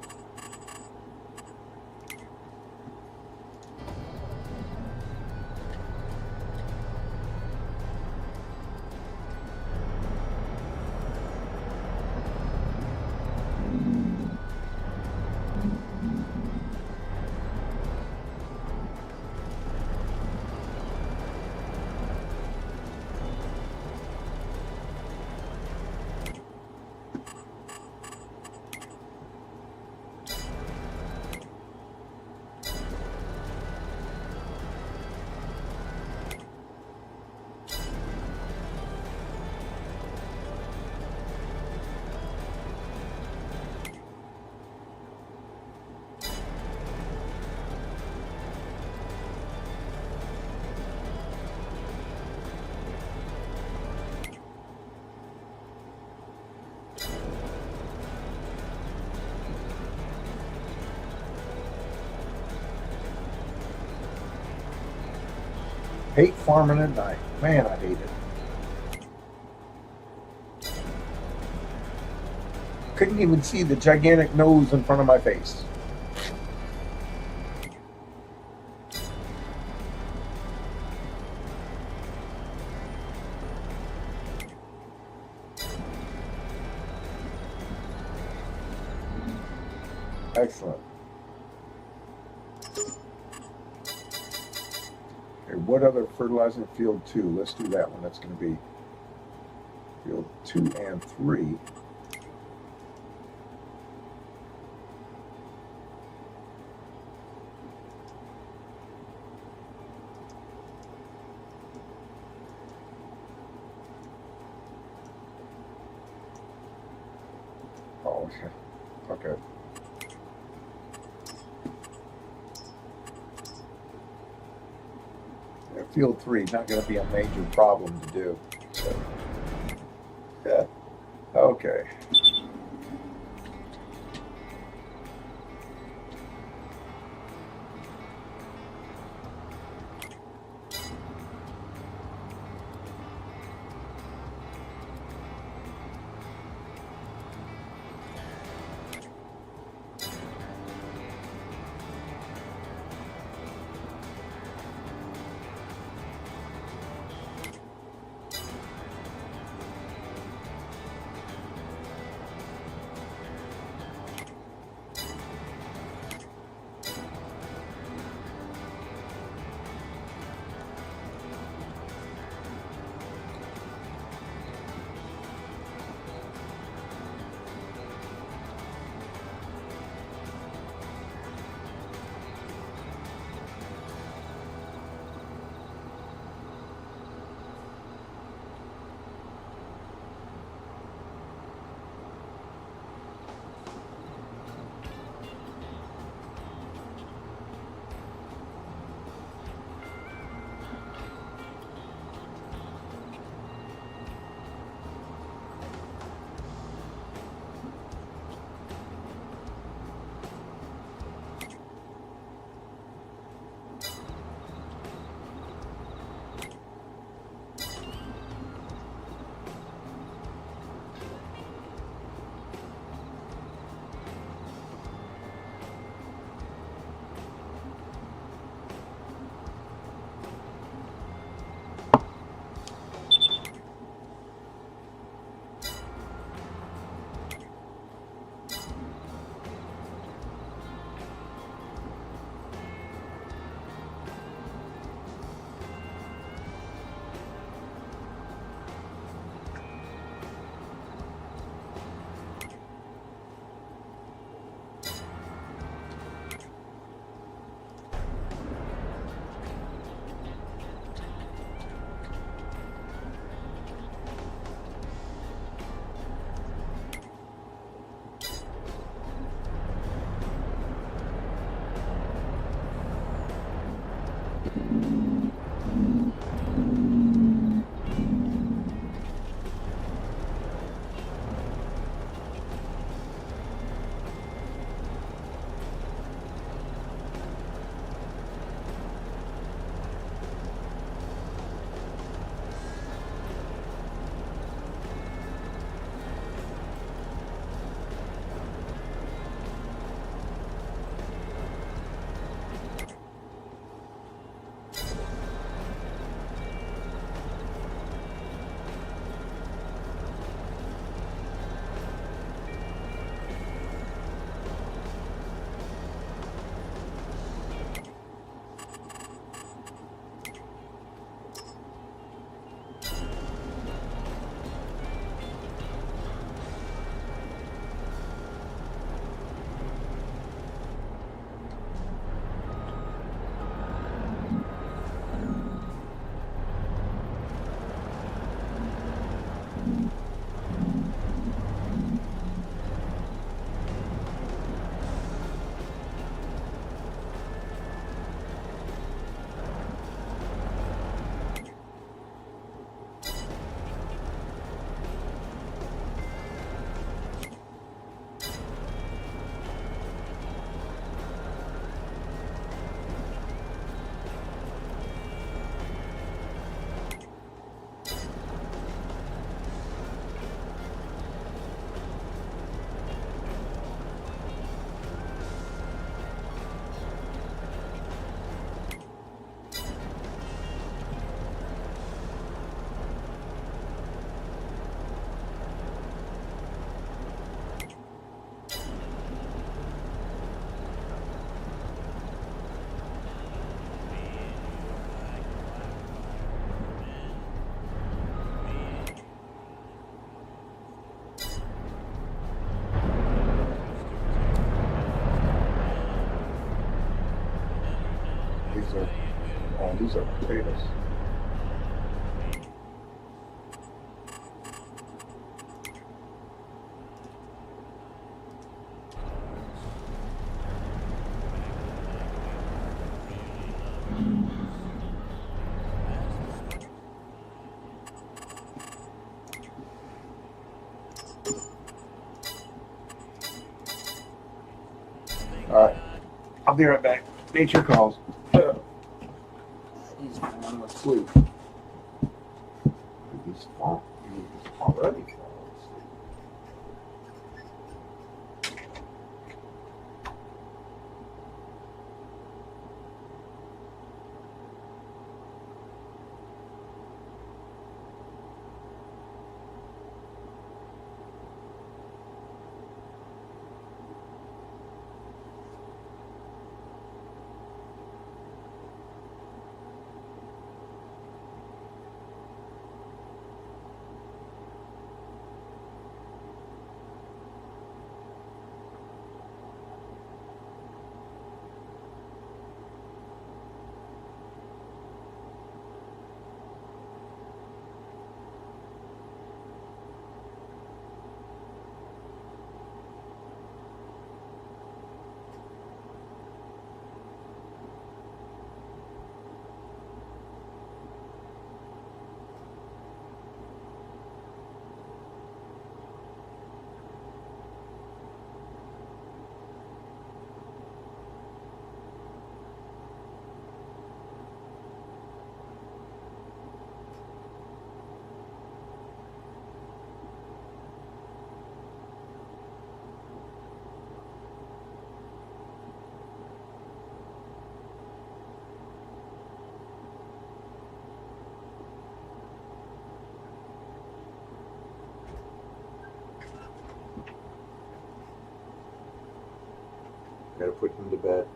Hate farming at night. Man, I hate it. Couldn't even see the gigantic nose in front of my face. Excellent. Okay, what other fertilizing field 2? Let's do that one. That's going to be field 2 and 3. Oh, okay. Yeah, field 3 not going to be a major problem to do. So, yeah. Okay. these are potatoes. All right, I'll be right back. Nature calls. He's falling asleep. He's already falling asleep. Gotta put him to bed.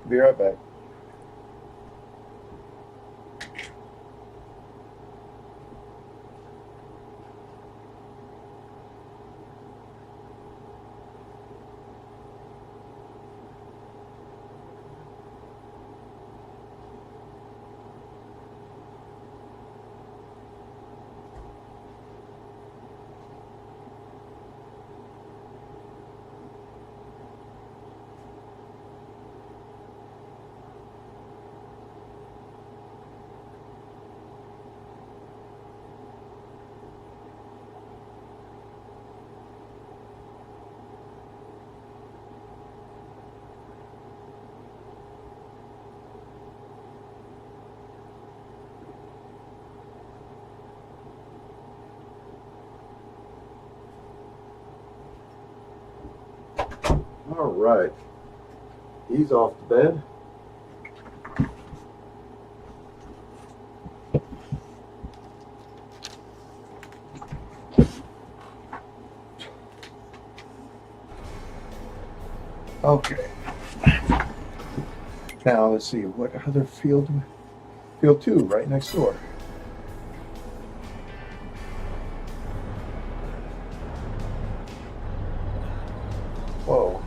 Be right back. All right. He's off to bed. Okay. Now let's see, what other field? Field 2, right next door. Whoa.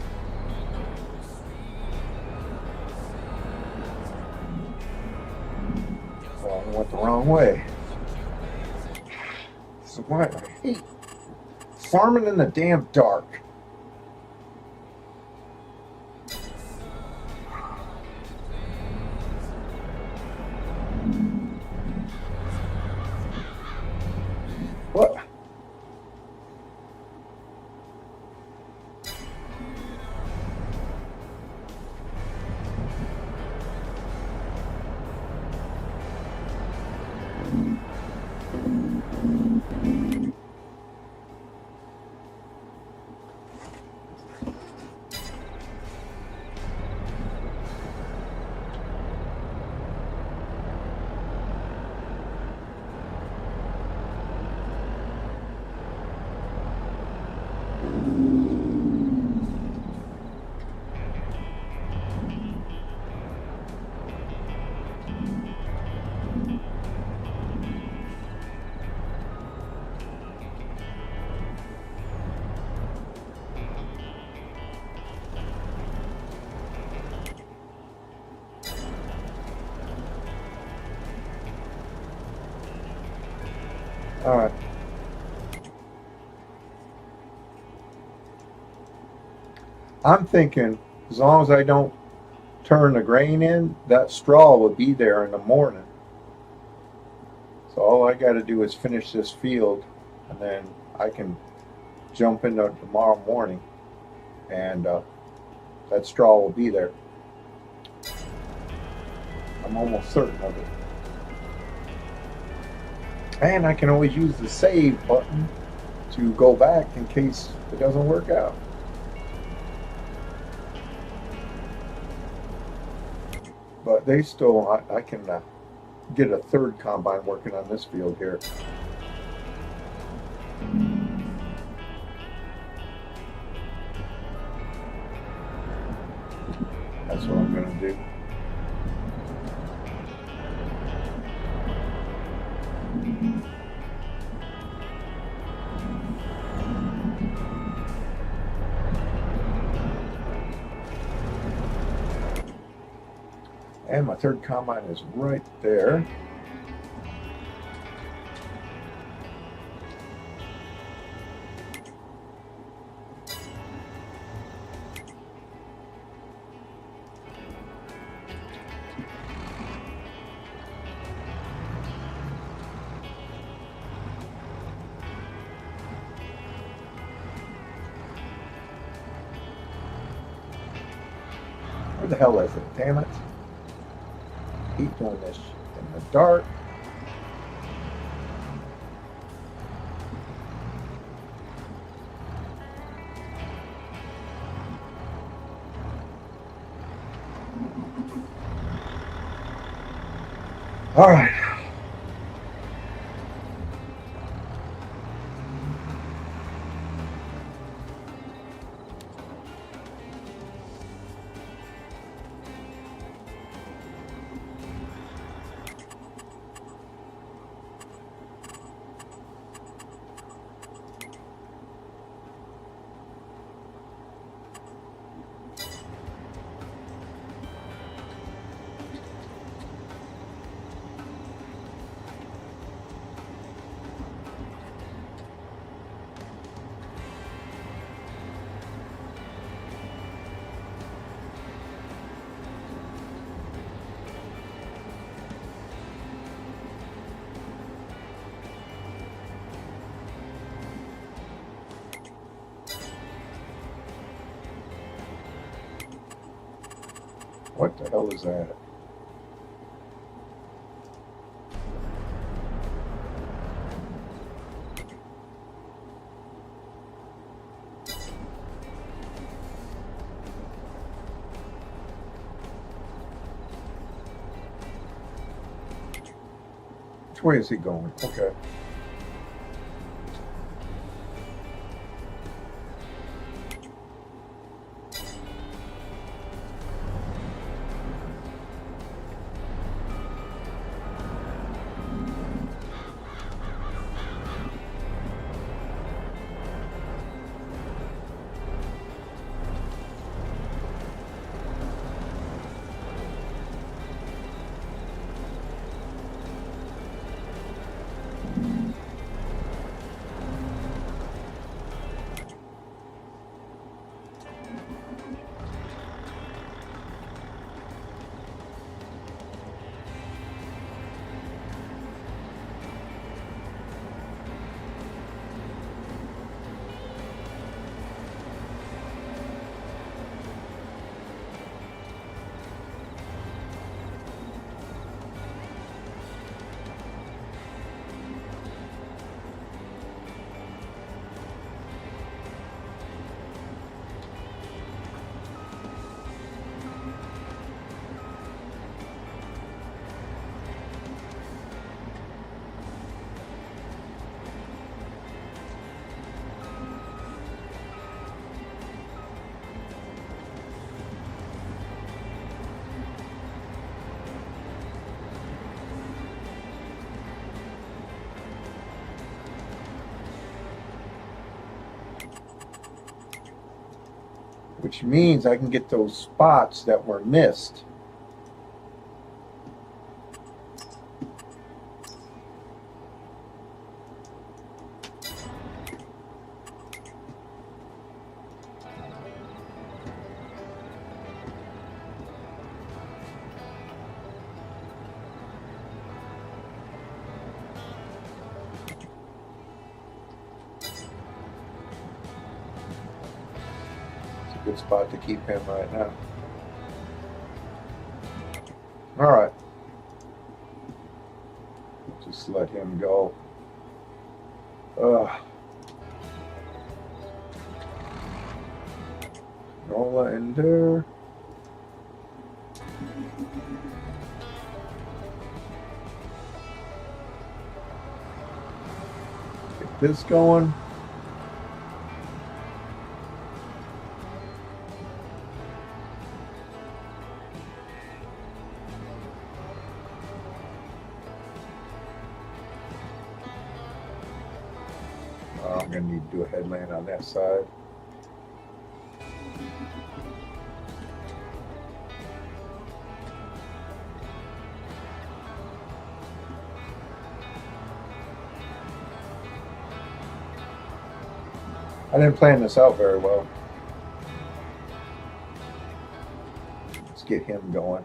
the wrong way. This is why I hate farming in the damn dark. What? All right. I'm thinking as long as I don't turn the grain in, that straw will be there in the morning. So all I got to do is finish this field, and then I can jump in tomorrow morning, and that straw will be there. I'm almost certain of it. And I can always use the save button to go back in case it doesn't work out. But they still, I can get a third combine working on this field here. That's what I'm going to do. And my third combine is right there. Where the hell is it? Damn it. Keep doing this in the dark. All right. What the hell is that? Which way is he going? Okay. which means I can get those spots that were missed. Good spot to keep him right now. All right. Just let him go. Nola in there. Get this going. I'm going to need to do a headland on that side. I didn't plan this out very well. Let's get him going.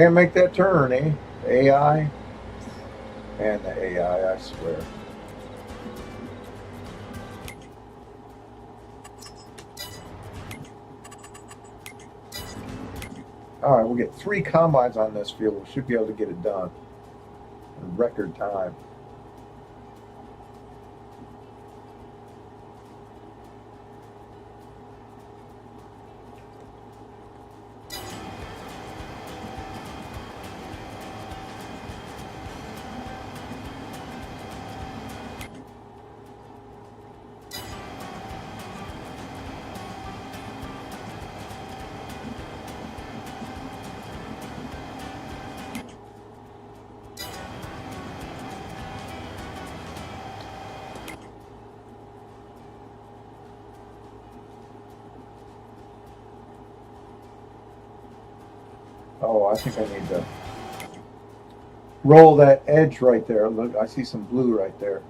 Can't make that turn, eh? The AI. And the AI, I swear. All right, we'll get 3 combines on this field. We should be able to get it done in record time. Oh, I think I need to roll that edge right there. Look, I see some blue right there.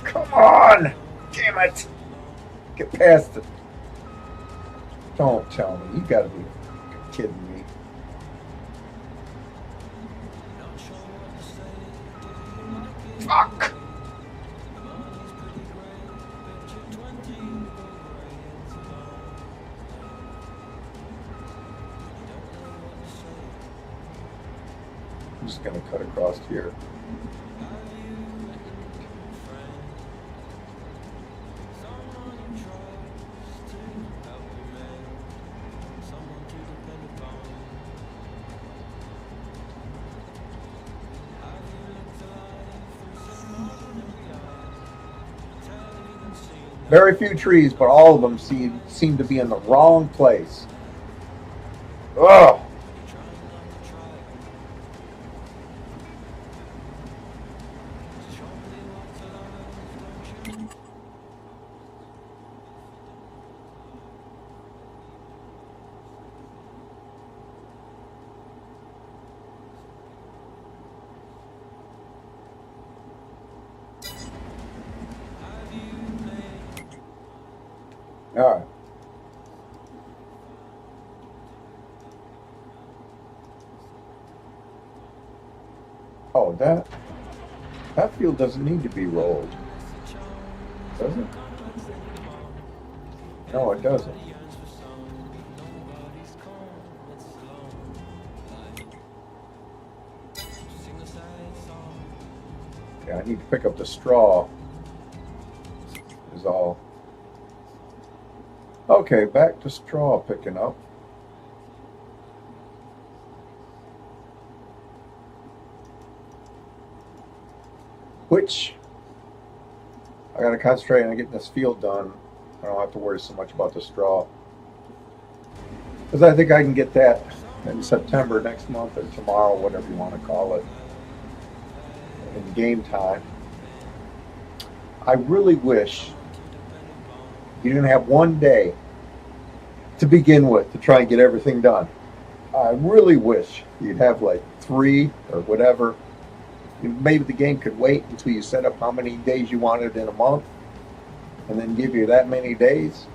Come on! Damn it! Get past it. Don't tell me. You gotta be kidding me. Fuck! I'm just gonna cut across here. Very few trees, but all of them seem to be in the wrong place. Ugh! All right. Oh, that field doesn't need to be rolled, does it? No, it doesn't. Yeah, I need to pick up the straw. Is all. Okay, back to straw picking up. Which I got to concentrate on getting this field done. I don't have to worry so much about the straw. Because I think I can get that in September next month or tomorrow, whatever you want to call it, in game time. I really wish you didn't have one day to begin with to try and get everything done. I really wish you'd have like 3 or whatever. Maybe the game could wait until you set up how many days you wanted in a month and then give you that many days.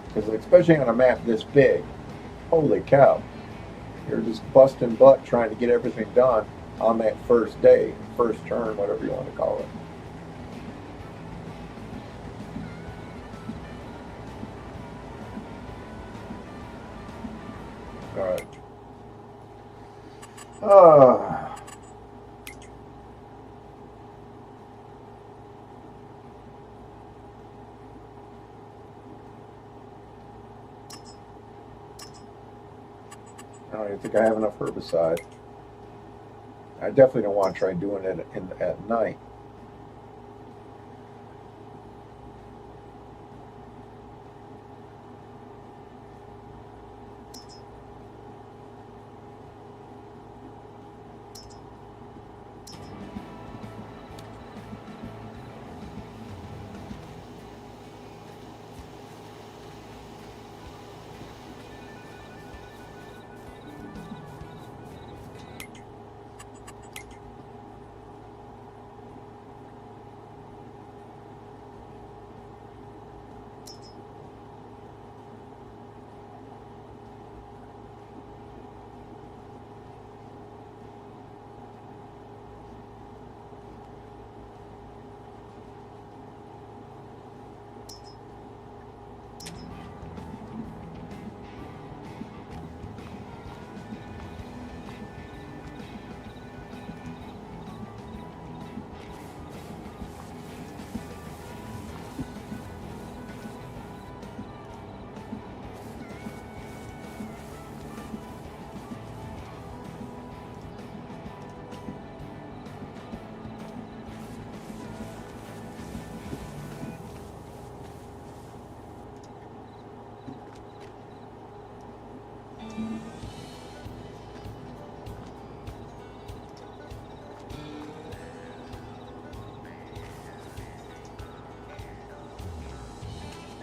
Because especially on a map this big, holy cow, you're just busting butt trying to get everything done on that first day, first turn, whatever you want to call it. All right. I don't even think I have enough herbicide. I definitely don't want to try doing it at night.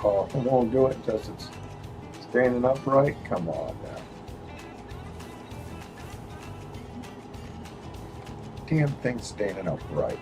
Oh, it won't do it until it's standing upright. Come on now. Damn thing's standing upright.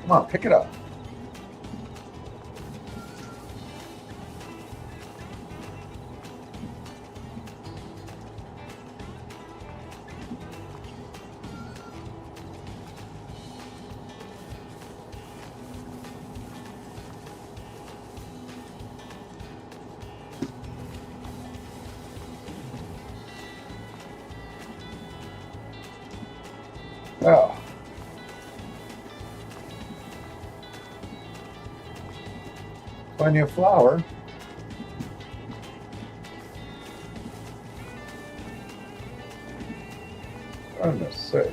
Come on, pick it up. Oh. Find you a flower. Goodness sakes.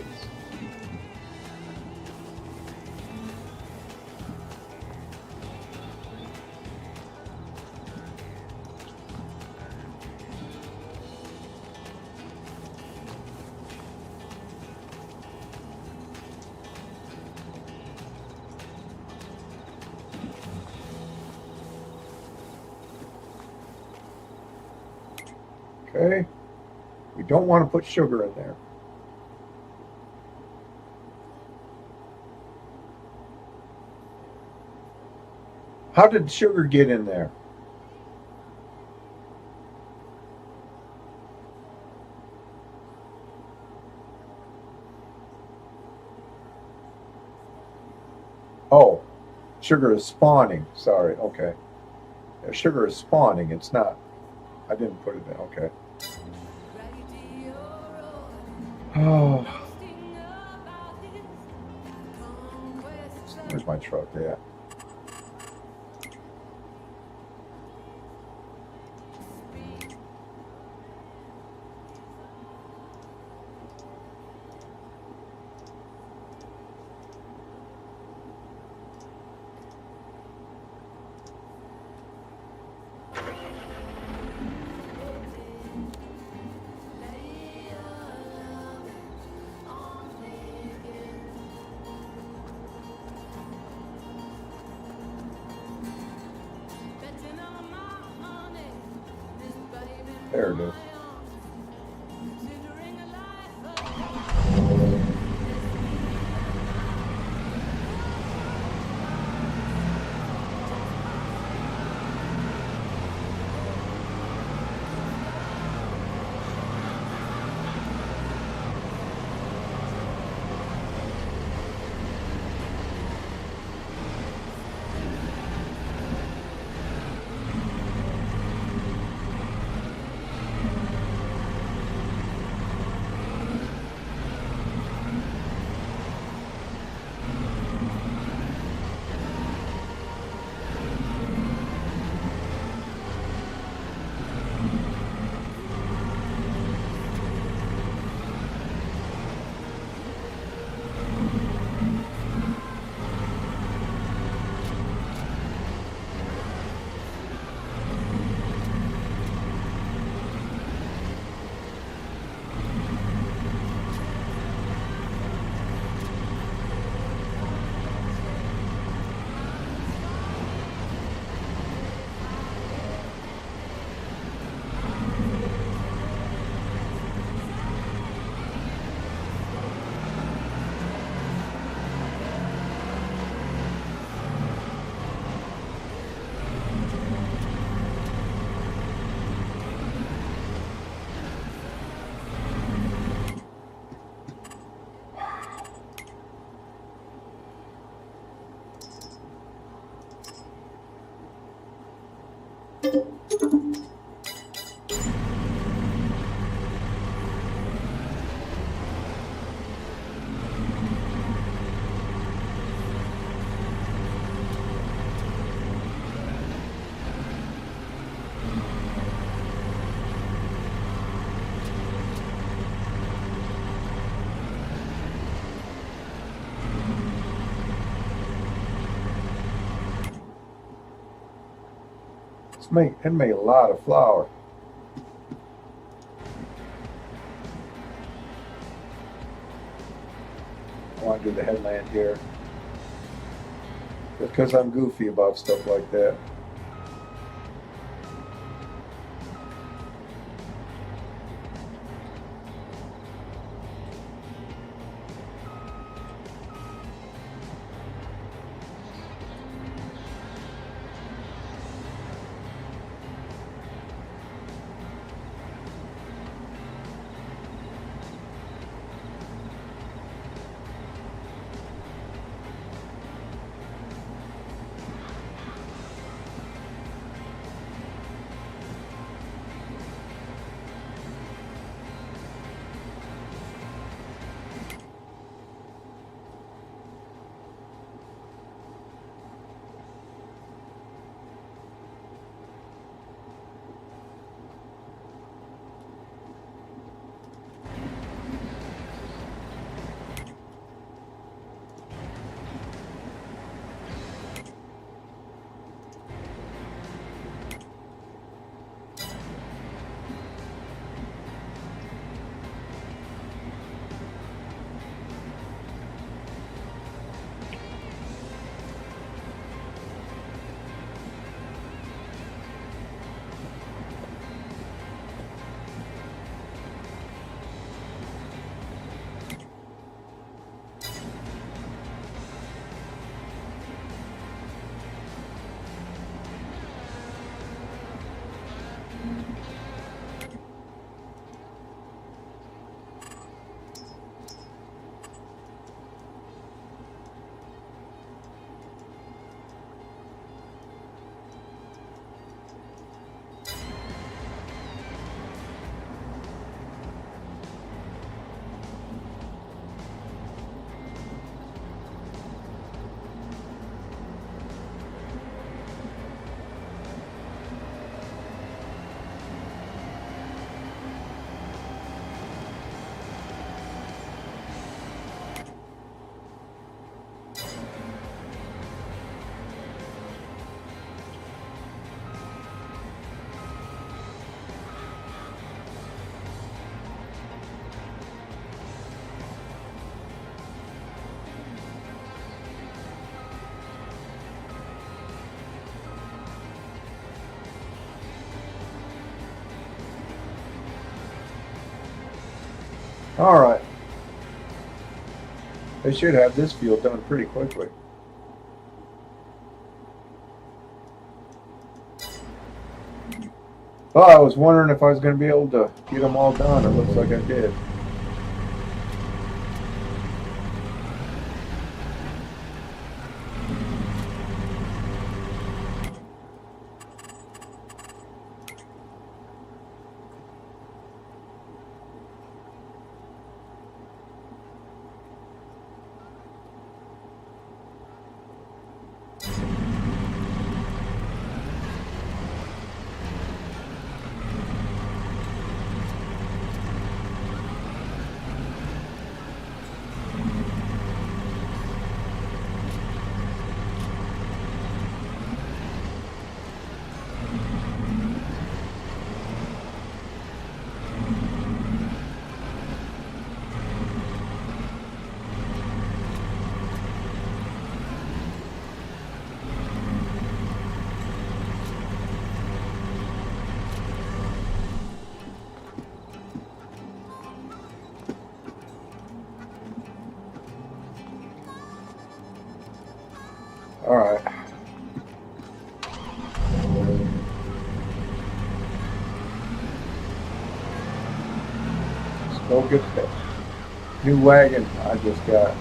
Okay. We don't want to put sugar in there. How did sugar get in there? Oh, sugar is spawning. Sorry. Okay. Yeah, sugar is spawning. It's not. I didn't put it in. Okay. Oh, where's my truck at? There it is. It made a lot of flour. I want to do the headland here. Because I'm goofy about stuff like that. All right. They should have this field done pretty quickly. Well, I was wondering if I was going to be able to get them all done. It looks like I did. All right. Let's go get that new wagon I just got.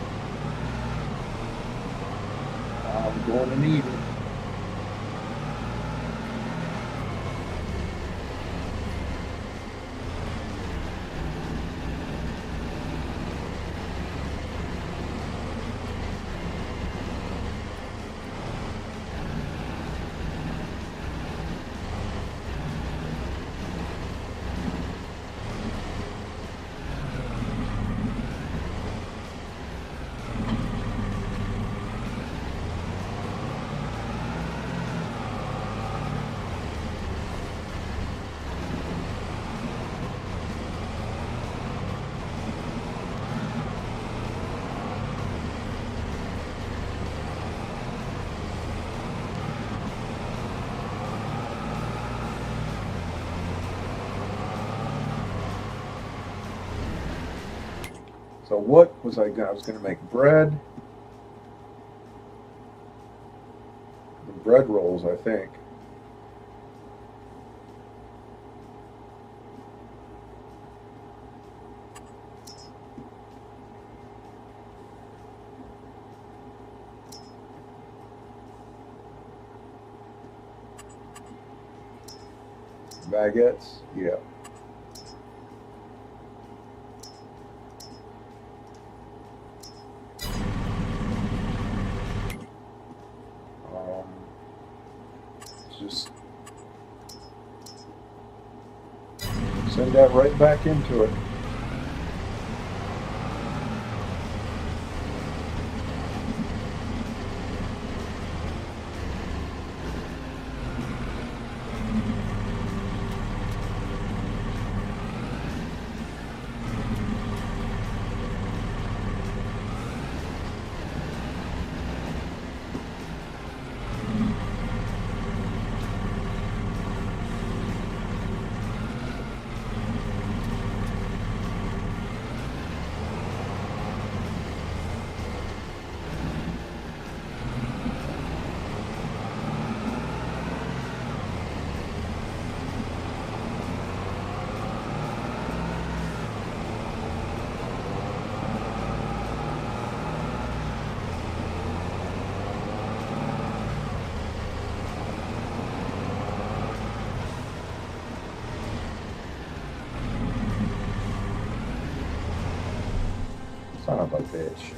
I'm going to need it. So what was I going to make bread. And bread rolls, I think. Baguettes, yeah. Just send that right back into it. Son of a bitch.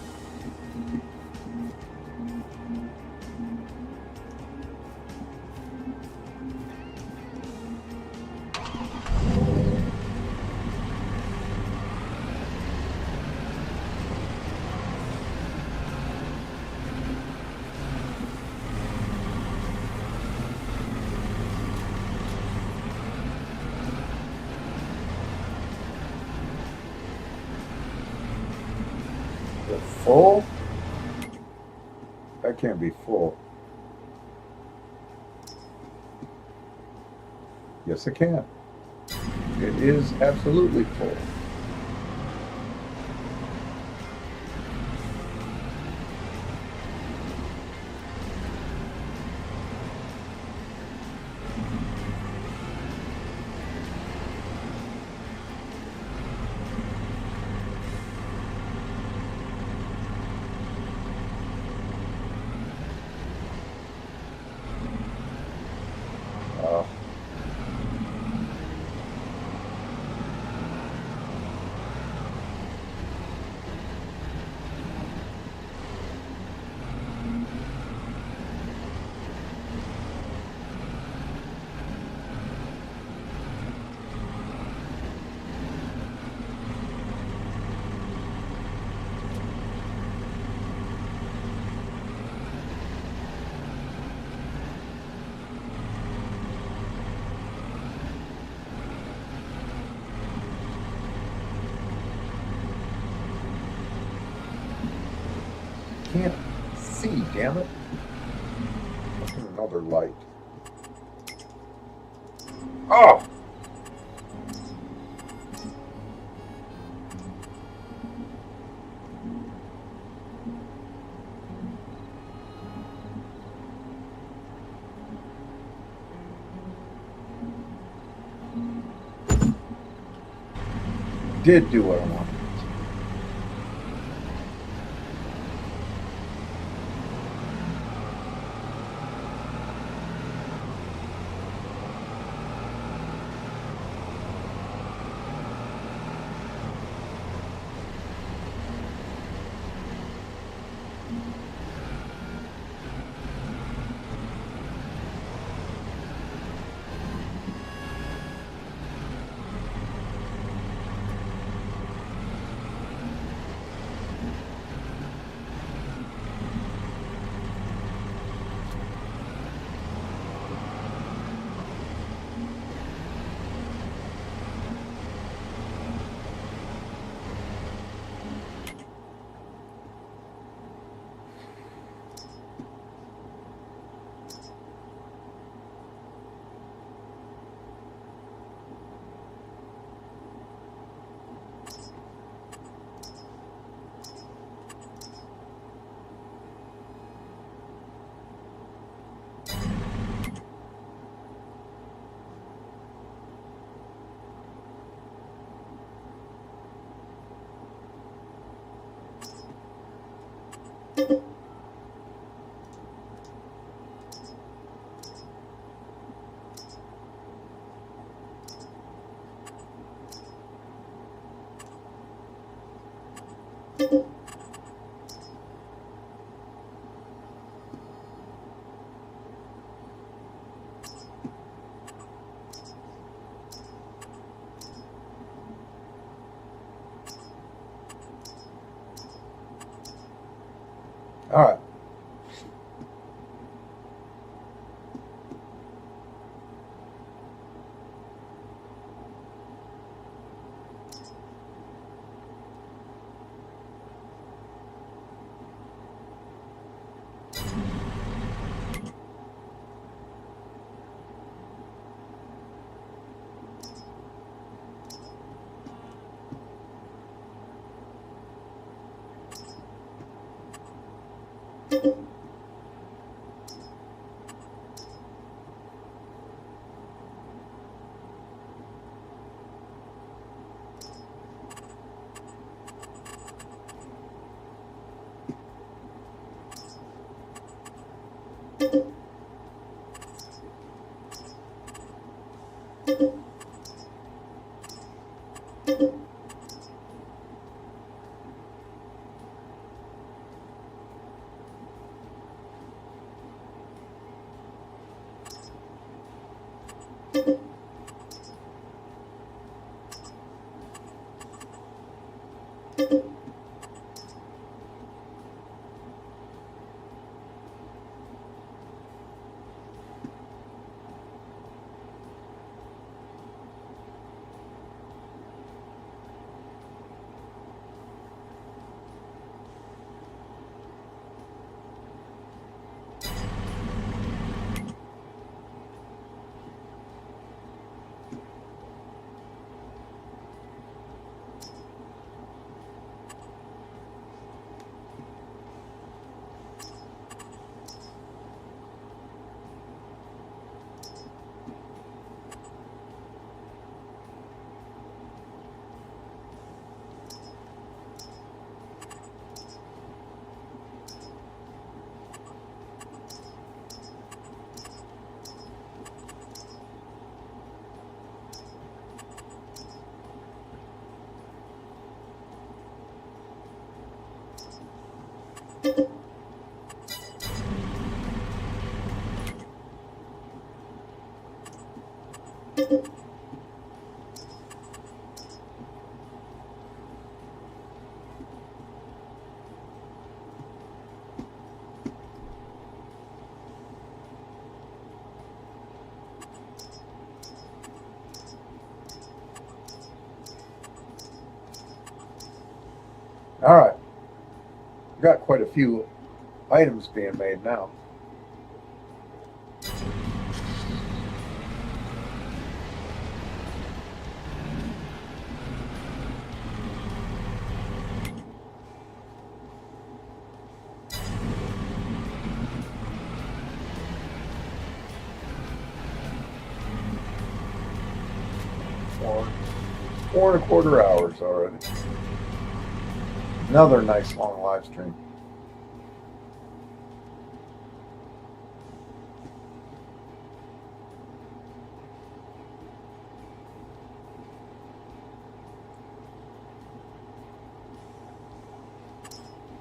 Full? That can't be full. Yes, it can. It is absolutely full. damn it. Another light. Oh! Did do what I wanted. All right. All right. Got quite a few items being made now. Four and a quarter hours already. Another nice long live stream.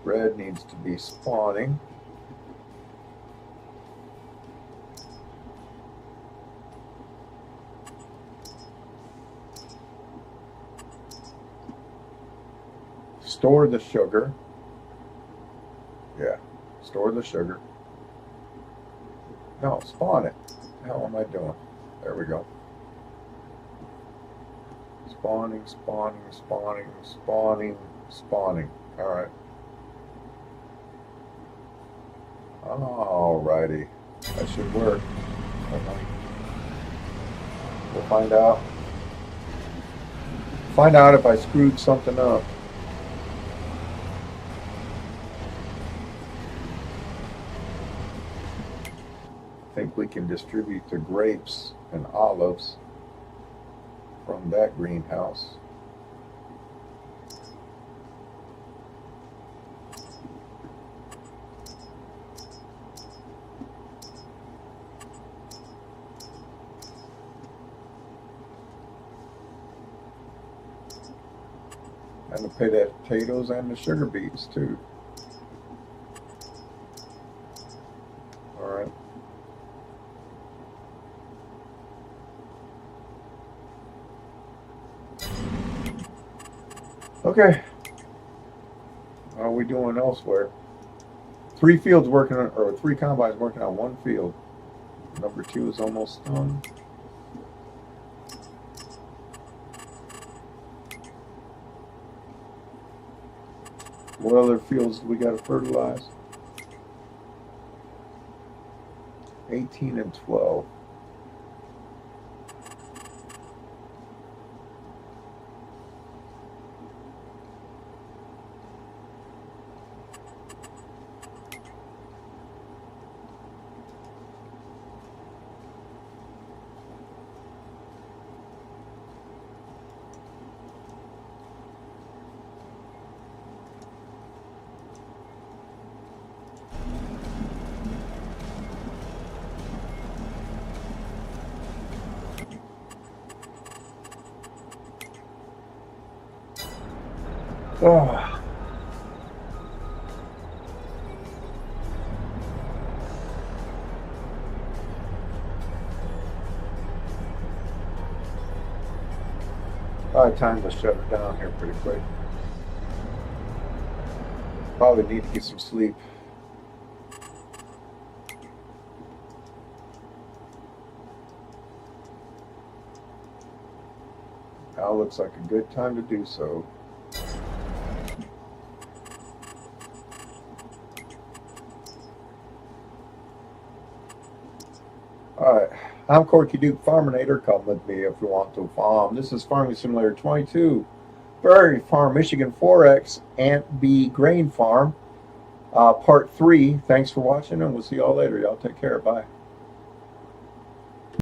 Red needs to be spawning. Store the sugar. Yeah, store the sugar. No, spawn it. What the hell am I doing? There we go. Spawning, spawning, spawning, spawning, spawning. Alright. Alrighty. That should work. We'll find out. Find out if I screwed something up. I think we can distribute the grapes and olives from that greenhouse. And the potatoes and the sugar beets too. All right. Okay. How are we doing elsewhere? 3 fields working on, or 3 combines working on 1 field. Number 2 is almost done. What other fields do we got to fertilize? 18 and 12. Oh. Probably time to shut it down here pretty quick. Probably need to get some sleep. Now looks like a good time to do so. Alright, I'm Corky Duke Farminator. Come with me if you want to farm. This is Farming Simulator 22. Prairie Farm, Michigan 4X, Ant B Grain Farm, Part 3. Thanks for watching, and we'll see y'all later. Y'all take care. Bye.